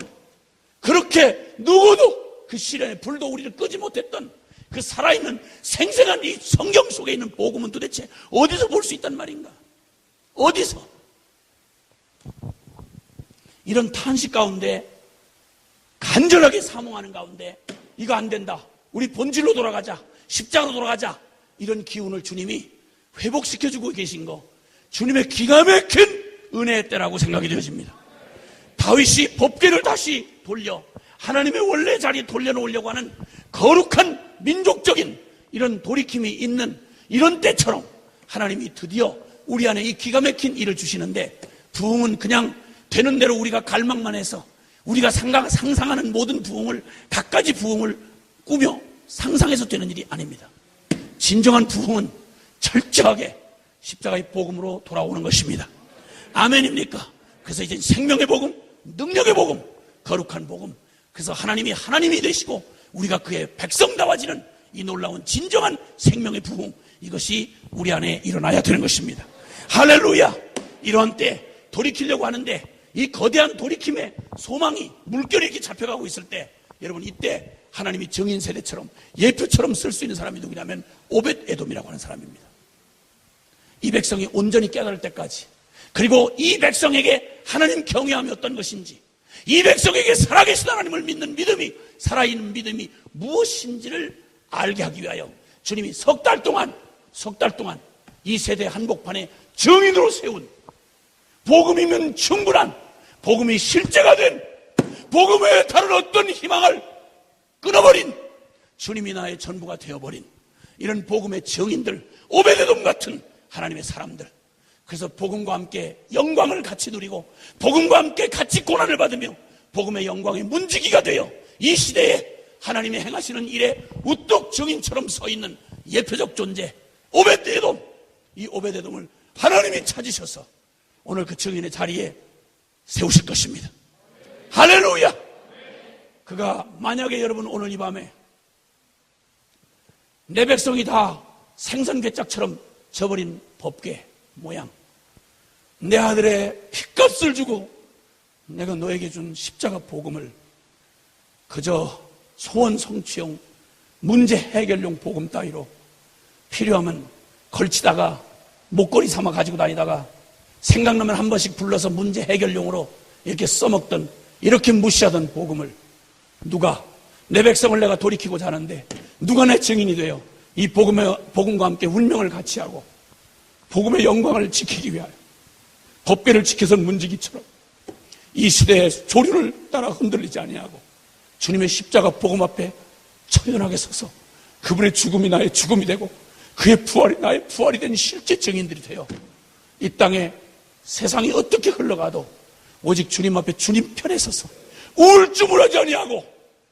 그렇게 누구도 그 시련의 불도 우리를 끄지 못했던 그 살아있는 생생한 이 성경 속에 있는 복음은 도대체 어디서 볼 수 있단 말인가? 어디서? 이런 탄식 가운데, 간절하게 사모하는 가운데 이거 안 된다, 우리 본질로 돌아가자, 십자가로 돌아가자, 이런 기운을 주님이 회복시켜주고 계신 거, 주님의 기가 막힌 은혜의 때라고 생각이 되어집니다. 다윗이 법궤를 다시 돌려 하나님의 원래 자리에 돌려놓으려고 하는 거룩한 민족적인 이런 돌이킴이 있는 이런 때처럼 하나님이 드디어 우리 안에 이 기가 막힌 일을 주시는데, 부흥은 그냥 되는 대로 우리가 갈망만 해서 우리가 상상하는 모든 부흥을, 갖가지 부흥을 꾸며 상상해서 되는 일이 아닙니다. 진정한 부흥은 철저하게 십자가의 복음으로 돌아오는 것입니다. 아멘입니까? 그래서 이제 생명의 복음, 능력의 복음, 거룩한 복음, 그래서 하나님이 되시고 우리가 그의 백성다워지는 이 놀라운 진정한 생명의 부흥, 이것이 우리 안에 일어나야 되는 것입니다. 할렐루야! 이런 때 돌이키려고 하는데 이 거대한 돌이킴의 소망이 물결이 이렇게 잡혀가고 있을 때, 여러분 이때 하나님이 정인 세대처럼 예표처럼 쓸 수 있는 사람이 누구냐면 오벳 에돔이라고 하는 사람입니다. 이 백성이 온전히 깨달을 때까지, 그리고 이 백성에게 하나님 경외함이 어떤 것인지, 이 백성에게 살아계신 하나님을 믿는 믿음이, 살아있는 믿음이 무엇인지를 알게 하기 위하여 주님이 석 달 동안 이 세대 한복판에 정인으로 세운, 복음이면 충분한, 복음이 실제가 된, 복음의 다른 어떤 희망을 끊어버린, 주님이 나의 전부가 되어버린 이런 복음의 정인들, 오베데돔 같은 하나님의 사람들, 그래서 복음과 함께 영광을 같이 누리고 복음과 함께 같이 고난을 받으며 복음의 영광의 문지기가 되어 이 시대에 하나님이 행하시는 일에 우뚝 정인처럼 서 있는 예표적 존재 오벳에돔, 이 오벳에돔을 하나님이 찾으셔서 오늘 그 정인의 자리에 세우실 것입니다. 할렐루야! 그가 만약에 여러분 오늘 이 밤에 내 백성이 다 생선괴짝처럼 져버린 법궤 모양, 내 아들의 핏값을 주고 내가 너에게 준 십자가 복음을 그저 소원 성취용, 문제 해결용 복음 따위로 필요하면 걸치다가 목걸이 삼아 가지고 다니다가 생각나면 한 번씩 불러서 문제 해결용으로 이렇게 써먹던, 이렇게 무시하던 복음을 누가, 내 백성을 내가 돌이키고자 하는데 누가 내 증인이 되어 이 복음과 함께 운명을 같이 하고 복음의 영광을 지키기 위하여 법궤를 지켜서 문지기처럼 이 시대의 조류를 따라 흔들리지 아니하고 주님의 십자가 복음 앞에 처연하게 서서 그분의 죽음이 나의 죽음이 되고 그의 부활이 나의 부활이 된 실제 증인들이 되어 이 땅에 세상이 어떻게 흘러가도 오직 주님 앞에 주님 편에 서서 우울증을하지 아니하고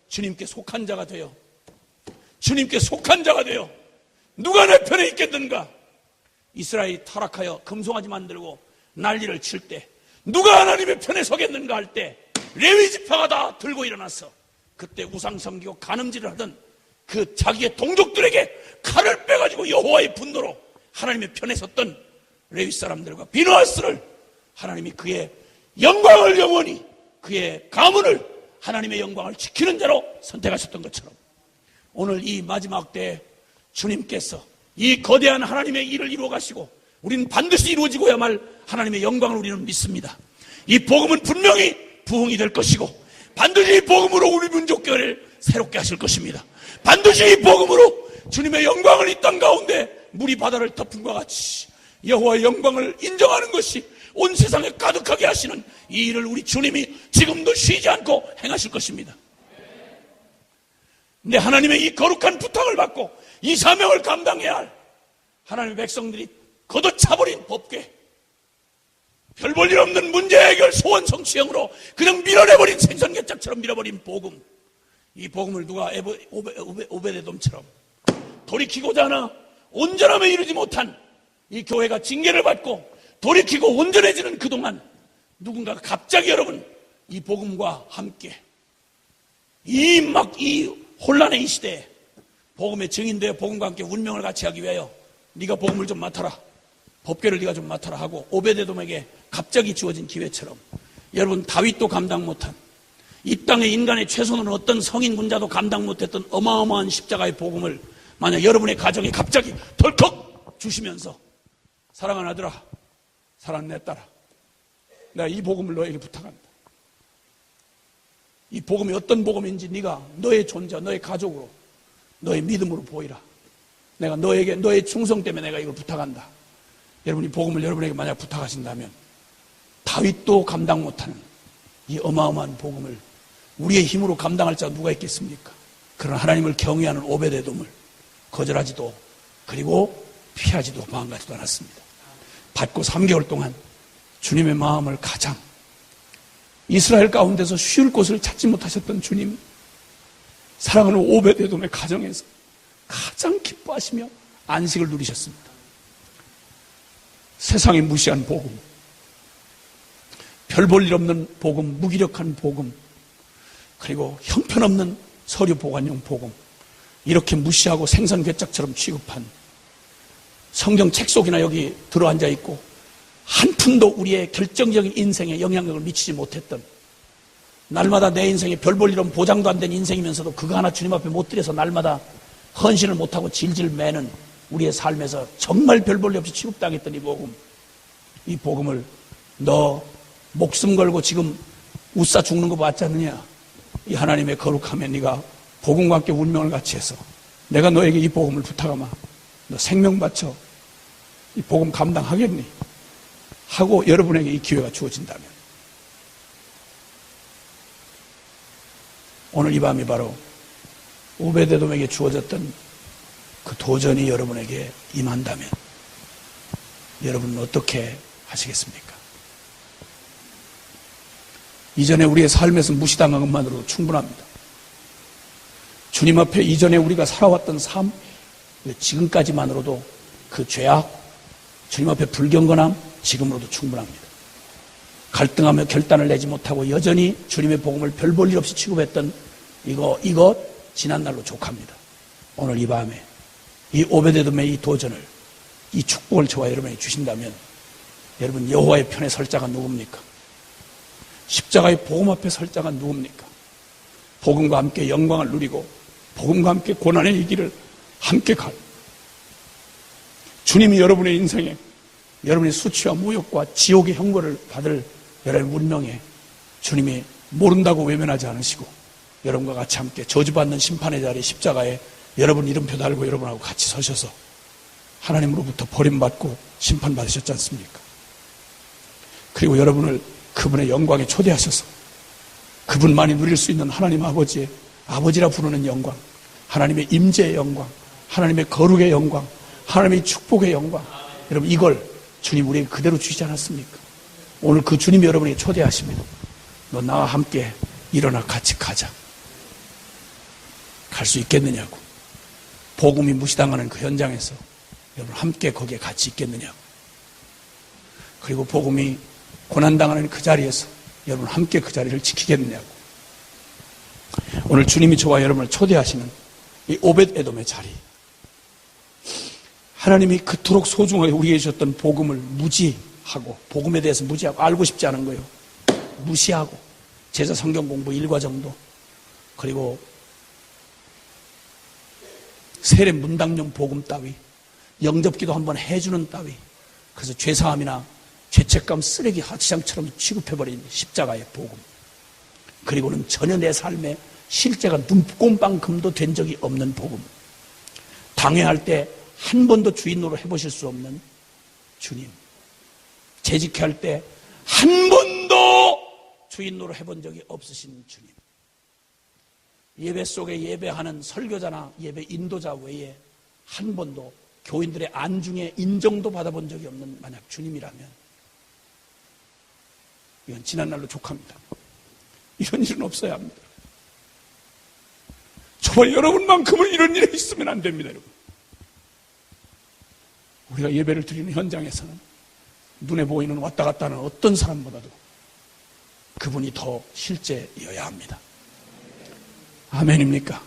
주님께 속한 자가 되어, 주님께 속한 자가 되어 누가 내 편에 있겠는가? 이스라엘이 타락하여 금송아지 만들고 난리를 칠 때 누가 하나님의 편에 서겠는가 할 때 레위 지파가 다 들고 일어나서 그때 우상 섬기고 간음질을 하던 그 자기의 동족들에게 칼을 빼가지고 여호와의 분노로 하나님의 편에 섰던 레위 사람들과 비누아스를 하나님이 그의 영광을 영원히, 그의 가문을 하나님의 영광을 지키는 자로 선택하셨던 것처럼 오늘 이 마지막 때에 주님께서 이 거대한 하나님의 일을 이루어 가시고 우리는 반드시 이루어지고야 말 하나님의 영광을 우리는 믿습니다. 이 복음은 분명히 부흥이 될 것이고 반드시 이 복음으로 우리 민족교회를 새롭게 하실 것입니다. 반드시 이 복음으로 주님의 영광을 이 땅 가운데 물이 바다를 덮음과 같이 여호와의 영광을 인정하는 것이 온 세상에 가득하게 하시는 이 일을 우리 주님이 지금도 쉬지 않고 행하실 것입니다. 근데 하나님의 이 거룩한 부탁을 받고 이 사명을 감당해야 할 하나님의 백성들이 걷어차버린 법궤, 별 볼 일 없는 문제 해결 소원 성취형으로 그냥 밀어내버린 생선개짝처럼 밀어버린 복음, 이 복음을 누가 오베데돔처럼 돌이키고자 하나 온전함에 이르지 못한 이 교회가 징계를 받고 돌이키고 온전해지는 그동안 누군가가 갑자기 여러분 이 복음과 함께 이 혼란의 이 시대에 복음의 증인되어 복음과 함께 운명을 같이 하기 위하여 네가 복음을 좀 맡아라, 법궤를 네가 좀 맡아라 하고 오베데돔에게 갑자기 주어진 기회처럼 여러분, 다윗도 감당 못한, 이 땅의 인간의 최소는 어떤 성인 군자도 감당 못했던 어마어마한 십자가의 복음을 만약 여러분의 가정에 갑자기 덜컥 주시면서 사랑하는 아들아, 사랑하는 내 딸아, 내가 이 복음을 너에게 부탁한다. 이 복음이 어떤 복음인지 네가 너의 존재, 너의 가족으로, 너의 믿음으로 보이라. 내가 너에게, 너의 충성 때문에 내가 이걸 부탁한다. 여러분이 복음을 여러분에게 만약 부탁하신다면 다윗도 감당 못하는 이 어마어마한 복음을 우리의 힘으로 감당할 자가 누가 있겠습니까? 그런 하나님을 경외하는 오베데돔을 거절하지도 그리고 피하지도 마음가지도 않았습니다. 받고 3개월 동안 주님의 마음을 가장 이스라엘 가운데서 쉴 곳을 찾지 못하셨던 주님, 사랑하는 오베데돔의 가정에서 가장 기뻐하시며 안식을 누리셨습니다. 세상에 무시한 복음, 별 볼 일 없는 복음, 무기력한 복음, 그리고 형편없는 서류 보관용 복음, 이렇게 무시하고 생선괴짝처럼 취급한 성경 책 속이나 여기 들어앉아 있고 한 푼도 우리의 결정적인 인생에 영향력을 미치지 못했던, 날마다 내 인생에 별 볼 일 없는 보장도 안 된 인생이면서도 그거 하나 주님 앞에 못 드려서 날마다 헌신을 못하고 질질 매는 우리의 삶에서 정말 별 볼 일 없이 취급당했던 이 복음을 너 목숨 걸고 지금 웃사 죽는 거 맞지 않느냐? 이 하나님의 거룩함에 네가 복음과 함께 운명을 같이 해서 내가 너에게 이 복음을 부탁하마, 너 생명 바쳐 이 복음 감당하겠니? 하고 여러분에게 이 기회가 주어진다면 오늘 이 밤이 바로 오베데돔에게 주어졌던 그 도전이 여러분에게 임한다면 여러분은 어떻게 하시겠습니까? 이전에 우리의 삶에서 무시당한 것만으로도 충분합니다. 주님 앞에 이전에 우리가 살아왔던 삶, 지금까지만으로도 그 죄악, 주님 앞에 불경건함, 지금으로도 충분합니다. 갈등하며 결단을 내지 못하고 여전히 주님의 복음을 별 볼 일 없이 취급했던 이것 지난날로 족합니다. 오늘 이 밤에 이 오베데돔의 이 도전을, 이 축복을 저와 여러분이 주신다면 여러분, 여호와의 편에 설 자가 누굽니까? 십자가의 복음 앞에 설 자가 누굽니까? 복음과 함께 영광을 누리고 복음과 함께 고난의 이 길을 함께 갈, 주님이 여러분의 인생에 여러분의 수치와 모욕과 지옥의 형벌을 받을 여러분의 운명에 주님이 모른다고 외면하지 않으시고 여러분과 같이 함께 저주받는 심판의 자리에 십자가에 여러분 이름표 달고 여러분하고 같이 서셔서 하나님으로부터 버림받고 심판받으셨지 않습니까? 그리고 여러분을 그분의 영광에 초대하셔서 그분만이 누릴 수 있는 하나님 아버지의, 아버지라 부르는 영광, 하나님의 임재의 영광, 하나님의 거룩의 영광, 하나님의 축복의 영광, 여러분 이걸 주님 우리에게 그대로 주시지 않았습니까? 오늘 그 주님이 여러분에게 초대하십니다. 너 나와 함께 일어나 같이 가자. 갈 수 있겠느냐고. 복음이 무시당하는 그 현장에서 여러분 함께 거기에 같이 있겠느냐고. 그리고 복음이 고난당하는 그 자리에서 여러분 함께 그 자리를 지키겠느냐고. 오늘 주님이 저와 여러분을 초대하시는 이 오벳에돔의 자리, 하나님이 그토록 소중하게 우리에게 주셨던 복음을 무지하고, 복음에 대해서 무지하고 알고 싶지 않은 거예요. 무시하고 제자 성경 공부 일과 정도, 그리고 세례 문답용 복음 따위, 영접기도 한번 해주는 따위, 그래서 죄사함이나 죄책감 쓰레기 하치장처럼 취급해버린 십자가의 복음, 그리고는 전혀 내 삶에 실제가 눈꼼방금도 된 적이 없는 복음, 당회할 때 한 번도 주인 노릇 해보실 수 없는 주님, 재직할 때 한 번도 주인 노릇 해본 적이 없으신 주님, 예배 속에 예배하는 설교자나 예배 인도자 외에 한 번도 교인들의 안중에 인정도 받아본 적이 없는 만약 주님이라면 이건 지난날로 족합니다. 이런 일은 없어야 합니다. 저와 여러분만큼은 이런 일에 있으면 안 됩니다. 여러분, 우리가 예배를 드리는 현장에서는 눈에 보이는 왔다 갔다 하는 어떤 사람보다도 그분이 더 실제여야 합니다. 아멘입니까?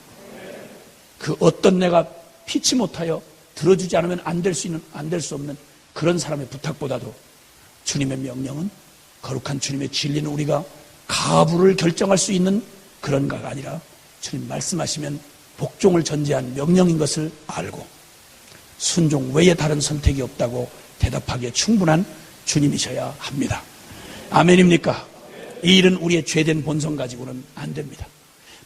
그 어떤 내가 피치 못하여 들어주지 않으면 안 될 수 없는 그런 사람의 부탁보다도 주님의 명령은 거룩한 주님의 진리는 우리가 가부를 결정할 수 있는 그런가가 아니라 주님 말씀하시면 복종을 전제한 명령인 것을 알고 순종 외에 다른 선택이 없다고 대답하기에 충분한 주님이셔야 합니다. 아멘입니까? 이 일은 우리의 죄된 본성 가지고는 안 됩니다.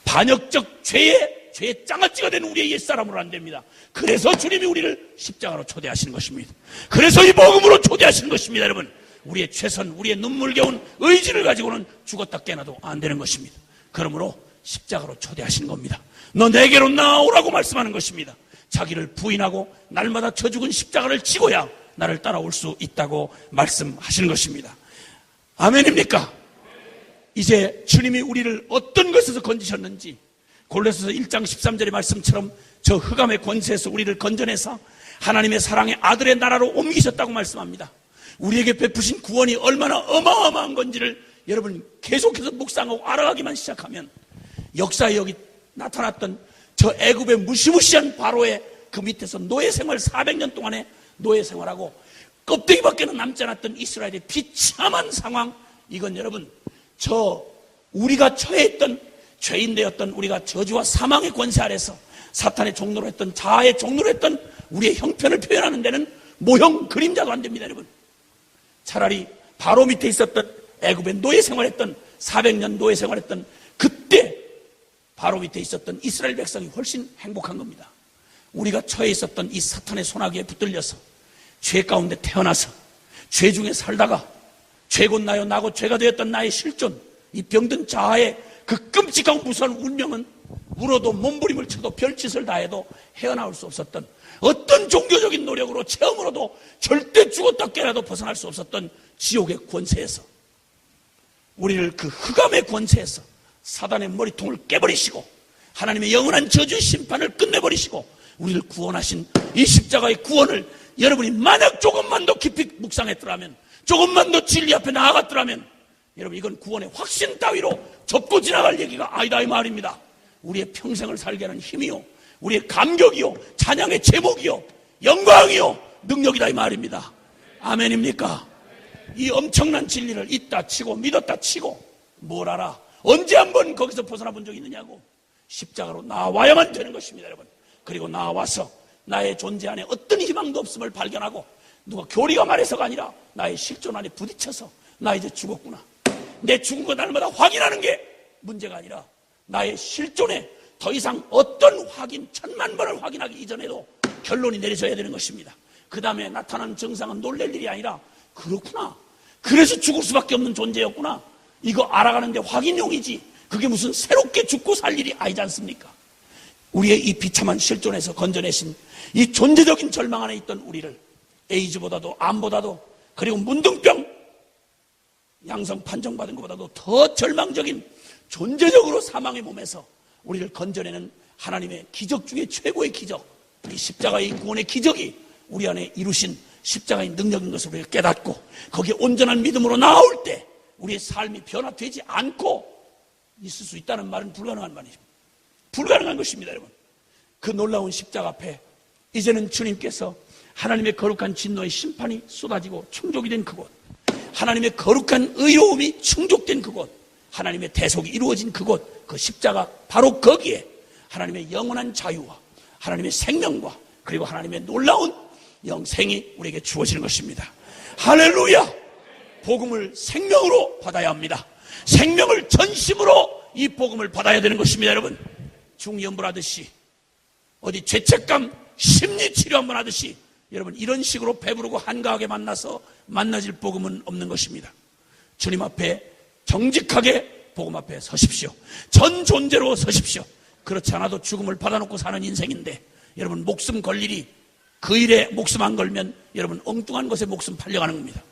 반역적 죄의 장아찌가 된 우리의 옛사람으로 안 됩니다. 그래서 주님이 우리를 십자가로 초대하시는 것입니다. 그래서 이 복음으로 초대하시는 것입니다. 여러분, 우리의 최선, 우리의 눈물겨운 의지를 가지고는 죽었다 깨나도 안 되는 것입니다. 그러므로 십자가로 초대하시는 겁니다. 너 내게로 나오라고 말씀하는 것입니다. 자기를 부인하고 날마다 저 죽은 십자가를 지고야 나를 따라올 수 있다고 말씀하시는 것입니다. 아멘입니까? 이제 주님이 우리를 어떤 것에서 건지셨는지 골로새서 1장 13절의 말씀처럼 저 흑암의 권세에서 우리를 건져내서 하나님의 사랑의 아들의 나라로 옮기셨다고 말씀합니다. 우리에게 베푸신 구원이 얼마나 어마어마한 건지를 여러분 계속해서 묵상하고 알아가기만 시작하면 역사에 여기 나타났던 저 애굽의 무시무시한 바로의 그 밑에서 노예 생활 400년 동안의 노예 생활하고 껍데기밖에는 남지 않았던 이스라엘의 비참한 상황, 이건 여러분 우리가 처해있던 죄인 되었던 우리가 저주와 사망의 권세 아래서 사탄의 종로로 했던 자아의 종로로 했던 우리의 형편을 표현하는 데는 모형 그림자도 안 됩니다. 여러분, 차라리 바로 밑에 있었던 애굽의 노예 생활했던 400년 노예 생활했던 그때 바로 밑에 있었던 이스라엘 백성이 훨씬 행복한 겁니다. 우리가 처해 있었던 이 사탄의 소나기에 붙들려서 죄 가운데 태어나서 죄 중에 살다가 죄곧 나요 나고 죄가 되었던 나의 실존, 이 병든 자아의 그 끔찍하고 무서운 운명은 울어도 몸부림을 쳐도 별짓을 다해도 헤어나올 수 없었던, 어떤 종교적인 노력으로 체험으로도 절대 죽었다 깨라도 벗어날 수 없었던 지옥의 권세에서, 우리를 그 흑암의 권세에서 사단의 머리통을 깨버리시고 하나님의 영원한 저주의 심판을 끝내버리시고 우리를 구원하신 이 십자가의 구원을 여러분이 만약 조금만 더 깊이 묵상했더라면, 조금만 더 진리 앞에 나아갔더라면, 여러분 이건 구원의 확신 따위로 접고 지나갈 얘기가 아니다 이 말입니다. 우리의 평생을 살게 하는 힘이요, 우리의 감격이요, 찬양의 제목이요, 영광이요, 능력이다 이 말입니다. 아멘입니까? 이 엄청난 진리를 있다 치고 믿었다 치고 뭘 알아? 언제 한번 거기서 벗어나 본 적이 있느냐고. 십자가로 나와야만 되는 것입니다, 여러분. 그리고 나와서 나의 존재 안에 어떤 희망도 없음을 발견하고, 누가 교리가 말해서가 아니라 나의 실존 안에 부딪혀서 나 이제 죽었구나, 내 죽은 거 날마다 확인하는 게 문제가 아니라 나의 실존에 더 이상 어떤 확인, 1000만 번을 확인하기 이전에도 결론이 내려져야 되는 것입니다. 그 다음에 나타나는 증상은 놀랄 일이 아니라, 그렇구나, 그래서 죽을 수밖에 없는 존재였구나, 이거 알아가는데 확인용이지 그게 무슨 새롭게 죽고 살 일이 아니지 않습니까? 우리의 이 비참한 실존에서 건져내신 이 존재적인 절망 안에 있던 우리를 에이즈보다도 암보다도 그리고 문둥병 양성 판정받은 것보다도 더 절망적인 존재적으로 사망의 몸에서 우리를 건져내는 하나님의 기적 중에 최고의 기적, 이 십자가의 구원의 기적이 우리 안에 이루신 십자가의 능력인 것을 우리가 깨닫고 거기에 온전한 믿음으로 나올 때 우리의 삶이 변화되지 않고 있을 수 있다는 말은 불가능한 말이죠. 불가능한 것입니다, 여러분. 그 놀라운 십자가 앞에 이제는 주님께서 하나님의 거룩한 진노의 심판이 쏟아지고 충족이 된 그곳, 하나님의 거룩한 의로움이 충족된 그곳, 하나님의 대속이 이루어진 그곳, 그 십자가 바로 거기에 하나님의 영원한 자유와 하나님의 생명과 그리고 하나님의 놀라운 영생이 우리에게 주어지는 것입니다. 할렐루야! 복음을 생명으로 받아야 합니다. 생명을 전심으로 이 복음을 받아야 되는 것입니다, 여러분. 중이염불하듯이 어디 죄책감 심리치료 한번 하듯이 여러분 이런 식으로 배부르고 한가하게 만나서 만나질 복음은 없는 것입니다. 주님 앞에 정직하게 복음 앞에 서십시오. 전 존재로 서십시오. 그렇지 않아도 죽음을 받아놓고 사는 인생인데, 여러분 목숨 걸 일이, 그 일에 목숨 안 걸면 여러분 엉뚱한 것에 목숨 팔려가는 겁니다.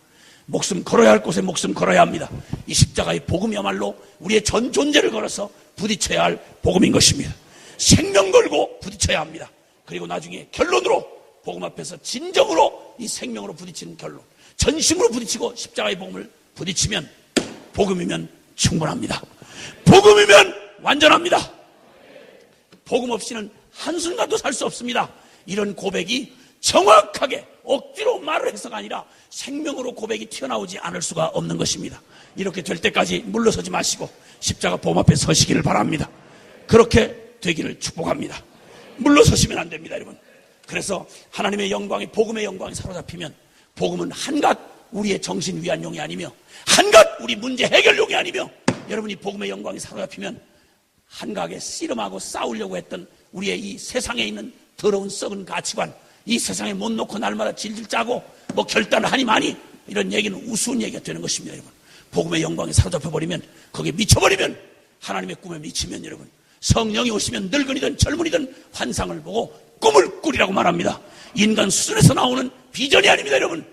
목숨 걸어야 할 곳에 목숨 걸어야 합니다. 이 십자가의 복음이야말로 우리의 전 존재를 걸어서 부딪혀야 할 복음인 것입니다. 생명 걸고 부딪혀야 합니다. 그리고 나중에 결론으로 복음 앞에서 진정으로 이 생명으로 부딪히는 결론, 전심으로 부딪히고 십자가의 복음을 부딪히면 복음이면 충분합니다. 복음이면 완전합니다. 복음 없이는 한순간도 살 수 없습니다. 이런 고백이 정확하게 억지로 말을 해서가 아니라 생명으로 고백이 튀어나오지 않을 수가 없는 것입니다. 이렇게 될 때까지 물러서지 마시고 십자가 보험 앞에 서시기를 바랍니다. 그렇게 되기를 축복합니다. 물러서시면 안 됩니다, 여러분. 그래서 하나님의 영광이, 복음의 영광이 사로잡히면 복음은 한갓 우리의 정신 위안용이 아니며 한갓 우리 문제 해결용이 아니며 여러분이 복음의 영광이 사로잡히면 한각에 씨름하고 싸우려고 했던 우리의 이 세상에 있는 더러운 썩은 가치관, 이 세상에 못 놓고 날마다 질질 짜고 뭐 결단하니 마니 이런 얘기는 우스운 얘기가 되는 것입니다, 여러분. 복음의 영광이 사로잡혀버리면, 거기에 미쳐버리면, 하나님의 꿈에 미치면 여러분, 성령이 오시면 늙은이든 젊은이든 환상을 보고 꿈을 꾸리라고 말합니다. 인간 수준에서 나오는 비전이 아닙니다, 여러분.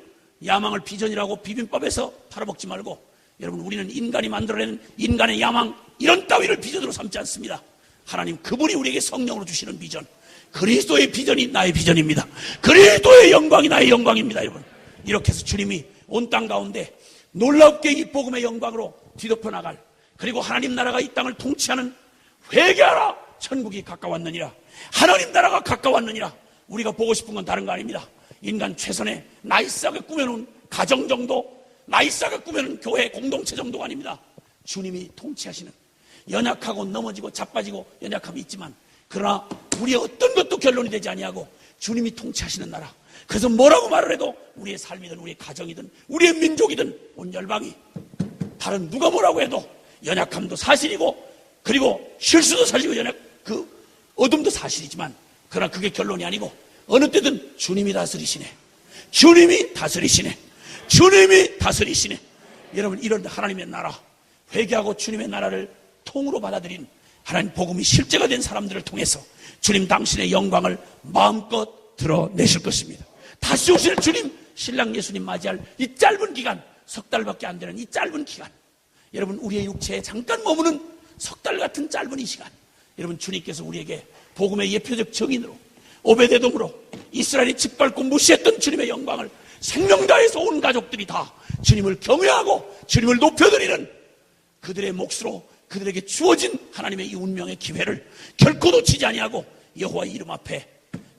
야망을 비전이라고 비빔밥에서 팔아먹지 말고, 여러분, 우리는 인간이 만들어내는 인간의 야망, 이런 따위를 비전으로 삼지 않습니다. 하나님 그분이 우리에게 성령으로 주시는 비전, 그리스도의 비전이 나의 비전입니다. 그리스도의 영광이 나의 영광입니다, 여러분. 이렇게 해서 주님이 온 땅 가운데 놀랍게 이 복음의 영광으로 뒤덮여 나갈, 그리고 하나님 나라가 이 땅을 통치하는, 회개하라 천국이 가까웠느니라, 하나님 나라가 가까웠느니라. 우리가 보고 싶은 건 다른 거 아닙니다. 인간 최선의 나이스하게 꾸며놓은 가정 정도, 나이스하게 꾸며놓은 교회 공동체 정도가 아닙니다. 주님이 통치하시는, 연약하고 넘어지고 자빠지고 연약함이 있지만 그러나 우리의 어떤 것도 결론이 되지 아니하고 주님이 통치하시는 나라. 그래서 뭐라고 말을 해도 우리의 삶이든 우리의 가정이든 우리의 민족이든 온 열방이 다른 누가 뭐라고 해도 연약함도 사실이고, 그리고 실수도 사실이고, 어둠도 사실이지만, 그러나 그게 결론이 아니고 어느 때든 주님이 다스리시네, 주님이 다스리시네, 주님이 다스리시네. 여러분, 이런 하나님의 나라, 회개하고 주님의 나라를 통으로 받아들인 하나님 복음이 실제가 된 사람들을 통해서 주님 당신의 영광을 마음껏 드러내실 것입니다. 다시 오실 주님, 신랑 예수님 맞이할 이 짧은 기간, 석 달밖에 안 되는 이 짧은 기간, 여러분, 우리의 육체에 잠깐 머무는 석 달 같은 짧은 이 시간, 여러분, 주님께서 우리에게 복음의 예표적 증인으로, 오베데돔으로 이스라엘이 짓밟고 무시했던 주님의 영광을 생명 다해서 온 가족들이 다 주님을 경외하고 주님을 높여드리는 그들의 몫으로 그들에게 주어진 하나님의 이 운명의 기회를 결코 놓치지 아니하고 여호와의 이름 앞에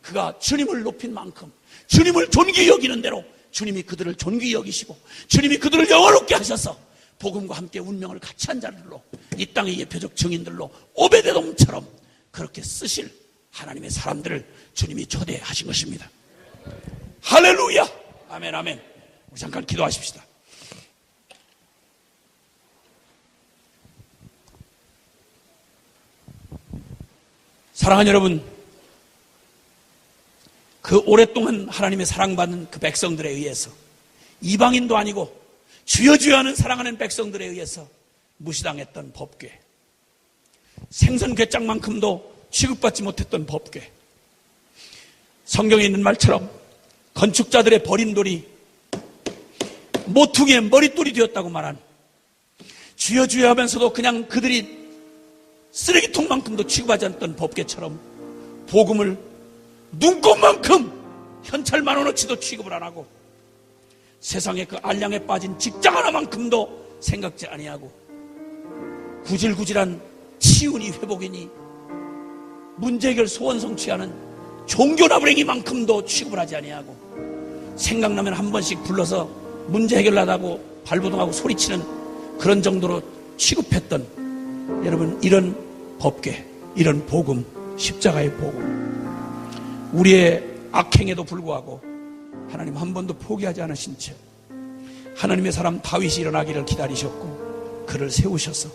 그가 주님을 높인 만큼, 주님을 존귀히 여기는 대로 주님이 그들을 존귀히 여기시고 주님이 그들을 영화롭게 하셔서 복음과 함께 운명을 같이 한 자들로, 이 땅의 예표적 증인들로 오베데돔처럼 그렇게 쓰실 하나님의 사람들을 주님이 초대하신 것입니다. 할렐루야! 아멘, 아멘. 우리 잠깐 기도하십시다. 사랑하는 여러분, 그 오랫동안 하나님의 사랑받는 그 백성들에 의해서, 이방인도 아니고 주여 주여 하는 사랑하는 백성들에 의해서 무시당했던 법궤, 생선 괴짝만큼도 취급받지 못했던 법궤, 성경에 있는 말처럼 건축자들의 버린 돌이 모퉁이의 머릿돌이 되었다고 말한, 주여 주여 하면서도 그냥 그들이 쓰레기통만큼도 취급하지 않던 법궤처럼 복음을 눈곱만큼 현찰만 원어치도 취급을 안 하고 세상에 그 알량에 빠진 직장 하나만큼도 생각지 아니하고 구질구질한 치운이 회복이니 문제 해결 소원 성취하는 종교 나부랭이만큼도 취급을 하지 아니하고 생각나면 한 번씩 불러서 문제 해결하다고 발버둥하고 소리치는 그런 정도로 취급했던, 여러분, 이런 법궤, 이런 복음, 십자가의 복음, 우리의 악행에도 불구하고 하나님 한 번도 포기하지 않으신 채 하나님의 사람 다윗이 일어나기를 기다리셨고 그를 세우셔서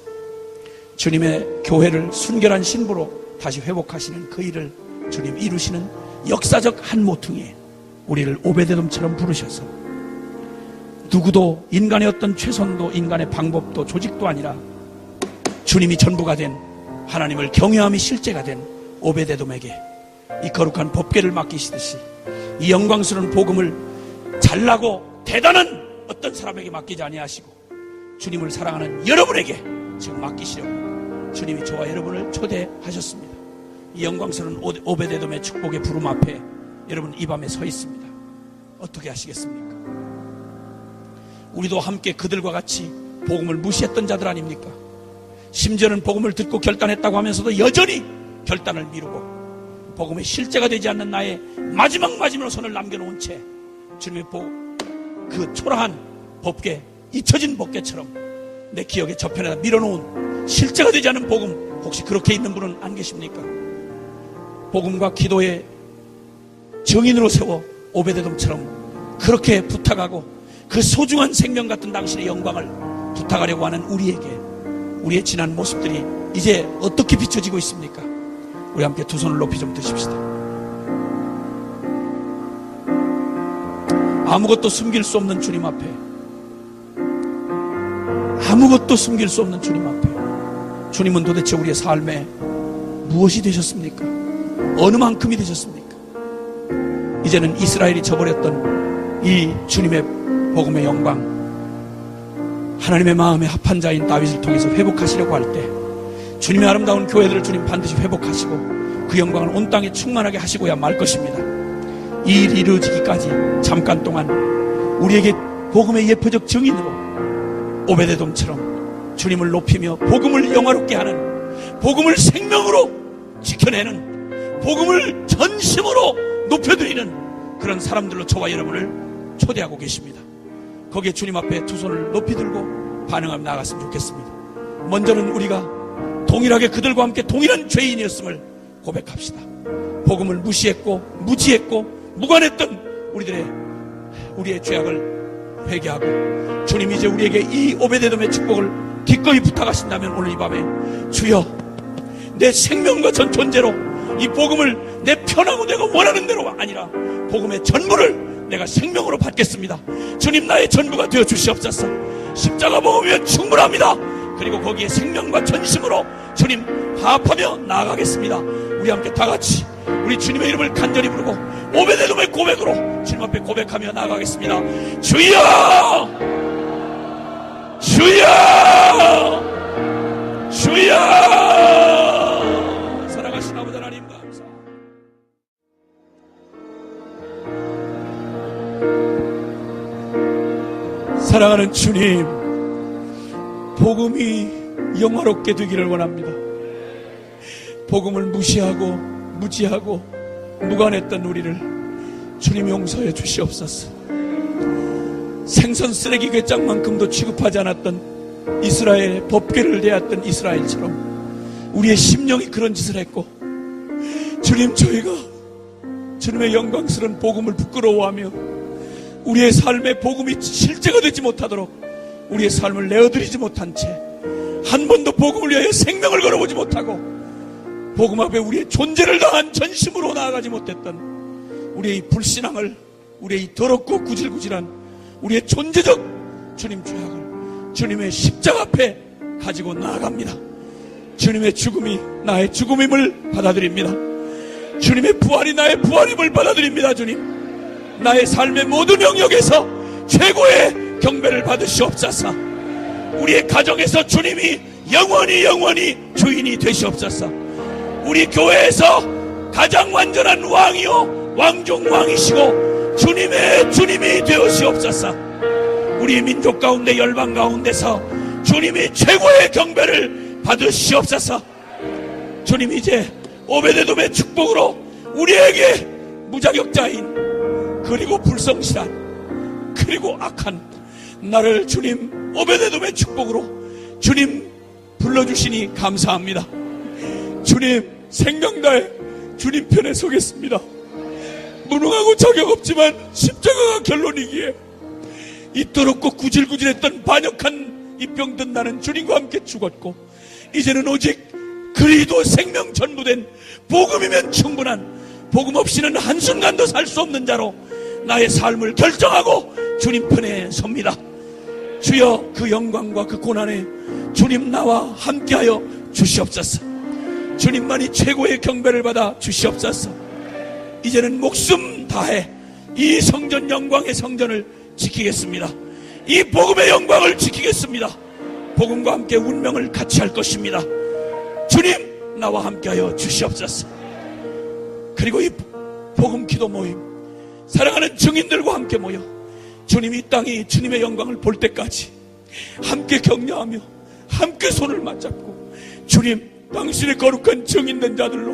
주님의 교회를 순결한 신부로 다시 회복하시는 그 일을 주님 이루시는 역사적 한 모퉁이에 우리를 오베데돔처럼 부르셔서 누구도 인간의 어떤 최선도, 인간의 방법도, 조직도 아니라 주님이 전부가 된, 하나님을 경외함이 실제가 된 오베데돔에게 이 거룩한 법궤를 맡기시듯이 이 영광스러운 복음을 잘나고 대단한 어떤 사람에게 맡기지 아니하시고 주님을 사랑하는 여러분에게 지금 맡기시려고 주님이 저와 여러분을 초대하셨습니다. 이 영광스러운 오베데돔의 축복의 부름 앞에 여러분 이 밤에 서 있습니다. 어떻게 하시겠습니까? 우리도 함께 그들과 같이 복음을 무시했던 자들 아닙니까? 심지어는 복음을 듣고 결단했다고 하면서도 여전히 결단을 미루고 복음의 실제가 되지 않는 나의 마지막으로 손을 남겨놓은 채 주님의 그 초라한 법궤, 잊혀진 법궤처럼 내 기억의 저편에다 밀어놓은 실제가 되지 않은 복음, 혹시 그렇게 있는 분은 안 계십니까? 복음과 기도의 정인으로 세워 오베데돔처럼 그렇게 부탁하고 그 소중한 생명 같은 당신의 영광을 부탁하려고 하는 우리에게 우리의 지난 모습들이 이제 어떻게 비춰지고 있습니까? 우리 함께 두 손을 높이 좀 드십시다. 아무것도 숨길 수 없는 주님 앞에, 아무것도 숨길 수 없는 주님 앞에, 주님은 도대체 우리의 삶에 무엇이 되셨습니까? 어느 만큼이 되셨습니까? 이제는 이스라엘이 저버렸던 이 주님의 복음의 영광, 하나님의 마음에 합한 자인 다윗을 통해서 회복하시려고 할 때 주님의 아름다운 교회들을 주님 반드시 회복하시고 그 영광을 온 땅에 충만하게 하시고야 말 것입니다. 이 일이 이루어지기까지 잠깐 동안 우리에게 복음의 예표적 증인으로 오베데돔처럼 주님을 높이며 복음을 영화롭게 하는, 복음을 생명으로 지켜내는, 복음을 전심으로 높여드리는 그런 사람들로 저와 여러분을 초대하고 계십니다. 거기에 주님 앞에 두 손을 높이 들고 반응하며 나아갔으면 좋겠습니다. 먼저는 우리가 동일하게 그들과 함께 동일한 죄인이었음을 고백합시다. 복음을 무시했고 무지했고 무관했던 우리의 죄악을 회개하고 주님이 이제 우리에게 이 오베데돔의 축복을 기꺼이 부탁하신다면 오늘 이 밤에 주여, 내 생명과 전 존재로 이 복음을 내 편하고 내가 원하는 대로가 아니라 복음의 전부를 내가 생명으로 받겠습니다. 주님, 나의 전부가 되어 주시옵소서. 십자가 먹으면 충분합니다. 그리고 거기에 생명과 전심으로 주님 화합하며 나아가겠습니다. 우리 함께 다 같이 우리 주님의 이름을 간절히 부르고 오베데돔의 고백으로 주님 앞에 고백하며 나아가겠습니다. 주여, 주여, 주여. 사랑하신 아버지 하나님 감사합니다. 사랑하는 주님, 복음이 영화롭게 되기를 원합니다. 복음을 무시하고 무지하고 무관했던 우리를 주님 용서해 주시옵소서. 생선 쓰레기 괴짝만큼도 취급하지 않았던 이스라엘의 법궤를 대했던 이스라엘처럼 우리의 심령이 그런 짓을 했고, 주님, 저희가 주님의 영광스러운 복음을 부끄러워하며 우리의 삶에 복음이 실제가 되지 못하도록 우리의 삶을 내어드리지 못한 채 한 번도 복음을 위하여 생명을 걸어보지 못하고 복음 앞에 우리의 존재를 다한 전심으로 나아가지 못했던 우리의 불신앙을, 우리의 이 더럽고 구질구질한 우리의 존재적 주님 죄악을 주님의 십자가 앞에 가지고 나아갑니다. 주님의 죽음이 나의 죽음임을 받아들입니다. 주님의 부활이 나의 부활임을 받아들입니다. 주님, 나의 삶의 모든 영역에서 최고의 경배를 받으시옵소서. 우리의 가정에서 주님이 영원히 주인이 되시옵소서. 우리 교회에서 가장 완전한 왕이요 왕중 왕이시고 주님의 주님이 되시옵소서. 우리 민족 가운데 열방 가운데서 주님이 최고의 경배를 받으시옵소서. 주님, 이제 오베데돔의 축복으로 우리에게 무자격자인 그리고 불성실한 그리고 악한 나를 주님 오베데돔의 축복으로 주님 불러주시니 감사합니다. 주님, 생명 다해 주님 편에 서겠습니다. 무능하고 자격 없지만 십자가가 결론이기에 이 더럽고 구질구질했던 반역한 이 병든 나는 주님과 함께 죽었고 이제는 오직 그리도 생명 전부된 복음이면 충분한, 복음 없이는 한순간도 살 수 없는 자로 나의 삶을 결정하고 주님 편에 섭니다. 주여, 그 영광과 그 고난에 주님 나와 함께하여 주시옵소서. 주님만이 최고의 경배를 받아 주시옵소서. 이제는 목숨 다해 이 성전 영광의 성전을 지키겠습니다. 이 복음의 영광을 지키겠습니다. 복음과 함께 운명을 같이 할 것입니다. 주님, 나와 함께하여 주시옵소서. 그리고 이 복음 기도 모임, 사랑하는 증인들과 함께 모여 주님이 이 땅이 주님의 영광을 볼 때까지 함께 격려하며 함께 손을 맞잡고 주님 당신의 거룩한 정 있는 자들로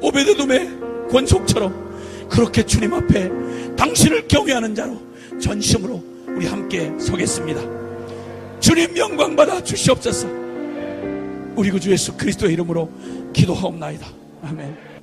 오베데돔의 권속처럼 그렇게 주님 앞에 당신을 경외하는 자로 전심으로 우리 함께 서겠습니다. 주님 영광 받아 주시옵소서. 우리 구주 예수 그리스도의 이름으로 기도하옵나이다. 아멘.